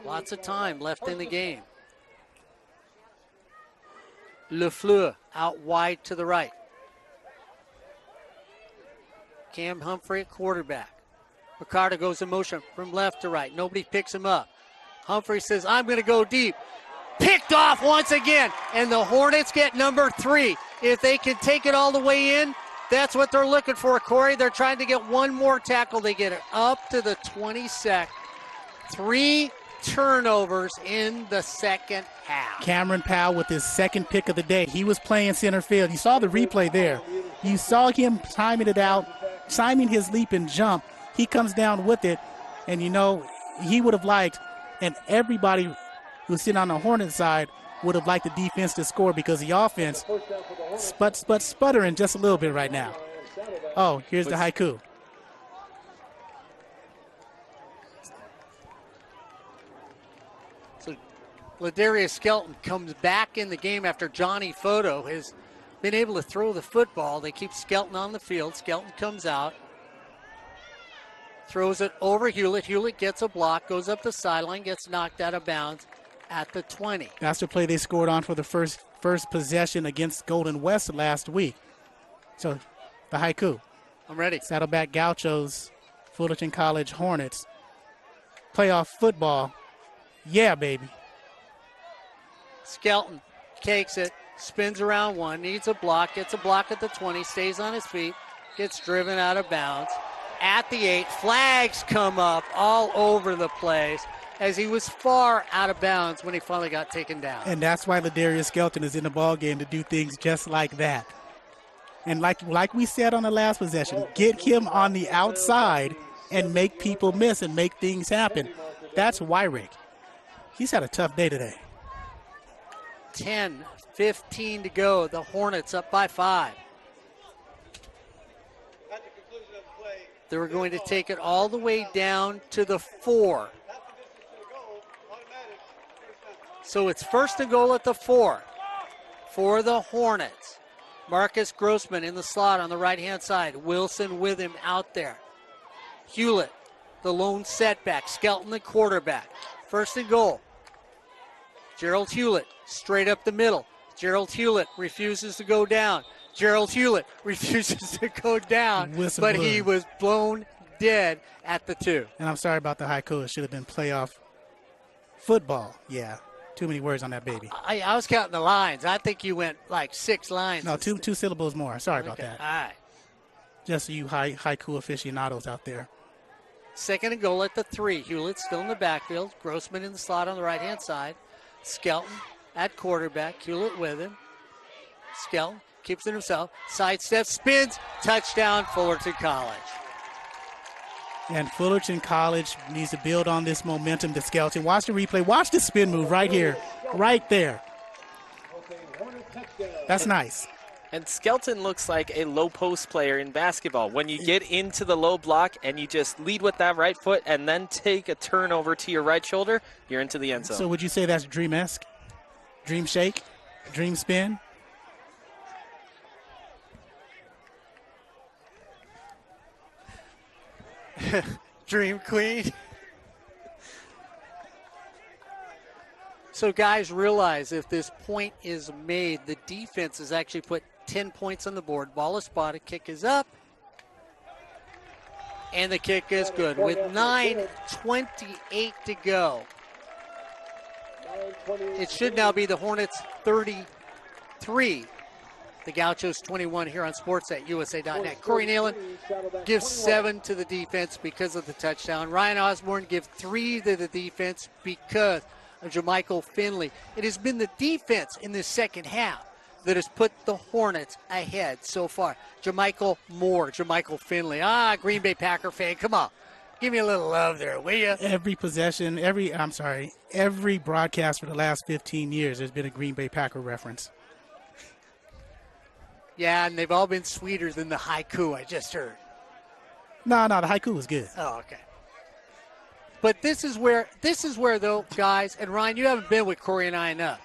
Lots of time left in the game. LaFleur out wide to the right. Cam Humphrey at quarterback. Ricardo goes in motion from left to right. Nobody picks him up. Humphrey says, I'm going to go deep. Picked off once again. And the Hornets get number 3. If they can take it all the way in, that's what they're looking for, Corey. They're trying to get one more tackle. They get it up to the 22nd. 3 turnovers in the second half. Cameron Powell with his 2nd pick of the day. He was playing center field. You saw the replay there. You saw him timing it out, timing his leap and jump. He comes down with it, and he would have liked, and everybody who's sitting on the Hornet side would have liked the defense to score because the offense sputtering just a little bit right now. Oh, here's the haiku. So Ladarius Skelton comes back in the game after Johnny Photo has been able to throw the football. They keep Skelton on the field. Skelton comes out, throws it over Hewlett. Hewlett gets a block, goes up the sideline, gets knocked out of bounds at the 20. That's the play they scored on for the first possession against Golden West last week. So the haiku. I'm ready. Saddleback Gauchos, Fullerton College Hornets. Playoff football. Yeah, baby. Skelton takes it, spins around one, needs a block, gets a block at the 20, stays on his feet, gets driven out of bounds. At the 8, flags come up all over the place as he was far out of bounds when he finally got taken down. And that's why Ladarius Skelton is in the ball game, to do things just like that. And like we said on the last possession, get him on the outside and make people miss and make things happen. That's Wyrick. He's had a tough day today. 10-15 to go. The Hornets up by 5. They were going to take it all the way down to the 4. So it's first and goal at the 4 for the Hornets. Marcus Grossman in the slot on the right-hand side. Wilson with him out there. Hewlett, the lone setback. Skelton, the quarterback. First and goal. Gerald Hewlett straight up the middle. Gerald Hewlett refuses to go down. Gerald Hewlett refuses to go down, but he was blown dead at the 2. And I'm sorry about the haiku. It should have been playoff football. Yeah, too many words on that baby. I was counting the lines. I think you went like 6 lines. No, two syllables more. Sorry about that. All right. Just so you haiku aficionados out there. Second and goal at the 3. Hewlett still in the backfield. Grossman in the slot on the right-hand side. Skelton at quarterback. Hewlett with him. Skelton keeps it himself. Sidesteps, spins. Touchdown, Fullerton College. And Fullerton College needs to build on this momentum to Skelton. Watch the replay. Watch the spin move right here. Right there. That's nice. And Skelton looks like a low post player in basketball. When you get into the low block and you just lead with that right foot and then take a turnover to your right shoulder, you're into the end zone. So would you say that's dream-esque? Dream shake? Dream spin? Dream Queen. So guys, realize if this point is made, the defense has actually put 10 points on the board. Ball is spotted, kick is up, and the kick is good with 9:28 to go. It should now be the Hornets 33, the Gauchos 21 here on Sportsnet USA.net. Corey Neyland gives 7 to the defense because of the touchdown. Ryan Osborn gives 3 to the defense because of Jamichael Finley. It has been the defense in the second half that has put the Hornets ahead so far. Jamichael Finley. Green Bay Packer fan, come on. Give me a little love there, will you? Every possession, every broadcast for the last 15 years, there's been a Green Bay Packer reference. Yeah, and they've all been sweeter than the haiku I just heard. No, the haiku was good. Oh, okay. But this is where though, guys, and Ryan, you haven't been with Corey and I enough.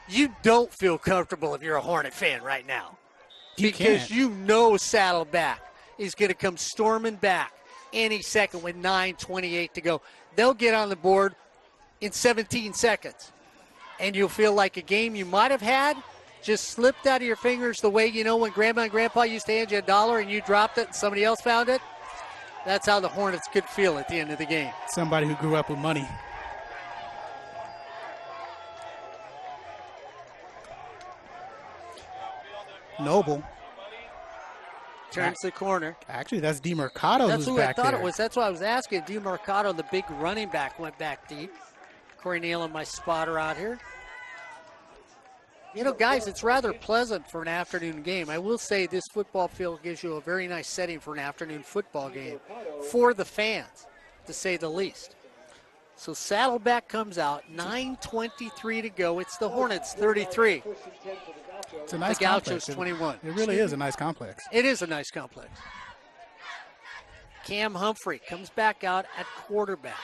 You don't feel comfortable if you're a Hornet fan right now. Because you know Saddleback is going to come storming back any second with 9:28 to go. They'll get on the board in 17 seconds. And you'll feel like a game you might have had just slipped out of your fingers the way, when Grandma and Grandpa used to hand you $1 and you dropped it and somebody else found it. That's how the Hornets could feel at the end of the game. Somebody who grew up with money. Noble turns the corner. Actually, that's DeMercado who's back there. That's who I thought it was. That's why I was asking. DeMercado, the big running back, went back deep. Corey Neyland, my spotter out here. You know, guys, it's rather pleasant for an afternoon game. I will say this football field gives you a very nice setting for an afternoon football game for the fans, to say the least. So Saddleback comes out, 9:23 to go. It's the Hornets 33. It's a nice the Gauchos complex. 21. It really is a nice complex. It is a nice complex. Cam Humphrey comes back out at quarterback.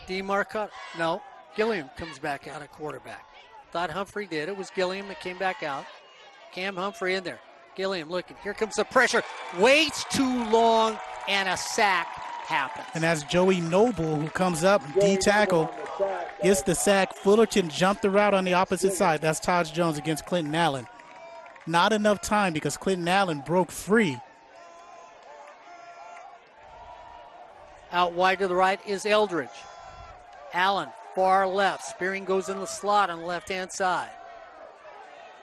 Gilliam comes back out at quarterback. Thought Humphrey did. It was Gilliam that came back out. Cam Humphrey in there. Gilliam looking. Here comes the pressure. Waits too long, and a sack happens. And that's Joey Noble who comes up, D-tackle, gets the sack. Fullerton jumped the route on the opposite side. That's Taj Jones against Clinton Allen. Not enough time because Clinton Allen broke free. Out wide to the right is Eldridge. Allen, far left. Spearing goes in the slot on the left-hand side.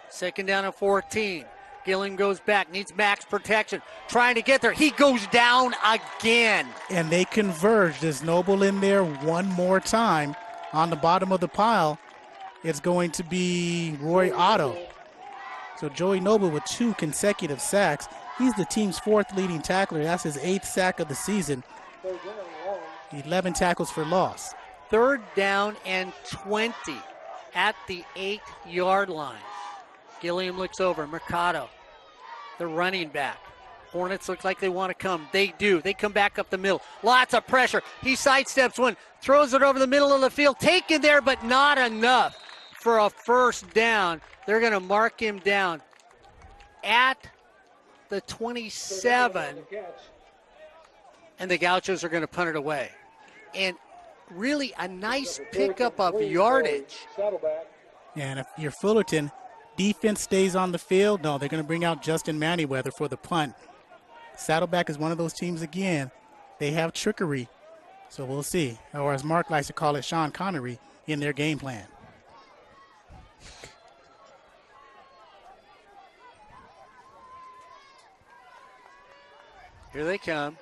Second down and 14. Gilliam goes back, needs max protection. Trying to get there. He goes down again. And they converge. There's Noble in there one more time. On the bottom of the pile, it's going to be Roy Otto. So Joey Noble with 2 consecutive sacks. He's the team's 4th leading tackler. That's his 8th sack of the season. 11 tackles for loss. Third down and 20 at the 8-yard line. Gilliam looks over. Mercado, the running back. Hornets look like they want to come. They do. They come back up the middle. Lots of pressure. He sidesteps one, throws it over the middle of the field. Taken there, but not enough for a first down. They're going to mark him down at the 27. And the Gauchos are going to punt it away. And really a nice pickup of yardage. And if you're Fullerton, defense stays on the field. No, they're going to bring out Justin Manyweather for the punt. Saddleback is one of those teams again. They have trickery. So we'll see. Or as Mark likes to call it, Sean Connery in their game plan. Here they come.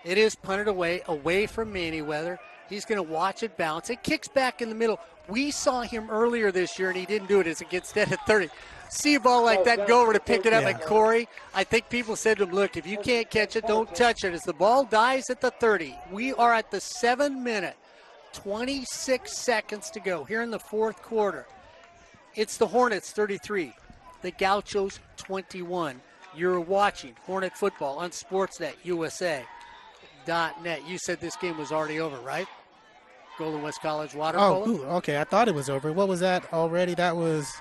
It is punted away from Manyweather. He's going to watch it bounce. It kicks back in the middle. We saw him earlier this year, and he didn't do it as it gets dead at 30. See a ball like that, go over to pick it up at Corey. I think people said to him, look, if you can't catch it, don't touch it. As the ball dies at the 30, we are at the 7-minute, 26 seconds to go here in the fourth quarter. It's the Hornets 33, the Gauchos 21. You're watching Hornet football on Sportsnet USA.net. You said this game was already over, right? Golden West College water polo? Oh, okay. I thought it was over. What was that already? That was...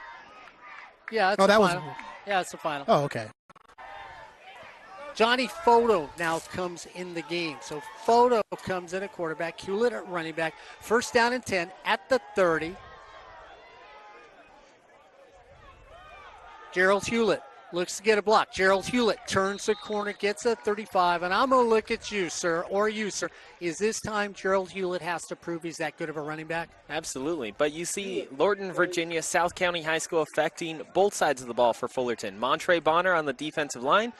Yeah, it's the final. Yeah, it's the final. Oh, okay. Johnny Photo now comes in the game. So Photo comes in at quarterback, Hewlett at running back. First down and 10 at the 30. Gerald Hewlett looks to get a block. Gerald Hewlett turns the corner, gets a 35, and I'm going to look at you, sir, or you, sir. Is this time Gerald Hewlett has to prove he's that good of a running back? Absolutely. But you see Lorton, Virginia, South County High School affecting both sides of the ball for Fullerton. Montre Bonner on the defensive line,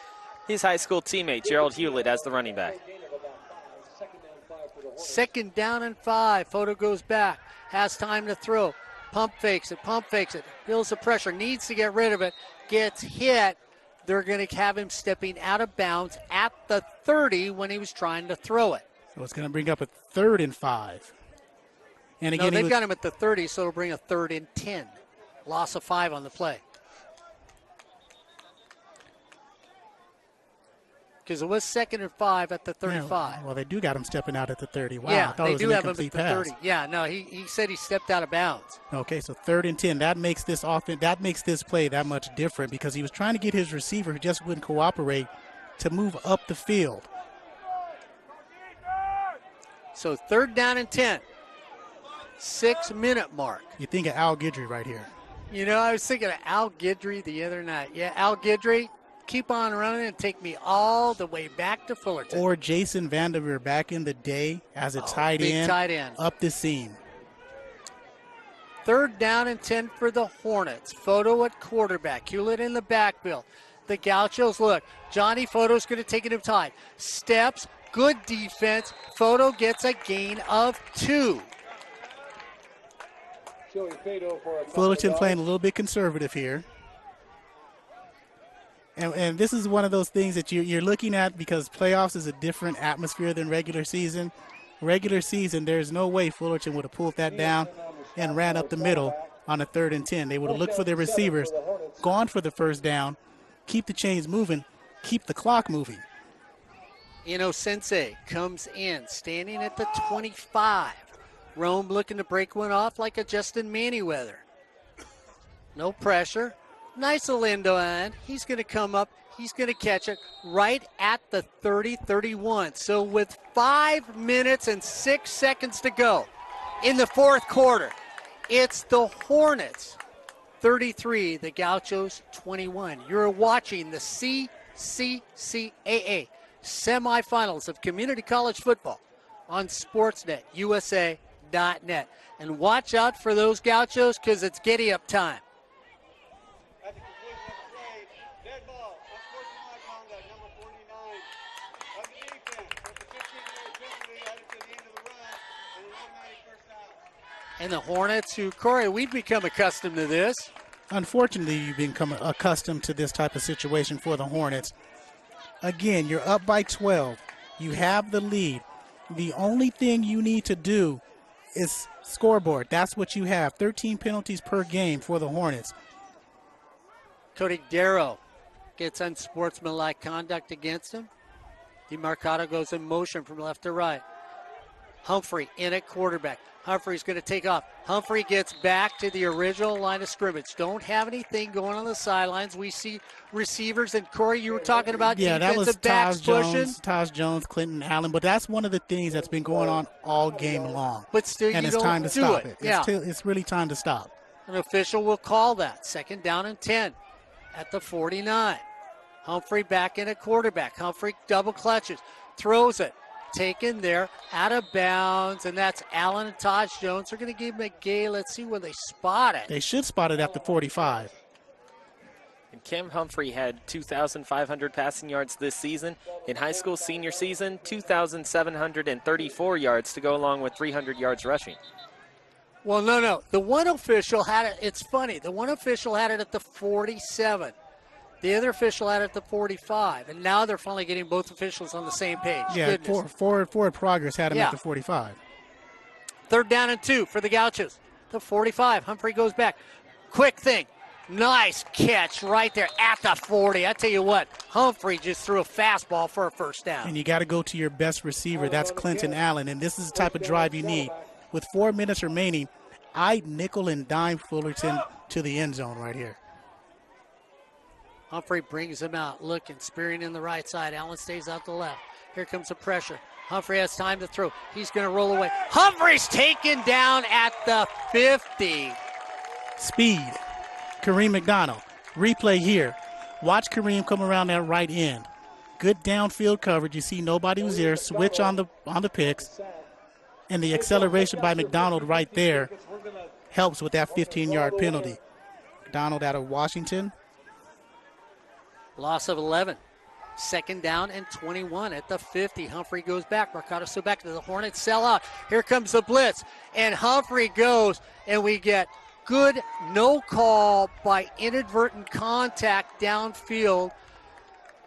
his high school teammate, Gerald Hewlett, as the running back. Second down and 5. Photo goes back, has time to throw. Pump fakes it, feels the pressure, needs to get rid of it, gets hit. They're going to have him stepping out of bounds at the 30 when he was trying to throw it. So it's going to bring up a 3rd and 5. And again, no, they've got him at the 30, so it'll bring a 3rd and 10. Loss of 5 on the play. Because it was 2nd and 5 at the 35. Yeah, well, they do got him stepping out at the 30. Wow, yeah, I thought they it was do an have him at the incomplete 30. pass. Yeah, no, he said he stepped out of bounds. Okay, so 3rd and 10. That makes this offense, that makes this play that much different because he was trying to get his receiver who just wouldn't cooperate to move up the field. So 3rd down and 10. 6-minute mark. You think of Al Guidry right here. You know, I was thinking of Al Guidry the other night. Yeah, Al Guidry, keep on running and take me all the way back to Fullerton. Or Jason Vanderveer back in the day as a tight end up the seam. 3rd down and 10 for the Hornets. Photo at quarterback. Hewlett in the backfield. The Gauchos look. Johnny Photo's going to take it to tight. Steps, good defense. Photo gets a gain of 2. Joey Fado for a Fullerton couple playing a little bit conservative here. And this is one of those things that you're looking at because playoffs is a different atmosphere than regular season. Regular season, there's no way Fullerton would have pulled that down and ran up the middle on a 3rd and 10. They would have looked for their receivers, gone for the first down, keep the chains moving, keep the clock moving. Sensei comes in, standing at the 25. Rome looking to break one off like a Justin Manyweather. No pressure. Nice little end line. He's going to come up. He's going to catch it right at the 30-31. So with 5 minutes and 6 seconds to go in the 4th quarter, it's the Hornets 33, the Gauchos 21. You're watching the CCCAA semifinals of community college football on Sportsnet USA.net. And watch out for those Gauchos because it's giddy-up time. At the conclusion of the play, dead ball, unsportsmanlike conduct, number 49 of the defense. With the 15-yard penalty added to the end of the run and an automatic first down. And the Hornets, who, Corey, we've become accustomed to this. Unfortunately, you've become accustomed to this type of situation for the Hornets. Again, you're up by 12. You have the lead. The only thing you need to do is scoreboard. That's what you have. 13 penalties per game for the Hornets. Cody Darrow gets unsportsmanlike conduct against him. DeMarcado goes in motion from left to right. Humphrey in at quarterback. Humphrey's going to take off. Humphrey gets back to the original line of scrimmage. Don't have anything going on the sidelines. We see receivers, and Corey, you were talking about defensive backs pushing. Taj Jones, Clinton Allen, but that's one of the things that's been going on all game long. But still, and you it's don't time to do stop it. it. It's really time to stop. An official will call that. 2nd down and 10 at the 49. Humphrey back in at quarterback. Humphrey double clutches, throws it. Taken there, out of bounds, and that's Allen and Taj Jones. They're going to give him a gay. Let's see where they spot it. They should spot it at the 45. And Cam Humphrey had 2,500 passing yards this season. In high school senior season, 2,734 yards to go along with 300 yards rushing. Well, no. The one official had it. It's funny. The one official had it at the 47. The other official had it at the 45, and now they're finally getting both officials on the same page. Yeah, forward progress had him at the 45. 3rd down and 2 for the Gauchos. The 45. Humphrey goes back. Quick thing. Nice catch right there at the 40. I tell you what, Humphrey just threw a fastball for a first down. And you got to go to your best receiver. That's Clinton Allen, and this is the type of drive you need. With 4 minutes remaining, I'd nickel and dime Fullerton to the end zone right here. Humphrey brings him out, looking, spearing in the right side. Allen stays out the left. Here comes the pressure. Humphrey has time to throw. He's going to roll away. Humphrey's taken down at the 50. Speed. Kareem McDonald. Replay here. Watch Kareem come around that right end. Good downfield coverage. You see nobody was there. Switch on the picks. And the acceleration by McDonald right there helps with that 15-yard penalty. McDonald out of Washington. Loss of 11. 2nd down and 21 at the 50. Humphrey goes back. Mercado so back to the Hornets. Sell out. Here comes the blitz. And Humphrey goes, and we get good no call by inadvertent contact downfield.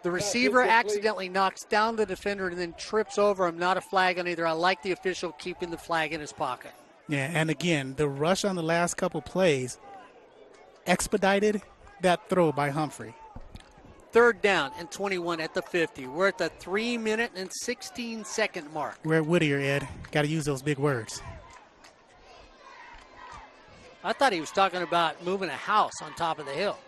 The receiver accidentally knocks down the defender and then trips over him. Not a flag on either. I like the official keeping the flag in his pocket. Yeah, and again, the rush on the last couple plays expedited that throw by Humphrey. 3rd down and 21 at the 50. We're at the 3-minute and 16-second mark. We're at Whittier, Ed. Got to use those big words. I thought he was talking about moving a house on top of the hill.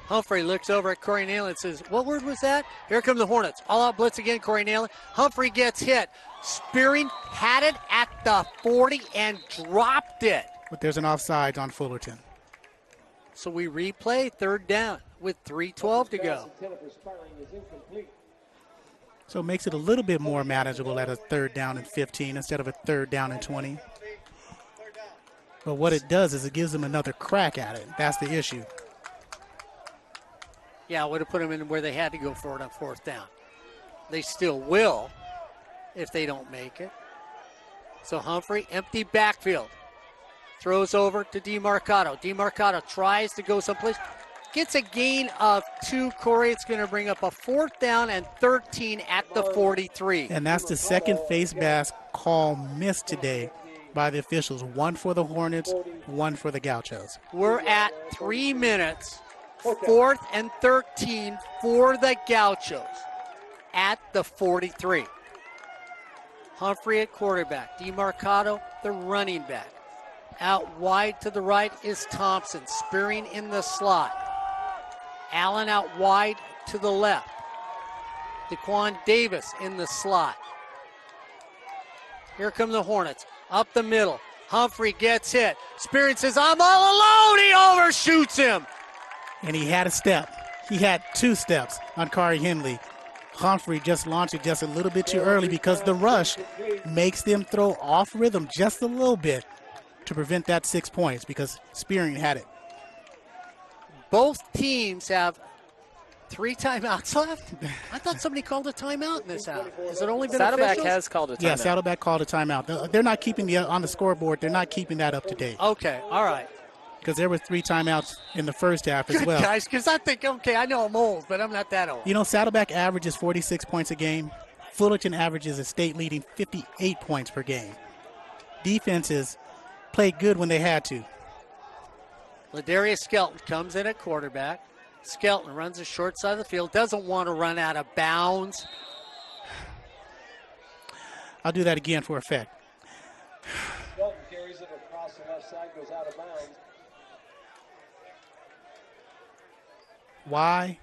Humphrey looks over at Corey Neyland and says, what word was that? Here come the Hornets. All-out blitz again, Corey Neyland. Humphrey gets hit. Spearing had it at the 40 and dropped it. But there's an offside on Fullerton. So we replay 3rd down with 3:12 to go. So it makes it a little bit more manageable at a 3rd down and 15 instead of a 3rd down and 20. But what it does is it gives them another crack at it. That's the issue. Yeah, I would have put them in where they had to go for it on 4th down. They still will if they don't make it. So Humphrey, empty backfield. Throws over to DeMarcado. DeMarcado tries to go someplace. Gets a gain of 2, Corey. It's going to bring up a 4th down and 13 at the 43. And that's the second face mask call missed today by the officials. 1 for the Hornets, 1 for the Gauchos. We're at 3 minutes. 4th and 13 for the Gauchos at the 43. Humphrey at quarterback. DeMarcado, the running back. Out wide to the right is Thompson, spearing in the slot. Allen out wide to the left. Daquan Davis in the slot. Here come the Hornets. Up the middle. Humphrey gets hit. Spearing says, I'm all alone. He overshoots him. And he had a step. He had 2 steps on Kari Henley. Humphrey just launched it just a little bit too early because the rush makes them throw off rhythm just a little bit to prevent that 6 points because Spearing had it. Both teams have 3 timeouts left. I thought somebody called a timeout in this half. Has it only been Saddleback officials? has called a timeout. Yeah, Saddleback called a timeout. They're not keeping on the scoreboard. They're not keeping that up to date Okay, all right. because there were 3 timeouts in the first half as Good, well. guys, because I think, okay, I know I'm old, but I'm not that old. You know, Saddleback averages 46 points a game. Fullerton averages a state-leading 58 points per game. Defenses played good when they had to. Ladarius Skelton comes in at quarterback. Skelton runs the short side of the field, doesn't want to run out of bounds. I'll do that again for effect. Dalton carries it across the left side, goes out of bounds. Why,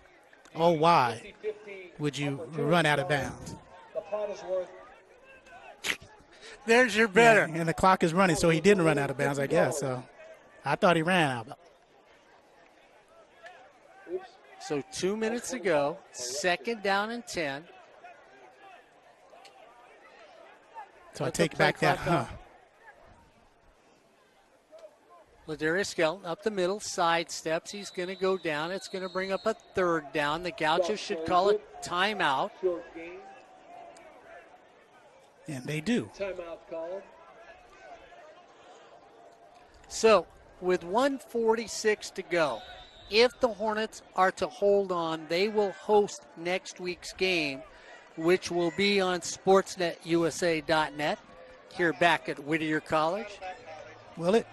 oh why, would you run out of bounds? The punt is worth. There's your better. Yeah, and the clock is running, so he didn't run out of bounds, I guess. So I thought he ran out. So 2 minutes to go, 2nd down and 10. So I Let the take play back that, clock go. Ladarius Skelton up the middle, side steps. He's going to go down. It's going to bring up a 3rd down. The Gauchos should call it timeout. Short game. And they do. Timeout called. So with 1:46 to go, if the Hornets are to hold on, they will host next week's game, which will be on sportsnetusa.net here back at Whittier College. Will it?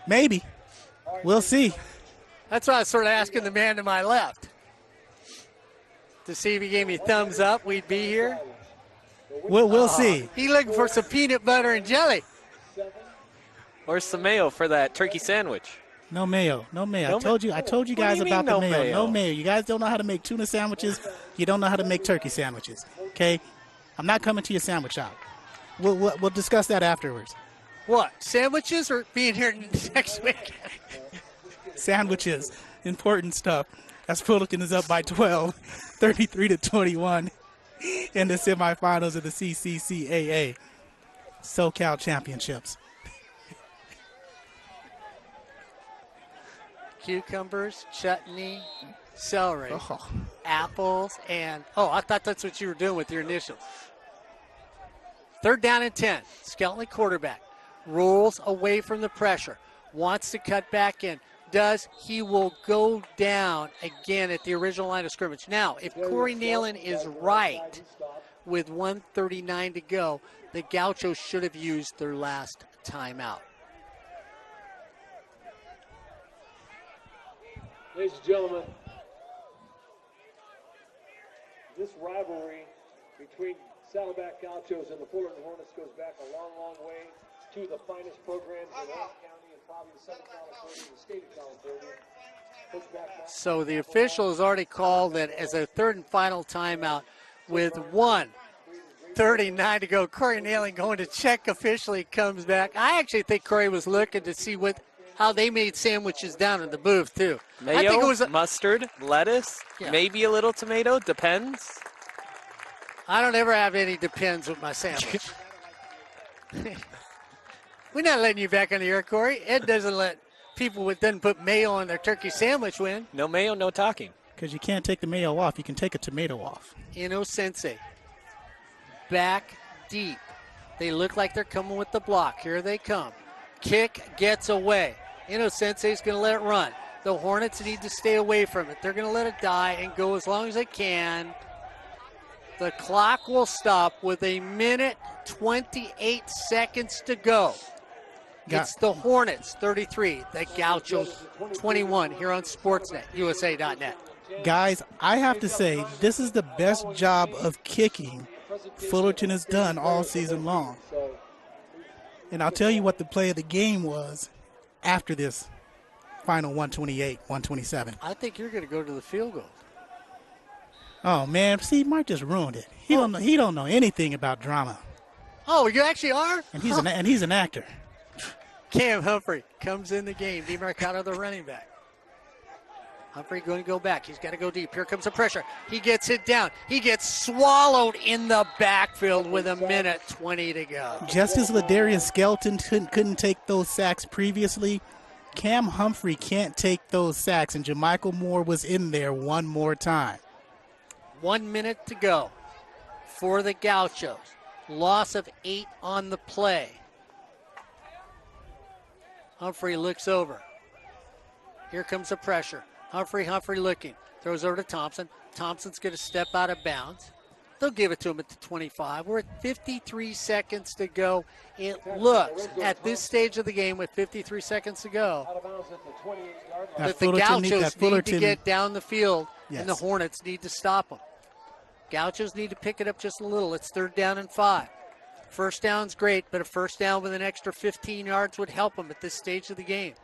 Maybe. We'll see. That's why I was sort of asking the man to my left to see if he gave me a thumbs up, we'd be here. We'll see. He looking for some peanut butter and jelly. Or some mayo for that turkey sandwich. No mayo. No mayo. No I told you What guys do you mean about the no mayo. mayo? No mayo. You guys don't know how to make tuna sandwiches. You don't know how to make turkey sandwiches. Okay? I'm not coming to your sandwich shop. We'll discuss that afterwards. What, sandwiches or being here next week? Sandwiches. Important stuff. As Fullerton is up by 12, 33-21 in the semifinals of the CCCAA SoCal Championships. Cucumbers, chutney, celery, Oh. apples, and, I thought that's what you were doing with your initials. 3rd down and 10. Skelton at quarterback. Rolls away from the pressure. Wants to cut back in. Does. He will go down again at the original line of scrimmage. Now, if Corey Neyland is right with 1:39 to go, the Gauchos should have used their last timeout. Ladies and gentlemen, this rivalry between Saddleback Gauchos and the Fullerton Hornets goes back a long, long way. It's two of the finest programs in Wayne County and probably the Southern California and the state of California. So the official has already called it as a 3rd and final timeout with 1:39 to go. Corey Neyland going to check officially, comes back. I actually think Corey was looking to see how they made sandwiches down in the booth too. Mayo, I think it was mustard, lettuce, Yeah. maybe a little tomato, depends. I don't ever have any depends with my sandwich. We're not letting you back on the air, Corey. Ed doesn't let people that doesn't put mayo on their turkey sandwich win. No mayo, no talking. Because you can't take the mayo off. You can take a tomato off. Sensei. Back deep. They look like they're coming with the block. Here they come. kick gets away. Sensei's going to let it run. The Hornets need to stay away from it. They're going to let it die and go as long as they can. The clock will stop with 1:28 seconds to go. It's the Hornets 33, the Gauchos 21 here on Sportsnet, USA.net. Guys, I have to say, this is the best job of kicking Fullerton has done all season long. And I'll tell you what the play of the game was after this final 128-127. I think you're going to go to the field goal. Oh, man. See, Mark just ruined it. He don't know anything about drama. Oh, you actually are? And he's an actor. Cam Humphrey comes in the game. DeMarcado, the running back. Humphrey going to go back. He's got to go deep. Here comes the pressure. He gets it down. He gets swallowed in the backfield with 1:20 to go. Just as Ladarius Skelton couldn't take those sacks previously, Cam Humphrey can't take those sacks, and Jamichael Moore was in there one more time. 1 minute to go for the Gauchos. Loss of 8 on the play. Humphrey looks over. Here comes the pressure. Humphrey looking. Throws over to Thompson. Thompson's going to step out of bounds. They'll give it to him at the 25. We're at 53 seconds to go. It looks, at this stage of the game with 53 seconds to go, that the Gauchos need to get down the field, and the Hornets need to stop them. Gauchos need to pick it up just a little. It's 3rd down and 5. First down's great, but a first down with an extra 15 yards would help them at this stage of the game.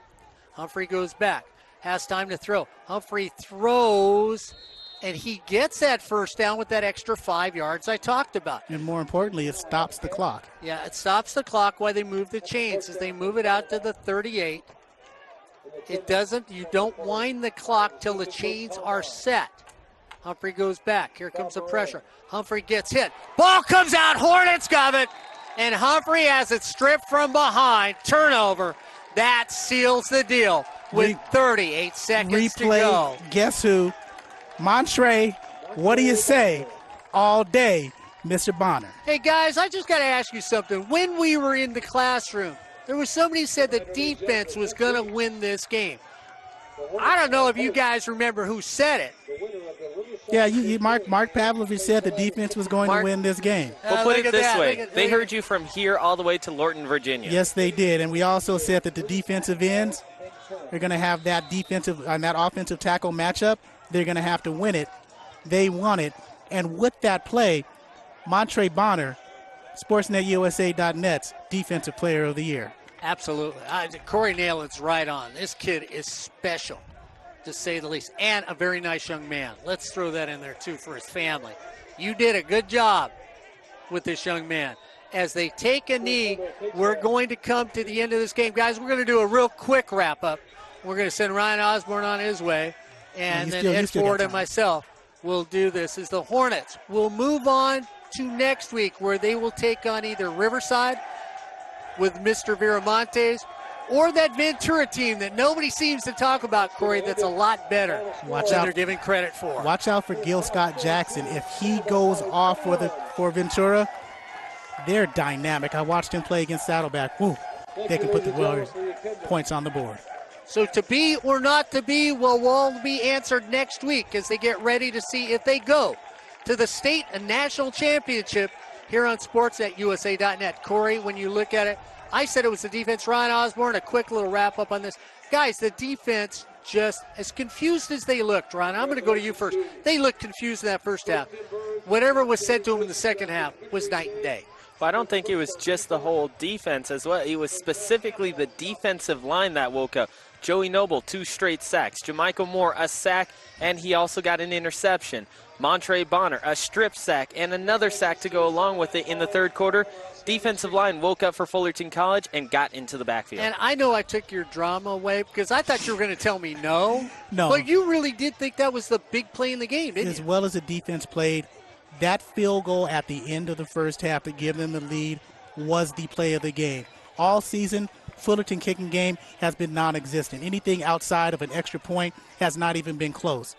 Humphrey goes back. Has time to throw. Humphrey throws, and he gets that first down with that extra 5 yards I talked about. And more importantly, it stops the clock. Yeah, it stops the clock while they move the chains. As they move it out to the 38, you don't wind the clock till the chains are set. Humphrey goes back. Here comes the pressure. Humphrey gets hit. Ball comes out. Hornets got it. And Humphrey has it stripped from behind. Turnover. That seals the deal with 38 seconds to go. Guess who? Montre, what do you say? All day, Mr. Bonner. Hey, guys, I just got to ask you something. When we were in the classroom, there was somebody who said the defense was going to win this game. I don't know if you guys remember who said it. Yeah, Mark Pavlovich said the defense was going to win this game. We'll put it this way. They heard you from here all the way to Lorton, Virginia. Yes, they did. And we also said that the defensive ends, they're going to have that that offensive tackle matchup. They're going to have to win it. They won it. And with that play, Montre Bonner, SportsNetUSA.net's Defensive Player of the Year. Absolutely. Corey Neyland's right on. This kid is special, to say the least, and a very nice young man. Let's throw that in there, too, for his family. You did a good job with this young man. As they take a knee, we're going to come to the end of this game. Guys, we're going to do a real quick wrap-up. We're going to send Ryan Osborn on his way, and then Ed Ford and myself will do this. As the Hornets will move on to next week, where they will take on either Riverside with Mr. Viramontes, or that Ventura team that nobody seems to talk about, Corey, that's a lot better than they're giving credit for. Watch out for Gil Scott Jackson. If he goes off for Ventura, they're dynamic. I watched him play against Saddleback. Woo, they can put the Warriors points on the board. So to be or not to be will all be answered next week as they get ready to see if they go to the state and national championship here on sports@usa.net. Corey, when you look at it, I said it was the defense. Ryan Osborn, a quick little wrap-up on this. Guys, the defense just as confused as they looked, Ryan. I'm going to go to you first. They looked confused in that first half. Whatever was said to them in the second half was night and day. Well, I don't think it was just the whole defense as well. It was specifically the defensive line that woke up. Joey Noble, 2 straight sacks. Jamichael Moore, a sack, and he also got an interception. Montre Bonner, a strip sack, and another sack to go along with it in the third quarter. Defensive line woke up for Fullerton College and got into the backfield. And I know I took your drama away because I thought you were going to tell me no. No. But you really did think that was the big play in the game, didn't you? As well as the defense played, that field goal at the end of the first half to give them the lead was the play of the game. All season, Fullerton kicking game has been non-existent. Anything outside of an extra point has not even been close.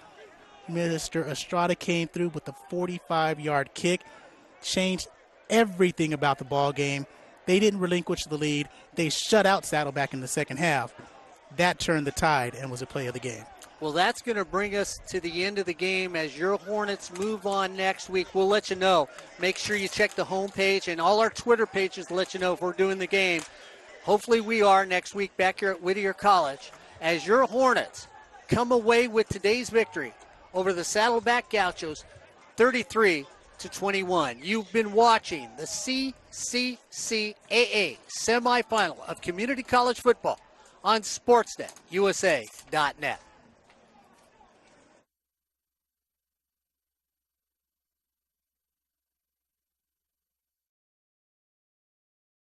Mr. Estrada came through with a 45-yard kick, changed everything about the ball game, They didn't relinquish the lead. They shut out Saddleback in the second half. That turned the tide and was a play of the game. Well, that's going to bring us to the end of the game as your Hornets move on next week. We'll let you know. Make sure you check the homepage and all our Twitter pages to let you know if we're doing the game. Hopefully we are next week back here at Whittier College as your Hornets come away with today's victory over the Saddleback Gauchos, 33-21. You've been watching the CCCAA semifinal of community college football on SportsNetUSA.net.